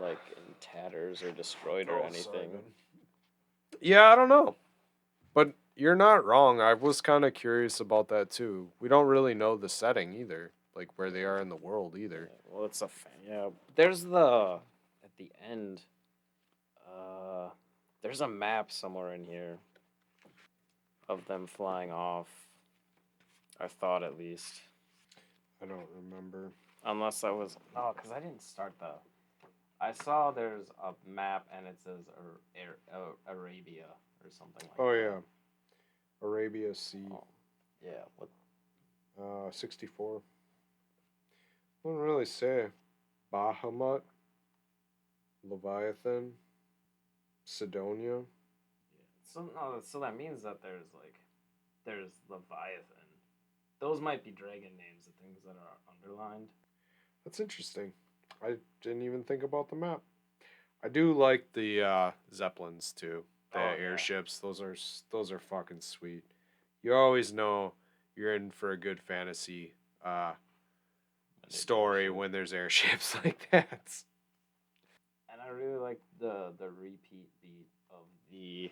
like in tatters or destroyed or Oh, sorry, anything. man. Yeah, I don't know. But you're not wrong. I was kind of curious about that too. We don't really know the setting either, like where they are in the world either. Yeah, well, it's yeah. There's the at the end. Uh, there's a map somewhere in here of them flying off. I thought at least, I don't remember. unless I was no, because I didn't start the. I saw there's a map and it says Arabia or something like Oh that. yeah, Arabia Sea, Oh, yeah. What? 64. Wouldn't really say Bahamut, Leviathan, Sidonia. Yeah. So no, so that means that there's Leviathan. Those might be dragon names, the things that are underlined. That's interesting. I didn't even think about the map. I do like the zeppelins too. The Oh yeah. airships. Those are fucking sweet. You always know you're in for a good fantasy uh, When there's story airship. when there's airships like that. And I really like the repeat beat of the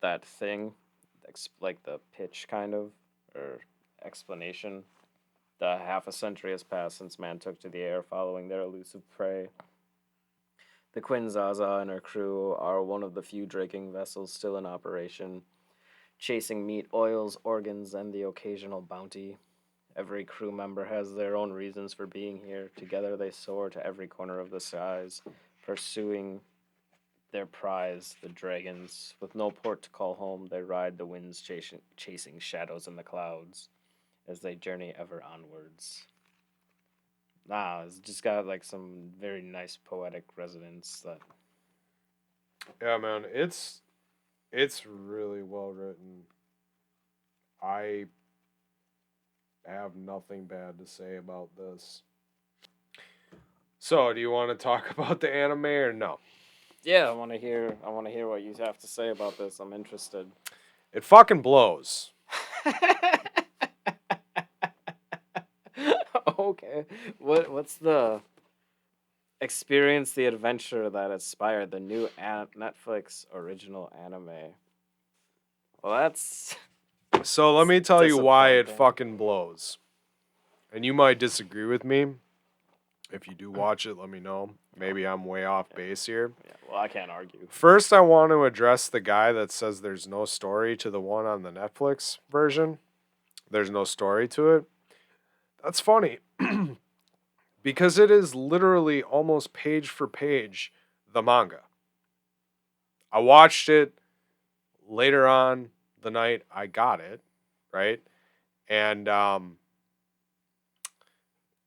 that thing, like the pitch kind of or explanation. The half a century has passed since man took to the air following their elusive prey. The Queen Zaza and her crew are one of the few draking vessels still in operation, chasing meat, oils, organs, and the occasional bounty. Every crew member has their own reasons for being here. Together they soar to every corner of the skies, pursuing their prize, the dragons. With no port to call home, they ride the winds, chasing shadows in the clouds as they journey ever onwards. Nah, it's just got like some very nice poetic resonance that. Yeah, man, it's really well written. I have nothing bad to say about this. So, do you want to talk about the anime or no? Yeah, I want to hear. I want to hear what you have to say about this. I'm interested. It fucking blows. Okay, what's the experience, the adventure that inspired the new Netflix original anime? Well, that's So, let me tell you why it disappointing. fucking blows. And you might disagree with me. If you do watch it, let me know. Maybe I'm way off base here. Yeah, well, I can't argue. First, I want to address the guy that says there's no story to the one on the Netflix version. There's no story to it. That's funny because it is literally almost page for page the manga. I watched it later on the night I got it, right? And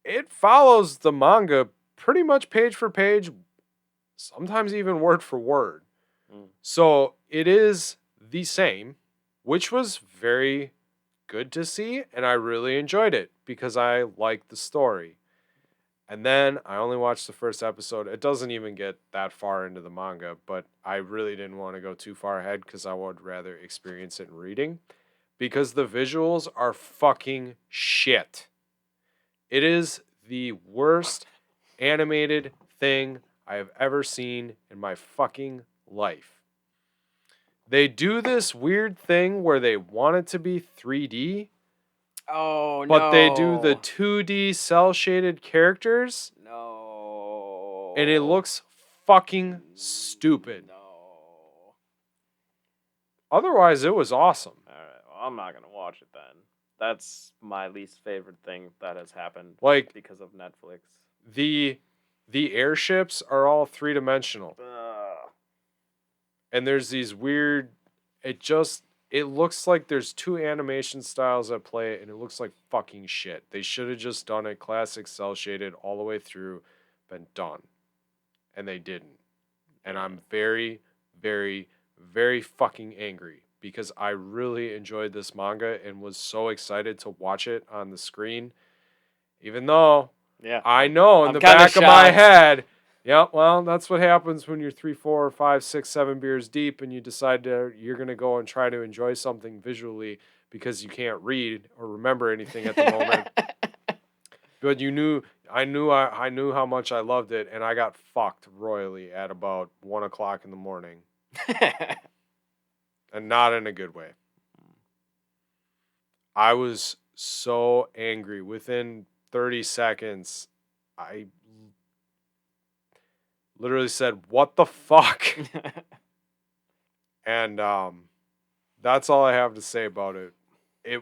it follows the manga pretty much page for page, sometimes even word for word. Mm. So it is the same, which was very good to see, and I really enjoyed it because I liked the story. And then I only watched the first episode. It doesn't even get that far into the manga, but I really didn't want to go too far ahead because I would rather experience it in reading because the visuals are fucking shit. It is the worst animated thing I have ever seen in my fucking life. They do this weird thing where they want it to be 3D, Oh but they do the no, 2D cell shaded characters and it no, looks fucking stupid. no. Otherwise, it was awesome. All right, well, I'm not gonna watch it then. That's my least favorite thing that has happened Like because of Netflix. the the airships are all three-dimensional and there's these weird it looks like there's two animation styles at play and it looks like fucking shit. They should have just done it classic cell shaded all the way through, been done. And they didn't. And I'm very, very, very fucking angry because I really enjoyed this manga and was so excited to watch it on the screen. Even though Yeah, I know in I'm the kind of back of my shocked. head, yeah, well, that's what happens when you're 3, 4, 5, 6, 7 beers deep and you decide you're gonna go and try to enjoy something visually because you can't read or remember anything at the moment. But I knew how much I loved it, and I got fucked royally at about 1 o'clock in the morning, and not in a good way. I was so angry. Within 30 seconds, I literally said, "What the fuck?" And that's all I have to say about it. It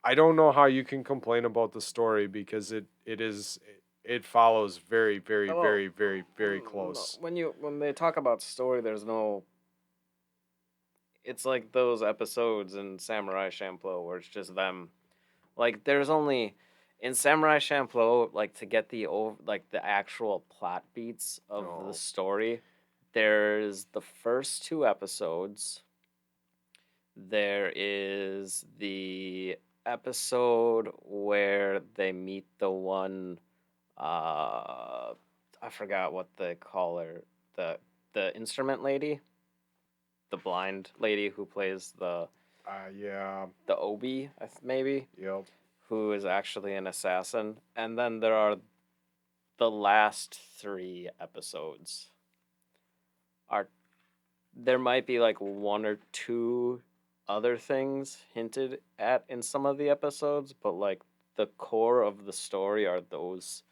I don't know how you can complain about the story because it follows very, very, Well, very, very, very close. when they talk about story, there's no. It's like those episodes in Samurai Champloo where it's just them. Like there's only in Samurai Champloo, like to get like the actual plot beats of the No. story. There's the first two episodes. There is the episode where they meet the one. I forgot what they call her. The instrument lady, the blind lady who plays Yeah. the obi, maybe, Yep. who is actually an assassin. And then there are the last three episodes. Are there might be like one or two other things hinted at in some of the episodes, but like the core of the story are those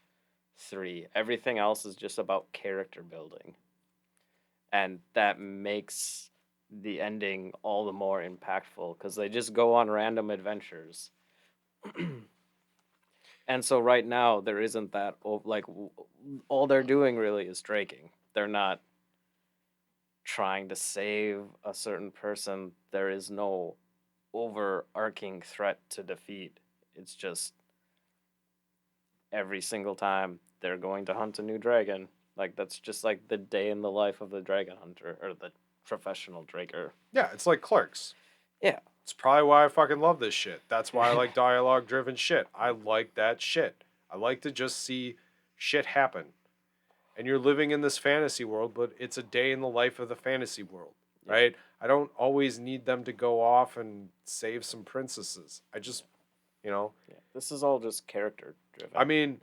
three. Everything else is just about character building. And that makes the ending all the more impactful because they just go on random adventures. And so right now there isn't that all they're doing really is draking. They're not trying to save a certain person. There is no overarching threat to defeat. It's just every single time they're going to hunt a new dragon. Like that's just like the day in the life of the dragon hunter or the professional draker. Yeah, it's like Clerks. Yeah. It's probably why I fucking love this shit. That's why I like dialogue driven shit. I like that shit. I like to just see shit happen. And you're living in this fantasy world, but it's a day in the life of the fantasy world, Yeah. right? I don't always need them to go off and save some princesses. I just, you know, Yeah. This is all just character driven. I mean,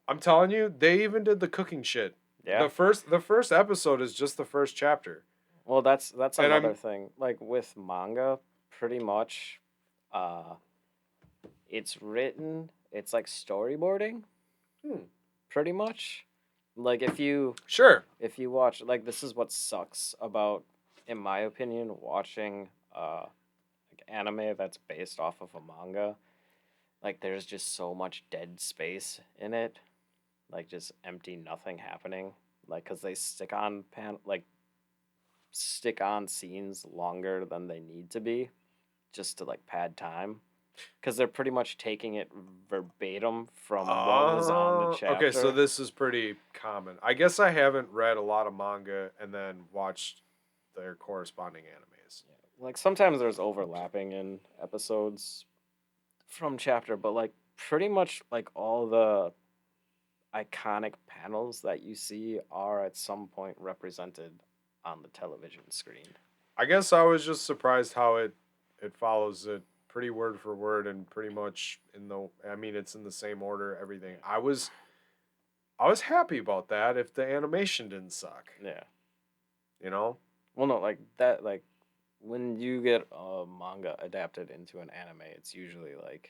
I'm telling you, they even did the cooking shit. Yeah. The first episode is just the first chapter. Well, that's And another I'm thing. Like with manga, pretty much, uh, it's written. It's like storyboarding, hmm, pretty much. Like sure. if you watch, like this is what sucks about, in my opinion, watching like anime that's based off of a manga. Like there's just so much dead space in it, like just empty nothing happening. Like because they stick on scenes longer than they need to be just to like pad time because they're pretty much taking it verbatim from what was on the Okay, so chapter. this is pretty common. I guess I haven't read a lot of manga and then watched their corresponding animes. Like sometimes there's overlapping in episodes from chapter, but like pretty much like all the iconic panels that you see are at some point represented on the television screen. I guess I was just surprised how it follows it pretty word for word and pretty much in the I mean it's in the same order everything. I was happy about that if the animation didn't suck, Yeah. you know? Well, no, like that, like when you get a manga adapted into an anime, it's usually like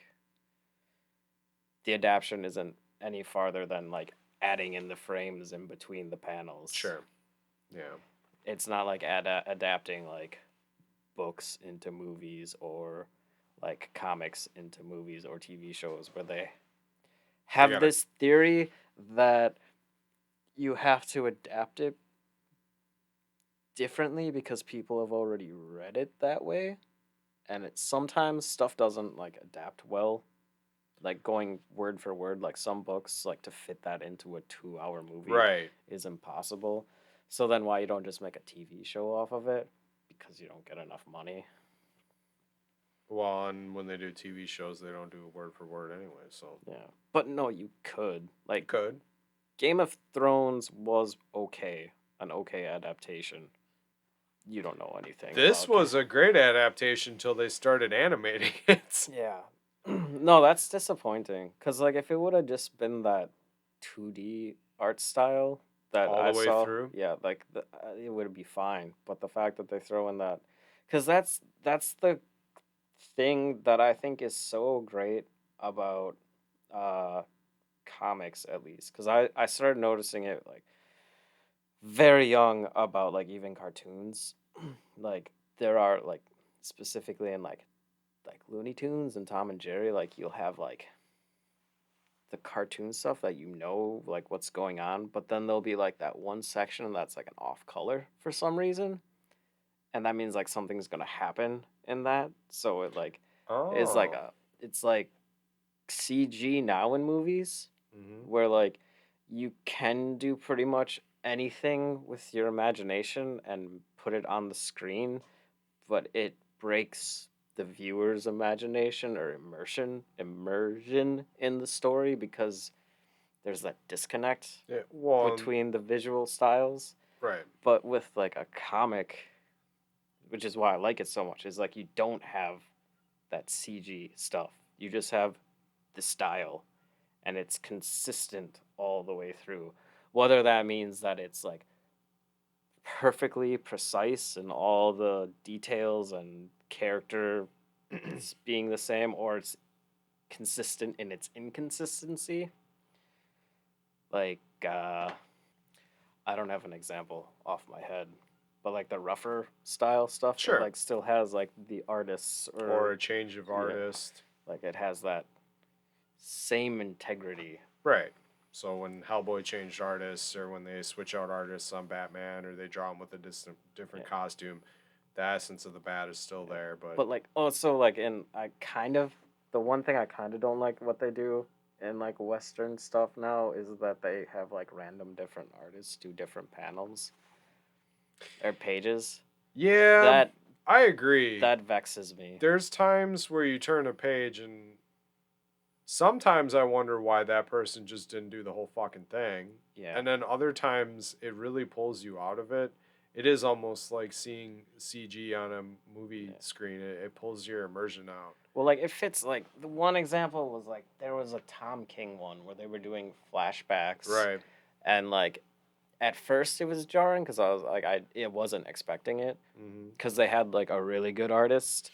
the adaptation isn't any farther than like adding in the frames in between the panels. Sure. Yeah. It's not like adapting like books into movies or like comics into movies or TV shows where they They have got to this theory that you have to adapt it differently because people have already read it that way, and it sometimes stuff doesn't like adapt well, like going word for word, like some books, like to fit that into a 2 hour movie right. is impossible. So then why you don't just make a TV show off of it? Because you don't get enough money. Well, and when they do TV shows, they don't do it word for word anyway, so Yeah. But no, you could. Like could. Game of Thrones was okay, an okay adaptation. You don't know anything This about was a great adaptation until they started animating it. Yeah. No, that's disappointing. Cause like if it would have just been that 2D art style that All I the way saw, through. yeah, like it would be fine. But the fact that they throw in that, cause that's the thing that I think is so great about uh comics at least. Cause I started noticing it like very young about like even cartoons. Like there are like specifically in like Looney Tunes and Tom and Jerry, like you'll have like the cartoon stuff that you know like what's going on, but then there'll be like that one section that's like an off color for some reason, and that means like something's gonna happen in that. So it like is like Oh. a it's like CG now in movies Mm-hmm. where like you can do pretty much anything with your imagination and put it on the screen, but it breaks the viewer's imagination or immersion in the story because there's that disconnect Yeah. Well, between the visual styles. right. But with like a comic, which is why I like it so much, is like you don't have that CG stuff. You just have the style and it's consistent all the way through. Whether that means that it's like perfectly precise in all the details and character being the same, or it's consistent in its inconsistency. Like, I don't have an example off my head, but like the rougher style stuff, it Sure. like still has like the artists Or or a change of yeah, artist. like it has that same integrity. Right. So when Hellboy changed artists, or when they switch out artists on Batman, or they draw him with a different Yeah. costume, the essence of the bat is still Yeah. there. But But like also like in I kind of the one thing I kind of don't like what they do in like Western stuff now is that they have like random different artists do different panels or pages. yeah, That I agree. that vexes me. There's times where you turn a page, and sometimes I wonder why that person just didn't do the whole fucking thing. Yeah. And then other times it really pulls you out of it. It is almost like seeing CG on a movie Yeah. screen. It pulls your immersion out. Well, like it fits. Like the one example was like there was a Tom King one where they were doing flashbacks, Right. and like at first it was jarring because I was like I wasn't expecting it Mm-hmm. because they had like a really good artist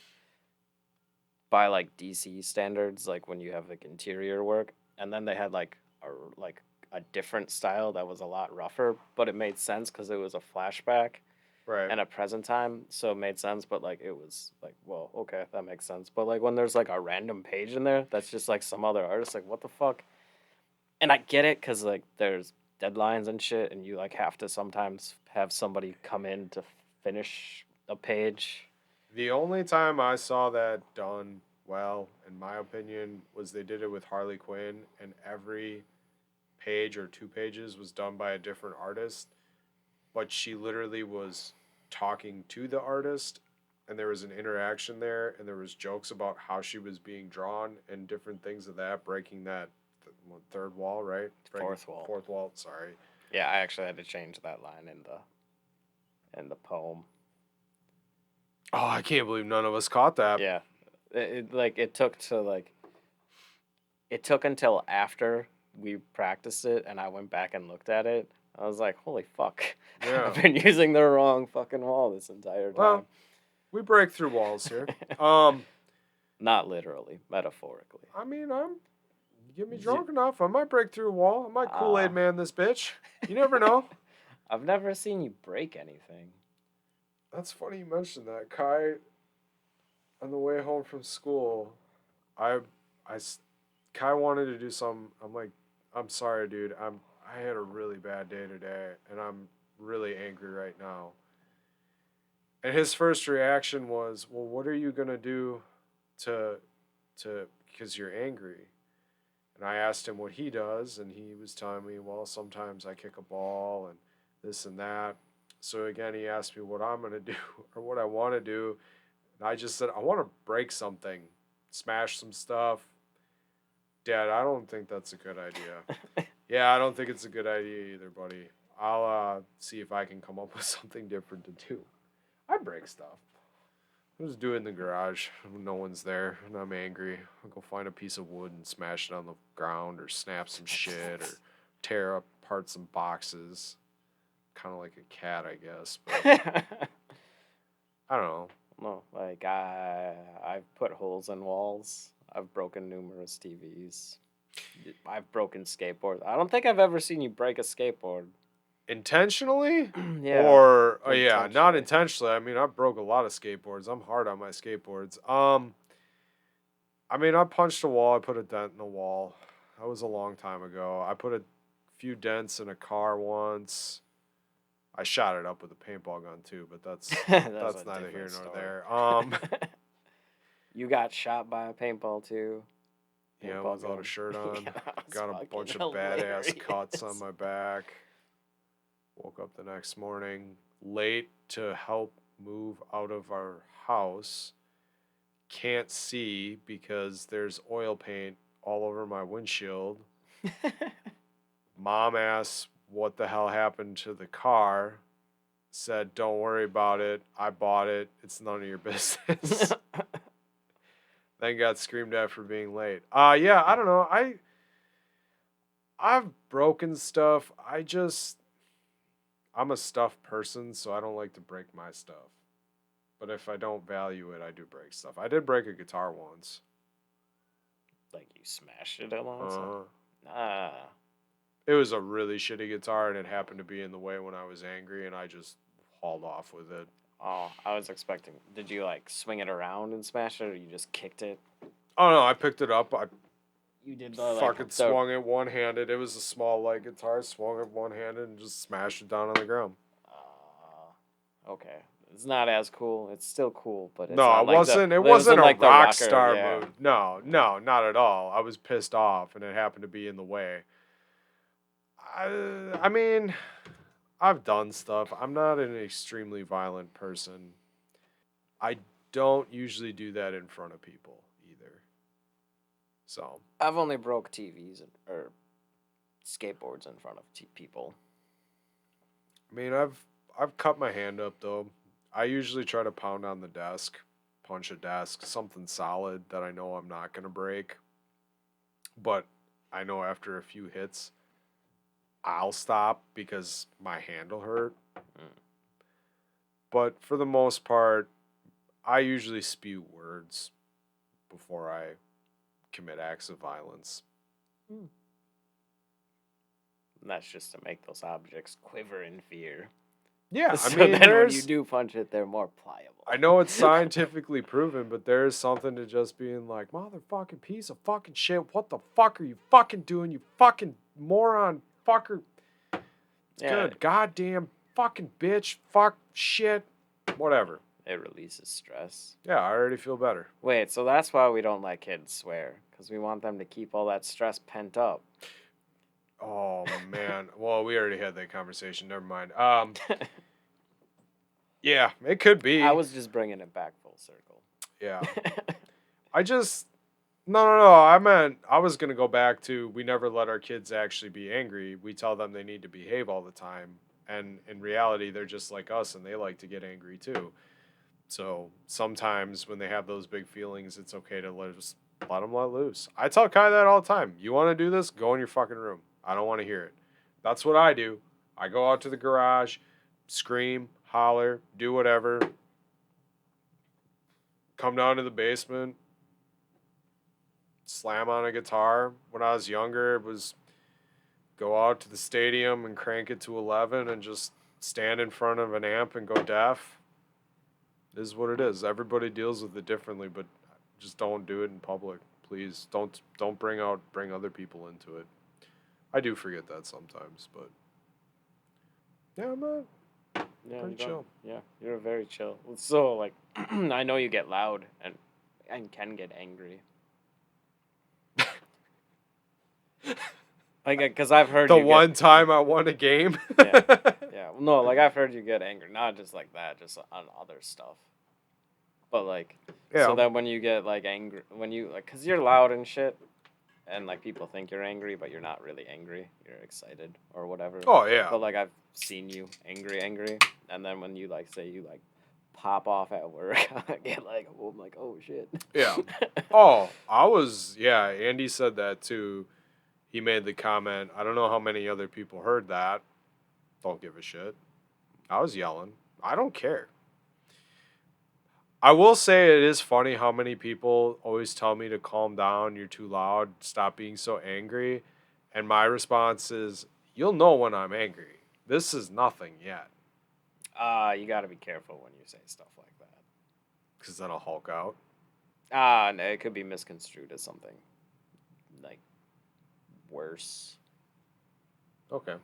by like DC standards, like when you have like interior work, and then they had like a different style that was a lot rougher, but it made sense because it was a flashback Right. and a present time, so it made sense. But like it was like, well, okay, that makes sense. But like when there's like a random page in there that's just like some other artist, like what the fuck? And I get it because like there's deadlines and shit, and you like have to sometimes have somebody come in to finish a page. The only time I saw that done well, in my opinion, was they did it with Harley Quinn, and every page or two pages was done by a different artist, but she literally was talking to the artist, and there was an interaction there, and there was jokes about how she was being drawn and different things of that, breaking that third wall, right? Fourth wall. Fourth wall. Sorry. Yeah, I actually had to change that line in the poem. Oh, I can't believe none of us caught that. Yeah, like it took until after we practiced it and I went back and looked at it. I was like, holy fuck, Yeah. I've been using the wrong fucking wall this entire time. Well, we break through walls here. Um, Not literally, metaphorically. I mean, you get me Z- drunk enough, I might break through a wall. I might Kool Aid man this bitch. You never know. I've never seen you break anything. That's funny you mentioned that, Kai. On the way home from school, I, Kai wanted to do some. I'm like, I'm sorry, dude. I had a really bad day today, and I'm really angry right now. And his first reaction was, "Well, what are you gonna do to, because you're angry?" And I asked him what he does, and he was telling me, "Well, sometimes I kick a ball and this and that." So again, he asked me what I'm gonna do or what I want to do, and I just said, "I want to break something, smash some stuff." Dad, I don't think that's a good idea. Yeah, I don't think it's a good idea either, buddy. I'll see if I can come up with something different to do. I break stuff. I'll just do it in the garage when no one's there and I'm angry. I'll go find a piece of wood and smash it on the ground, or snap some shit, or tear apart some boxes. Kind of like a cat, I guess. But I don't know. No, like I've put holes in walls. I've broken numerous TVs. I've broken skateboards. I don't think I've ever seen you break a skateboard. Intentionally? Yeah, Or yeah, not intentionally. intentionally. I mean, I broke a lot of skateboards. I'm hard on my skateboards. I mean, I punched a wall. I put a dent in the wall. That was a long time ago. I put a few dents in a car once. I shot it up with a paintball gun too, but that's That's a neither here different nor story. there. You got shot by a paintball too. Yeah, Paintball without a gun. shirt on. Yeah, that was Got a fucking bunch of badass cuts on hilarious. my back. Woke up the next morning late to help move out of our house. Can't see because there's oil paint all over my windshield. Mom asks what the hell happened to the car. Said, don't worry about it. I bought it. It's none of your business. Then got screamed at for being late. Yeah, I don't know. I've broken stuff. I'm a stuff person, so I don't like to break my stuff. But if I don't value it, I do break stuff. I did break a guitar once. Like you smashed it once? Uh-huh. Ah. It was a really shitty guitar, and it happened to be in the way when I was angry, and I just hauled off with it. Oh, I was expecting. Did you like swing it around and smash it, or you just kicked it? Oh no, I picked it up. You did the Fucking swung it one-handed. It was a small light guitar. Swung it one-handed and just smashed it down on the ground. Okay. It's not as cool. It's still cool, but it's No, not it like wasn't. It it wasn't a like the rock rocker. star Yeah. move. No, no, not at all. I was pissed off, and it happened to be in the way. I mean, I've done stuff. I'm not an extremely violent person. I don't usually do that in front of people either. So, I've only broke TVs or skateboards in front of people. I mean, I've cut my hand up though. I usually try to pound on the desk, punch a desk, something solid that I know I'm not gonna break. But I know after a few hits, I'll stop because my hand will hurt. Mm. But for the most part, I usually spew words before I commit acts of violence. And that's just to make those objects quiver in fear. Yeah, I So mean, then when you there's. do punch it, they're more pliable. I know it's scientifically proven, but there is something to just being like, motherfucking piece of fucking shit. What the fuck are you fucking doing? You fucking moron fucker. Yeah, Good goddamn fucking bitch. Fuck shit. Whatever. it releases stress. Yeah, I already feel better. Wait, so that's why we don't let kids swear, because we want them to keep all that stress pent up. Oh man. Well, we already had that conversation. Never mind. Yeah, it could be. I was just bringing it back full circle. Yeah. I just. No. I meant I was going to go back to we never let our kids actually be angry. We tell them they need to behave all the time. And in reality, they're just like us and they like to get angry too. So sometimes when they have those big feelings, it's okay to let them let loose. I tell Kai that all the time. You want to do this? Go in your fucking room. I don't want to hear it. That's what I do. I go out to the garage, scream, holler, do whatever. Come down to the basement, slam on a guitar. When I was younger, it was go out to the stadium and crank it to 11 and just stand in front of an amp and go deaf. This is what it is. Everybody deals with it differently, but just don't do it in public. Please don't bring other people into it. I do forget that sometimes, but yeah, I'm pretty chill. Yeah, you're very chill. So like, I know you get loud and can get angry. Like, cause I've heard The you one time I won a game. yeah. No, like I've heard you get angry, not just like that, just on other stuff. But like, Yeah. so that when you get like angry, when you like, cause you're loud and shit, and like people think you're angry, but you're not really angry. You're excited or whatever. Oh yeah. But like I've seen you angry, and then when you like say you like pop off at work, I get like, oh, I'm like, oh shit. Yeah. Oh, Andy said that too. He made the comment. I don't know how many other people heard that. Don't give a shit. I was yelling. I don't care. I will say it is funny how many people always tell me to calm down. You're too loud. Stop being so angry. And my response is, you'll know when I'm angry. This is nothing yet. You got to be careful when you say stuff like that. Because then I'll Hulk out. No, it could be misconstrued as something like worse. Okay.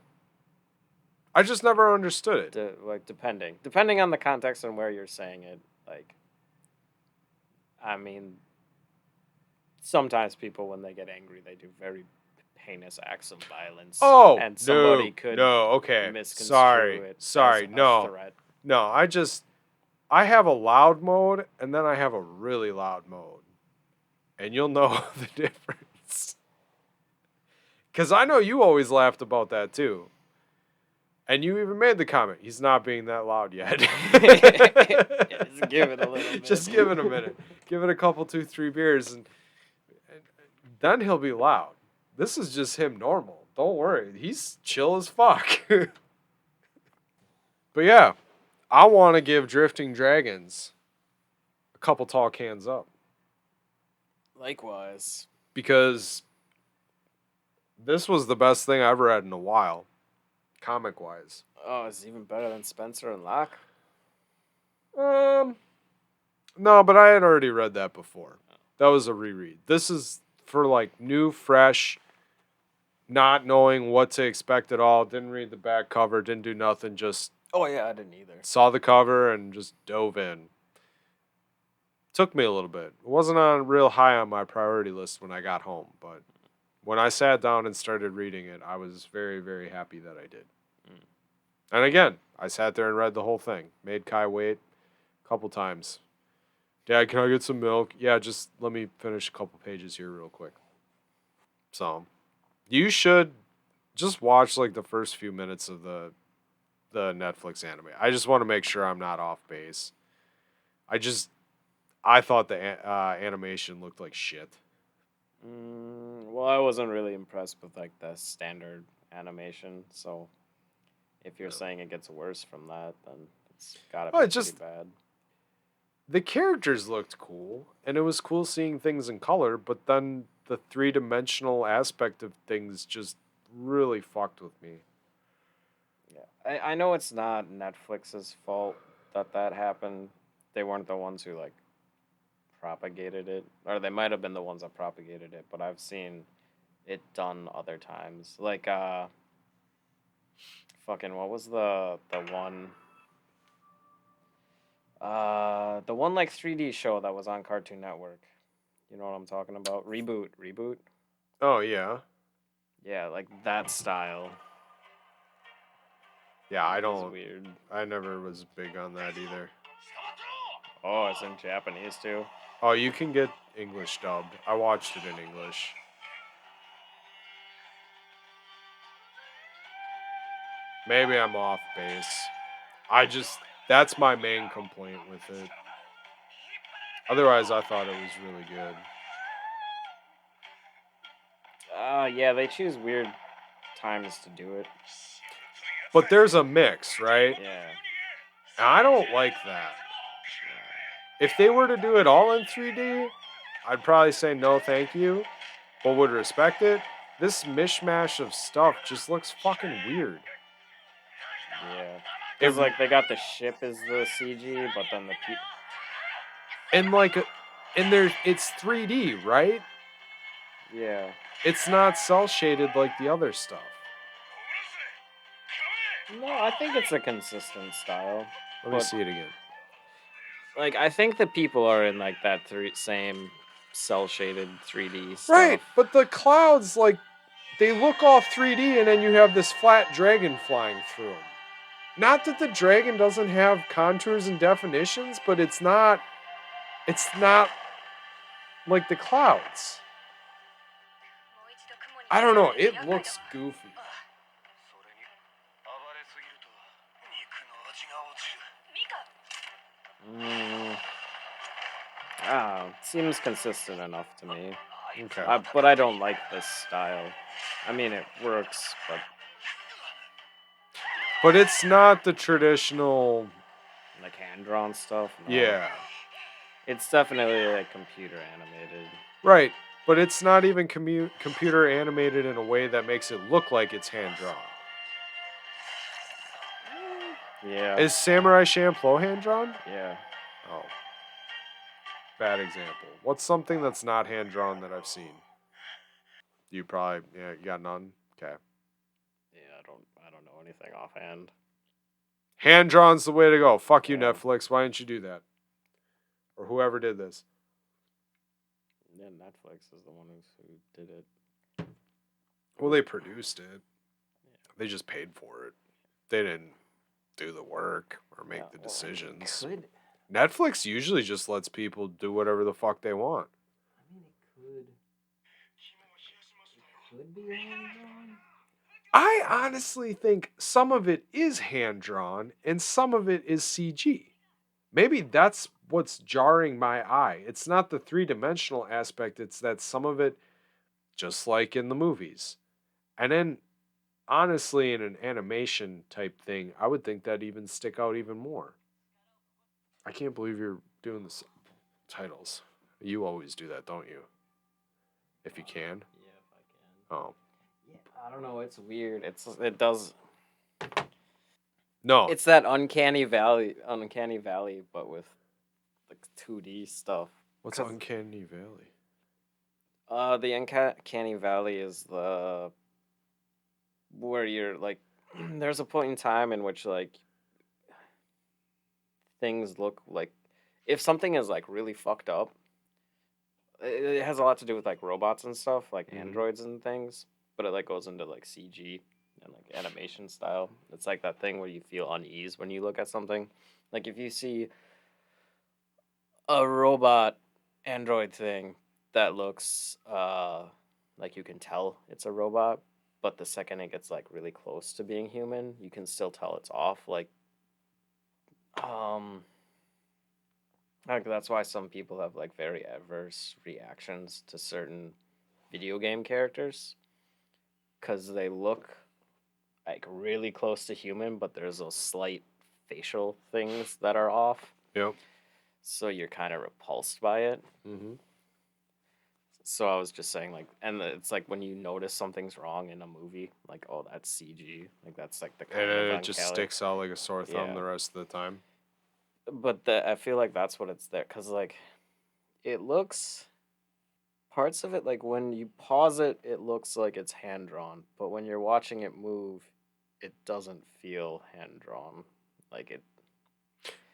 I just never understood it. Like depending on the context and where you're saying it. Like, I mean, sometimes people when they get angry, they do very heinous acts of violence. Oh, and somebody could okay. misconstrue it Sorry, as a no. threat. No, I have a loud mode and then I have a really loud mode. And you'll know the difference. Because I know you always laughed about that too. And you even made the comment, he's not being that loud yet. Yeah, just give it a little bit. Just give it a minute. Give it a couple, 2, 3 beers, and then he'll be loud. This is just him normal. Don't worry. He's chill as fuck. But yeah, I want to give Drifting Dragons a couple tall cans up. Likewise. Because this was the best thing I've read in a while, comic-wise. Oh, it's even better than Spencer and Locke? No, but I had already read that before. That was a reread. This is for like new, fresh, not knowing what to expect at all. Didn't read the back cover, didn't do nothing, just Oh yeah, I didn't either. saw the cover and just dove in. Took me a little bit. It wasn't on real high on my priority list when I got home, but when I sat down and started reading it, I was very, very happy that I did. Mm. And again, I sat there and read the whole thing. Made Kai wait a couple times. Dad, can I get some milk? Yeah, just let me finish a couple pages here real quick. So, you should just watch like the first few minutes of the Netflix anime. I just want to make sure I'm not off base. I thought the animation looked like shit. Well, I wasn't really impressed with like the standard animation. So, if you're saying it gets worse from that, then it's gotta Well, be it pretty just bad. the characters looked cool, and it was cool seeing things in color. But then the 3-dimensional aspect of things just really fucked with me. Yeah, I know it's not Netflix's fault that happened. They weren't the ones who like propagated it, or they might have been the ones that propagated it. But I've seen it done other times. Like fucking what was the one like 3D show that was on Cartoon Network. You know what I'm talking about? Reboot. Oh yeah, Yeah, like that style. yeah. I It was don't. weird. I never was big on that either. Oh, it's in Japanese too. Oh, you can get English dubbed. I watched it in English. Maybe I'm off base. That's my main complaint with it. Otherwise, I thought it was really good. Yeah, they choose weird times to do it. But there's a mix, right? Yeah. And I don't like that. If they were to do it all in 3D, I'd probably say no thank you, but would respect it. This mishmash of stuff just looks fucking weird. Yeah. It, Because like they got the ship as the CG, but then the and like, and there, it's 3D, right? yeah. It's not cell shaded like the other stuff. No, I think it's a consistent style. Let me But see it again. like I think the people are in like that same cell shaded 3D Right, stuff. but the clouds, like, they look all 3D, and then you have this flat dragon flying through them. Not that the dragon doesn't have contours and definitions, but it's not like the clouds. I don't know, it looks goofy. Mm, seems consistent enough to me. Okay. But I don't like this style. I mean, it works, but But it's not the traditional. like hand drawn stuff. No. Yeah. It's definitely like computer animated. Right. But it's not even computer animated in a way that makes it look like it's hand drawn. Yeah. Is Samurai Champloo hand drawn? Yeah. Oh. Bad example. What's something that's not hand drawn that I've seen? You got none? Okay. Yeah, I don't know anything offhand. Hand drawn's the way to go. Fuck you, Yeah. Netflix. Why didn't you do that? Or whoever did this. Yeah, Netflix is the one who did it. Well, they produced it. They just paid for it. They didn't do the work or make the decisions. Netflix usually just lets people do whatever the fuck they want. I mean, it could be hand drawn. I honestly think some of it is hand drawn and some of it is CG. Maybe that's what's jarring my eye. It's not the 3-dimensional aspect, it's that some of it, just like in the movies. And then, honestly, in an animation type thing, I would think that even stick out even more. I can't believe you're doing the titles. You always do that, don't you? If you can. Yeah, if I can. Oh. Yeah, I don't know. It's weird. It does. No. It's that uncanny valley, but with like 2D stuff. What's Uncanny Valley? The Uncanny Valley is the where you're like, there's a point in time in which like things look like, if something is like really fucked up, it has a lot to do with like robots and stuff, like Hmm. androids and things, but it like goes into like CG and like animation style. It's like that thing where you feel unease when you look at something. Like if you see a robot android thing that looks like you can tell it's a robot, but the second it gets like really close to being human, you can still tell it's off. Um like that's why some people have like very adverse reactions to certain video game characters, cuz they look like really close to human, but there's those slight facial things that are off. Yep. So you're kind of repulsed by it. Hmm. So I was just saying, like, and it's like when you notice something's wrong in a movie, like, oh, that's CG, like that's like the And kind of then it just uncanny, sticks out like a sore thumb yeah. the rest of the time. But I feel like that's what it's there, cause like it looks, parts of it, like when you pause it, it looks like it's hand drawn, but when you're watching it move, it doesn't feel hand drawn, like it.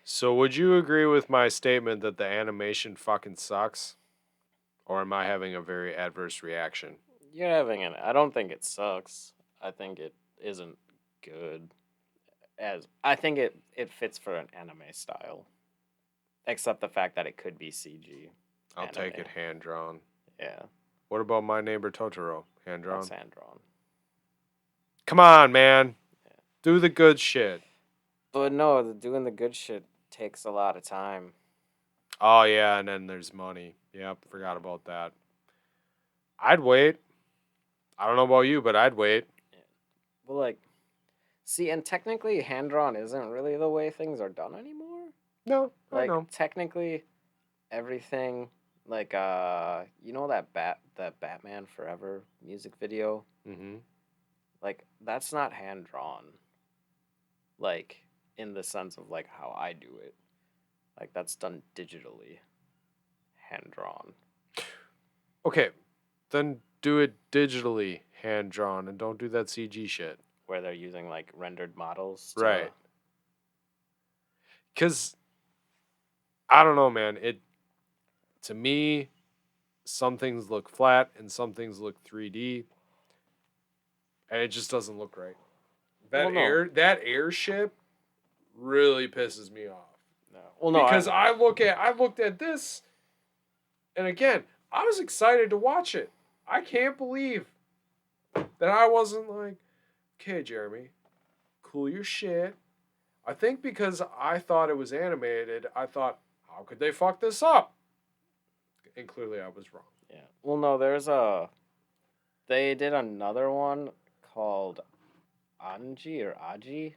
So would you agree with my statement that the animation fucking sucks? Or am I having a very adverse reaction? You're having an. I don't think it sucks. I think it isn't good. As I think it fits for an anime style, except the fact that it could be CG I'll anime. take it hand drawn. Yeah, What about My Neighbor Totoro? Hand that's drawn? hand drawn. Come on, man. Yeah. Do the good shit. But no, doing the good shit takes a lot of time. Oh, yeah, and then there's money. Yep, forgot about that. I'd wait. I don't know about you, but I'd wait. Yeah. But like, see, and technically, hand drawn isn't really the way things are done anymore. No, I Like, know. technically, everything, like, you know that Batman Forever music video, Mm-hmm. like that's not hand drawn. Like in the sense of like how I do it, like that's done digitally, hand drawn. Okay, then do it digitally, hand drawn, and don't do that CG shit. Where they're using like rendered models to. Right. Because, I don't know, man. To me, some things look flat and some things look 3D, and it just doesn't look right. Well, no, That airship really pisses me off. no. Well, no, Because I looked at this, and again, I was excited to watch it. I can't believe that I wasn't like, okay, Jeremy, cool your shit. I think because I thought it was animated, I thought, how could they fuck this up? And clearly I was wrong. yeah. Well, no, there's a. They did another one called Anji or Aji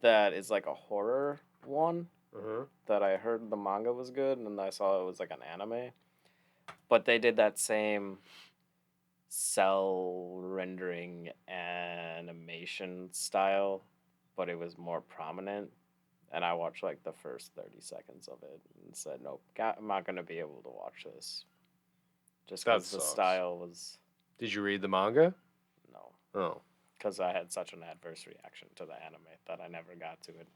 that is like a horror one Uh-huh. that I heard the manga was good and then I saw it was like an anime. But they did that same cell rendering animation style, but it was more prominent. And I watched like the first 30 seconds of it and said, nope, I'm not going to be able to watch this. Just That because the sucks. style was, Did you read the manga? no, Oh. because I had such an adverse reaction to the anime that I never got to it.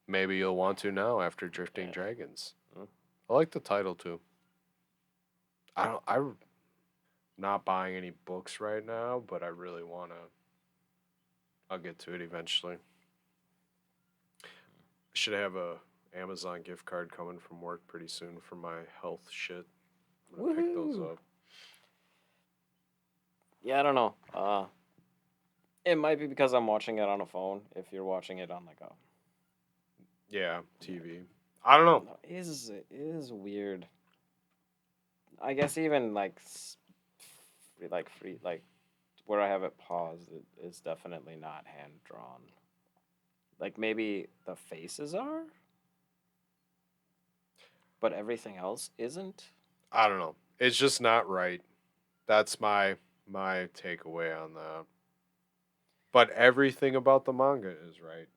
Maybe you'll want to now after Drifting Yeah. Dragons. Mm. I like the title too. I'm not buying any books right now, but I really want to. I'll get to it eventually. Should have a Amazon gift card coming from work pretty soon for my health shit. I'm gonna pick those Woohoo! up. Yeah, I don't know. It might be because I'm watching it on a phone. If you're watching it on like a, Yeah, TV. I don't know. no, it is weird. I guess even like like free like where I have it paused, it's definitely not hand drawn. Like maybe the faces are, but everything else isn't. I don't know. It's just not right. That's my takeaway on that. But everything about the manga is right.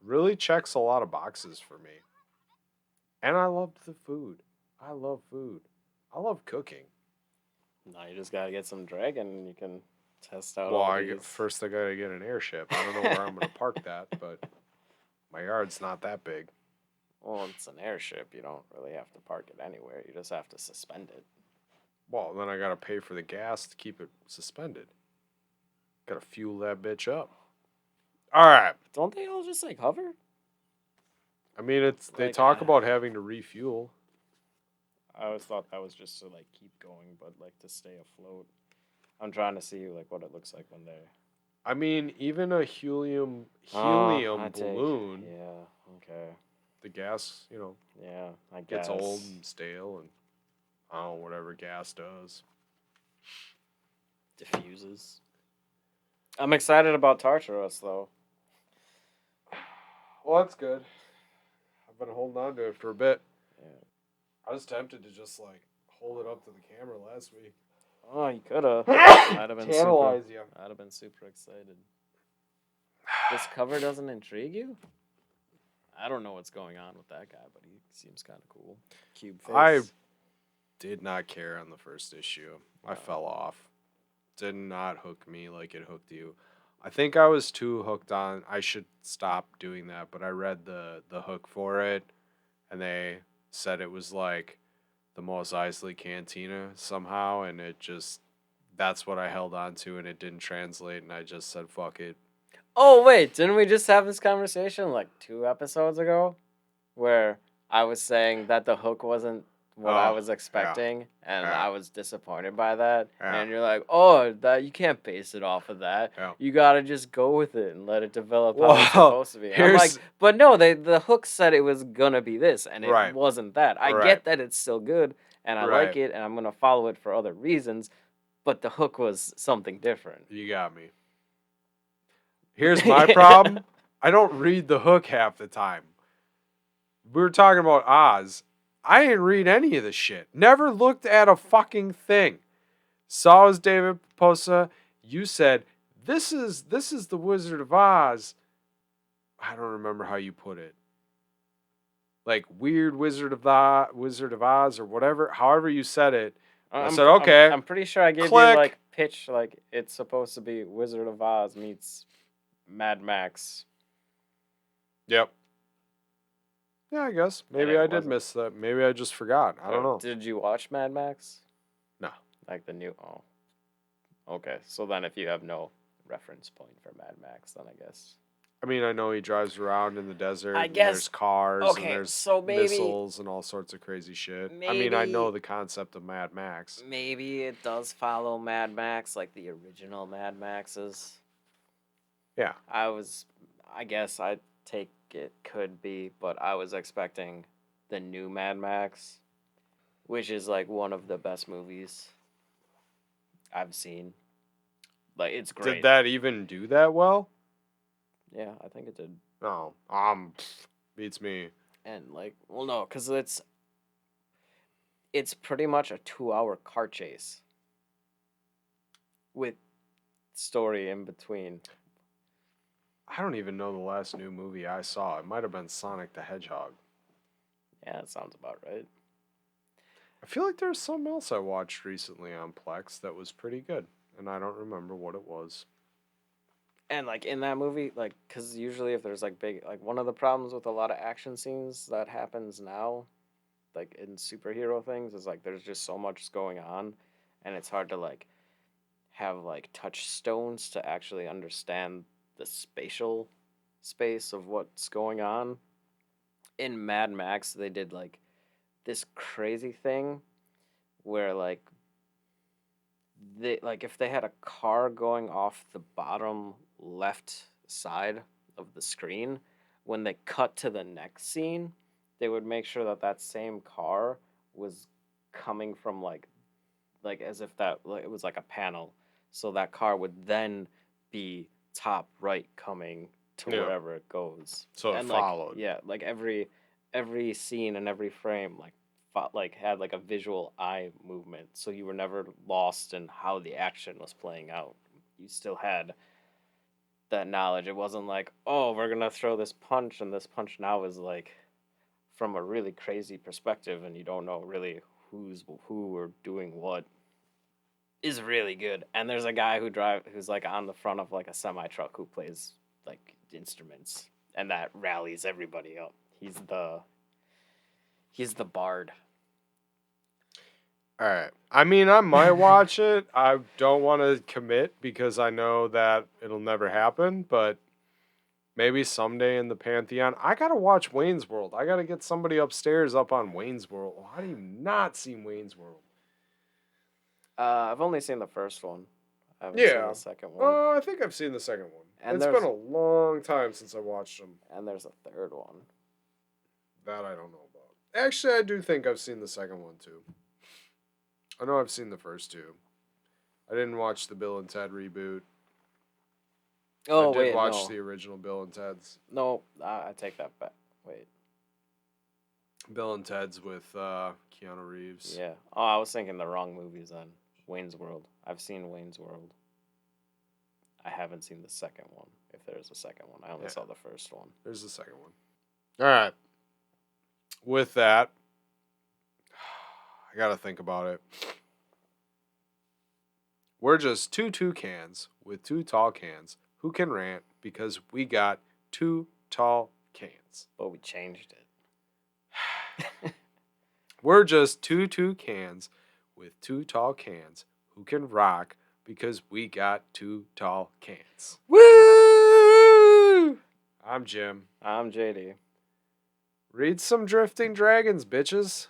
Really checks a lot of boxes for me. And I loved the food. I love food. I love cooking. Now you just gotta get some dragon and you can test out Well, all these. first I gotta get an airship. I don't know where I'm gonna park that, but my yard's not that big. Well, it's an airship. You don't really have to park it anywhere. You just have to suspend it. Well, then I gotta pay for the gas to keep it suspended. Gotta fuel that bitch up. All right. Don't they all just like hover? I mean, they Like talk about having to refuel. I always thought that was just to like keep going, but like to stay afloat. I'm trying to see like what it looks like when they. I mean, even a helium Oh, helium I take. balloon, Yeah. Okay. the gas, Yeah. I gets old guess and stale, and I don't know whatever gas does. diffuses. I'm excited about Tartarus though. Well, that's good. I've been holding on to it for a bit. Yeah. I was tempted to just like hold it up to the camera last week. Oh, you coulda. I'd have been super. Tantalize you. I'd have been super excited. This cover doesn't intrigue you? I don't know what's going on with that guy, but he seems kind of cool. Cube face. I did not care on the first issue. I Oh. fell off. Did not hook me like it hooked you. I think I was too hooked on. I should stop doing that, but I read the hook for it, and they said it was like the Mos Eisley Cantina somehow, and it just that's what I held on to, and it didn't translate, and I just said fuck it. Oh wait, didn't we just have this conversation like 2 episodes ago, where I was saying that the hook wasn't what I Oh, was expecting, and yeah. I was disappointed by that, Yeah. and you're like, oh, that you can't base it off of that. Yeah. You gotta just go with it and let it develop how Well, it's supposed to be. And I'm like, but no, the hook said it was gonna be this, and it Right. wasn't that. I Right. get that it's still good, and I like Right. it, and I'm gonna follow it for other reasons, but the hook was something different. You got me. Here's my problem. I don't read the hook half the time. We were talking about Oz. I didn't read any of the shit. Never looked at a fucking thing. Saw as David Posa. You said this is the Wizard of Oz. I don't remember how you put it. Like weird Wizard of Oz or whatever. However you said it. I said okay. I'm pretty sure I gave Click. you like pitch like it's supposed to be Wizard of Oz meets Mad Max. Yep. Yeah, I guess. Maybe I did miss that. Maybe I just forgot. I don't know. Did you watch Mad Max? No. Like the new. Oh. Okay, so then if you have no reference point for Mad Max, then I guess. I mean, I know he drives around in the desert. I and guess- there's cars okay, and there's so maybe- missiles and all sorts of crazy shit. I mean, I know the concept of Mad Max. Maybe it does follow Mad Max, like the original Mad Maxes. Yeah. I guess I take it could be, but I was expecting the new Mad Max, which is like one of the best movies I've seen. Like it's great. Did that even do that well? Yeah, I think it did. No. Beats me. And like, well, no, because it's pretty much a 2-hour car chase with story in between. I don't even know the last new movie I saw. It might have been Sonic the Hedgehog. Yeah, that sounds about right. I feel like there's something else I watched recently on Plex that was pretty good, and I don't remember what it was. And like in that movie, like, because usually if there's like big, like one of the problems with a lot of action scenes that happens now, like in superhero things, is like there's just so much going on, and it's hard to like have like touchstones to actually understand the spatial space of what's going on. In Mad Max, they did like this crazy thing where like if they had a car going off the bottom left side of the screen, when they cut to the next scene, they would make sure that that same car was coming from like as if that like, it was like a panel, so that car would then be top right coming to wherever it goes. So it followed. Like, yeah, like every scene and every frame like had like a visual eye movement, so you were never lost in how the action was playing out. You still had that knowledge. It wasn't like, oh, we're gonna throw this punch, and this punch now is like from a really crazy perspective, and you don't know really who or doing what is really good. And there's a guy who's like on the front of like a semi truck who plays like instruments, and that rallies everybody up. He's the bard. All right. I mean, I might watch it. I don't want to commit because I know that it'll never happen, but maybe someday in the Pantheon. I got to watch Wayne's World. I got to get somebody upstairs up on Wayne's World. How do you not seen Wayne's World? I've only seen the first one. I haven't seen Yeah. the second one. I think I've seen the second one. And it's been a long time since I watched them. And there's a third one. That I don't know about. Actually, I do think I've seen the second one too. I know I've seen the first two. I didn't watch the Bill and Ted reboot. Oh, I did wait, watch no. the original Bill and Ted's. No, I take that back. Wait. Bill and Ted's with Keanu Reeves. Yeah. Oh, I was thinking the wrong movies then. Wayne's World. I've seen Wayne's World. I haven't seen the second one, if there's a second one. I only saw the first one. There's the second one. All right. With that, I got to think about it. We're just two toucans with two tall cans who can rant because we got two tall cans. But we changed it. We're just two toucans with two tall cans who can rock because we got two tall cans. Woo! I'm Jim. I'm JD. Read some Drifting Dragons, bitches.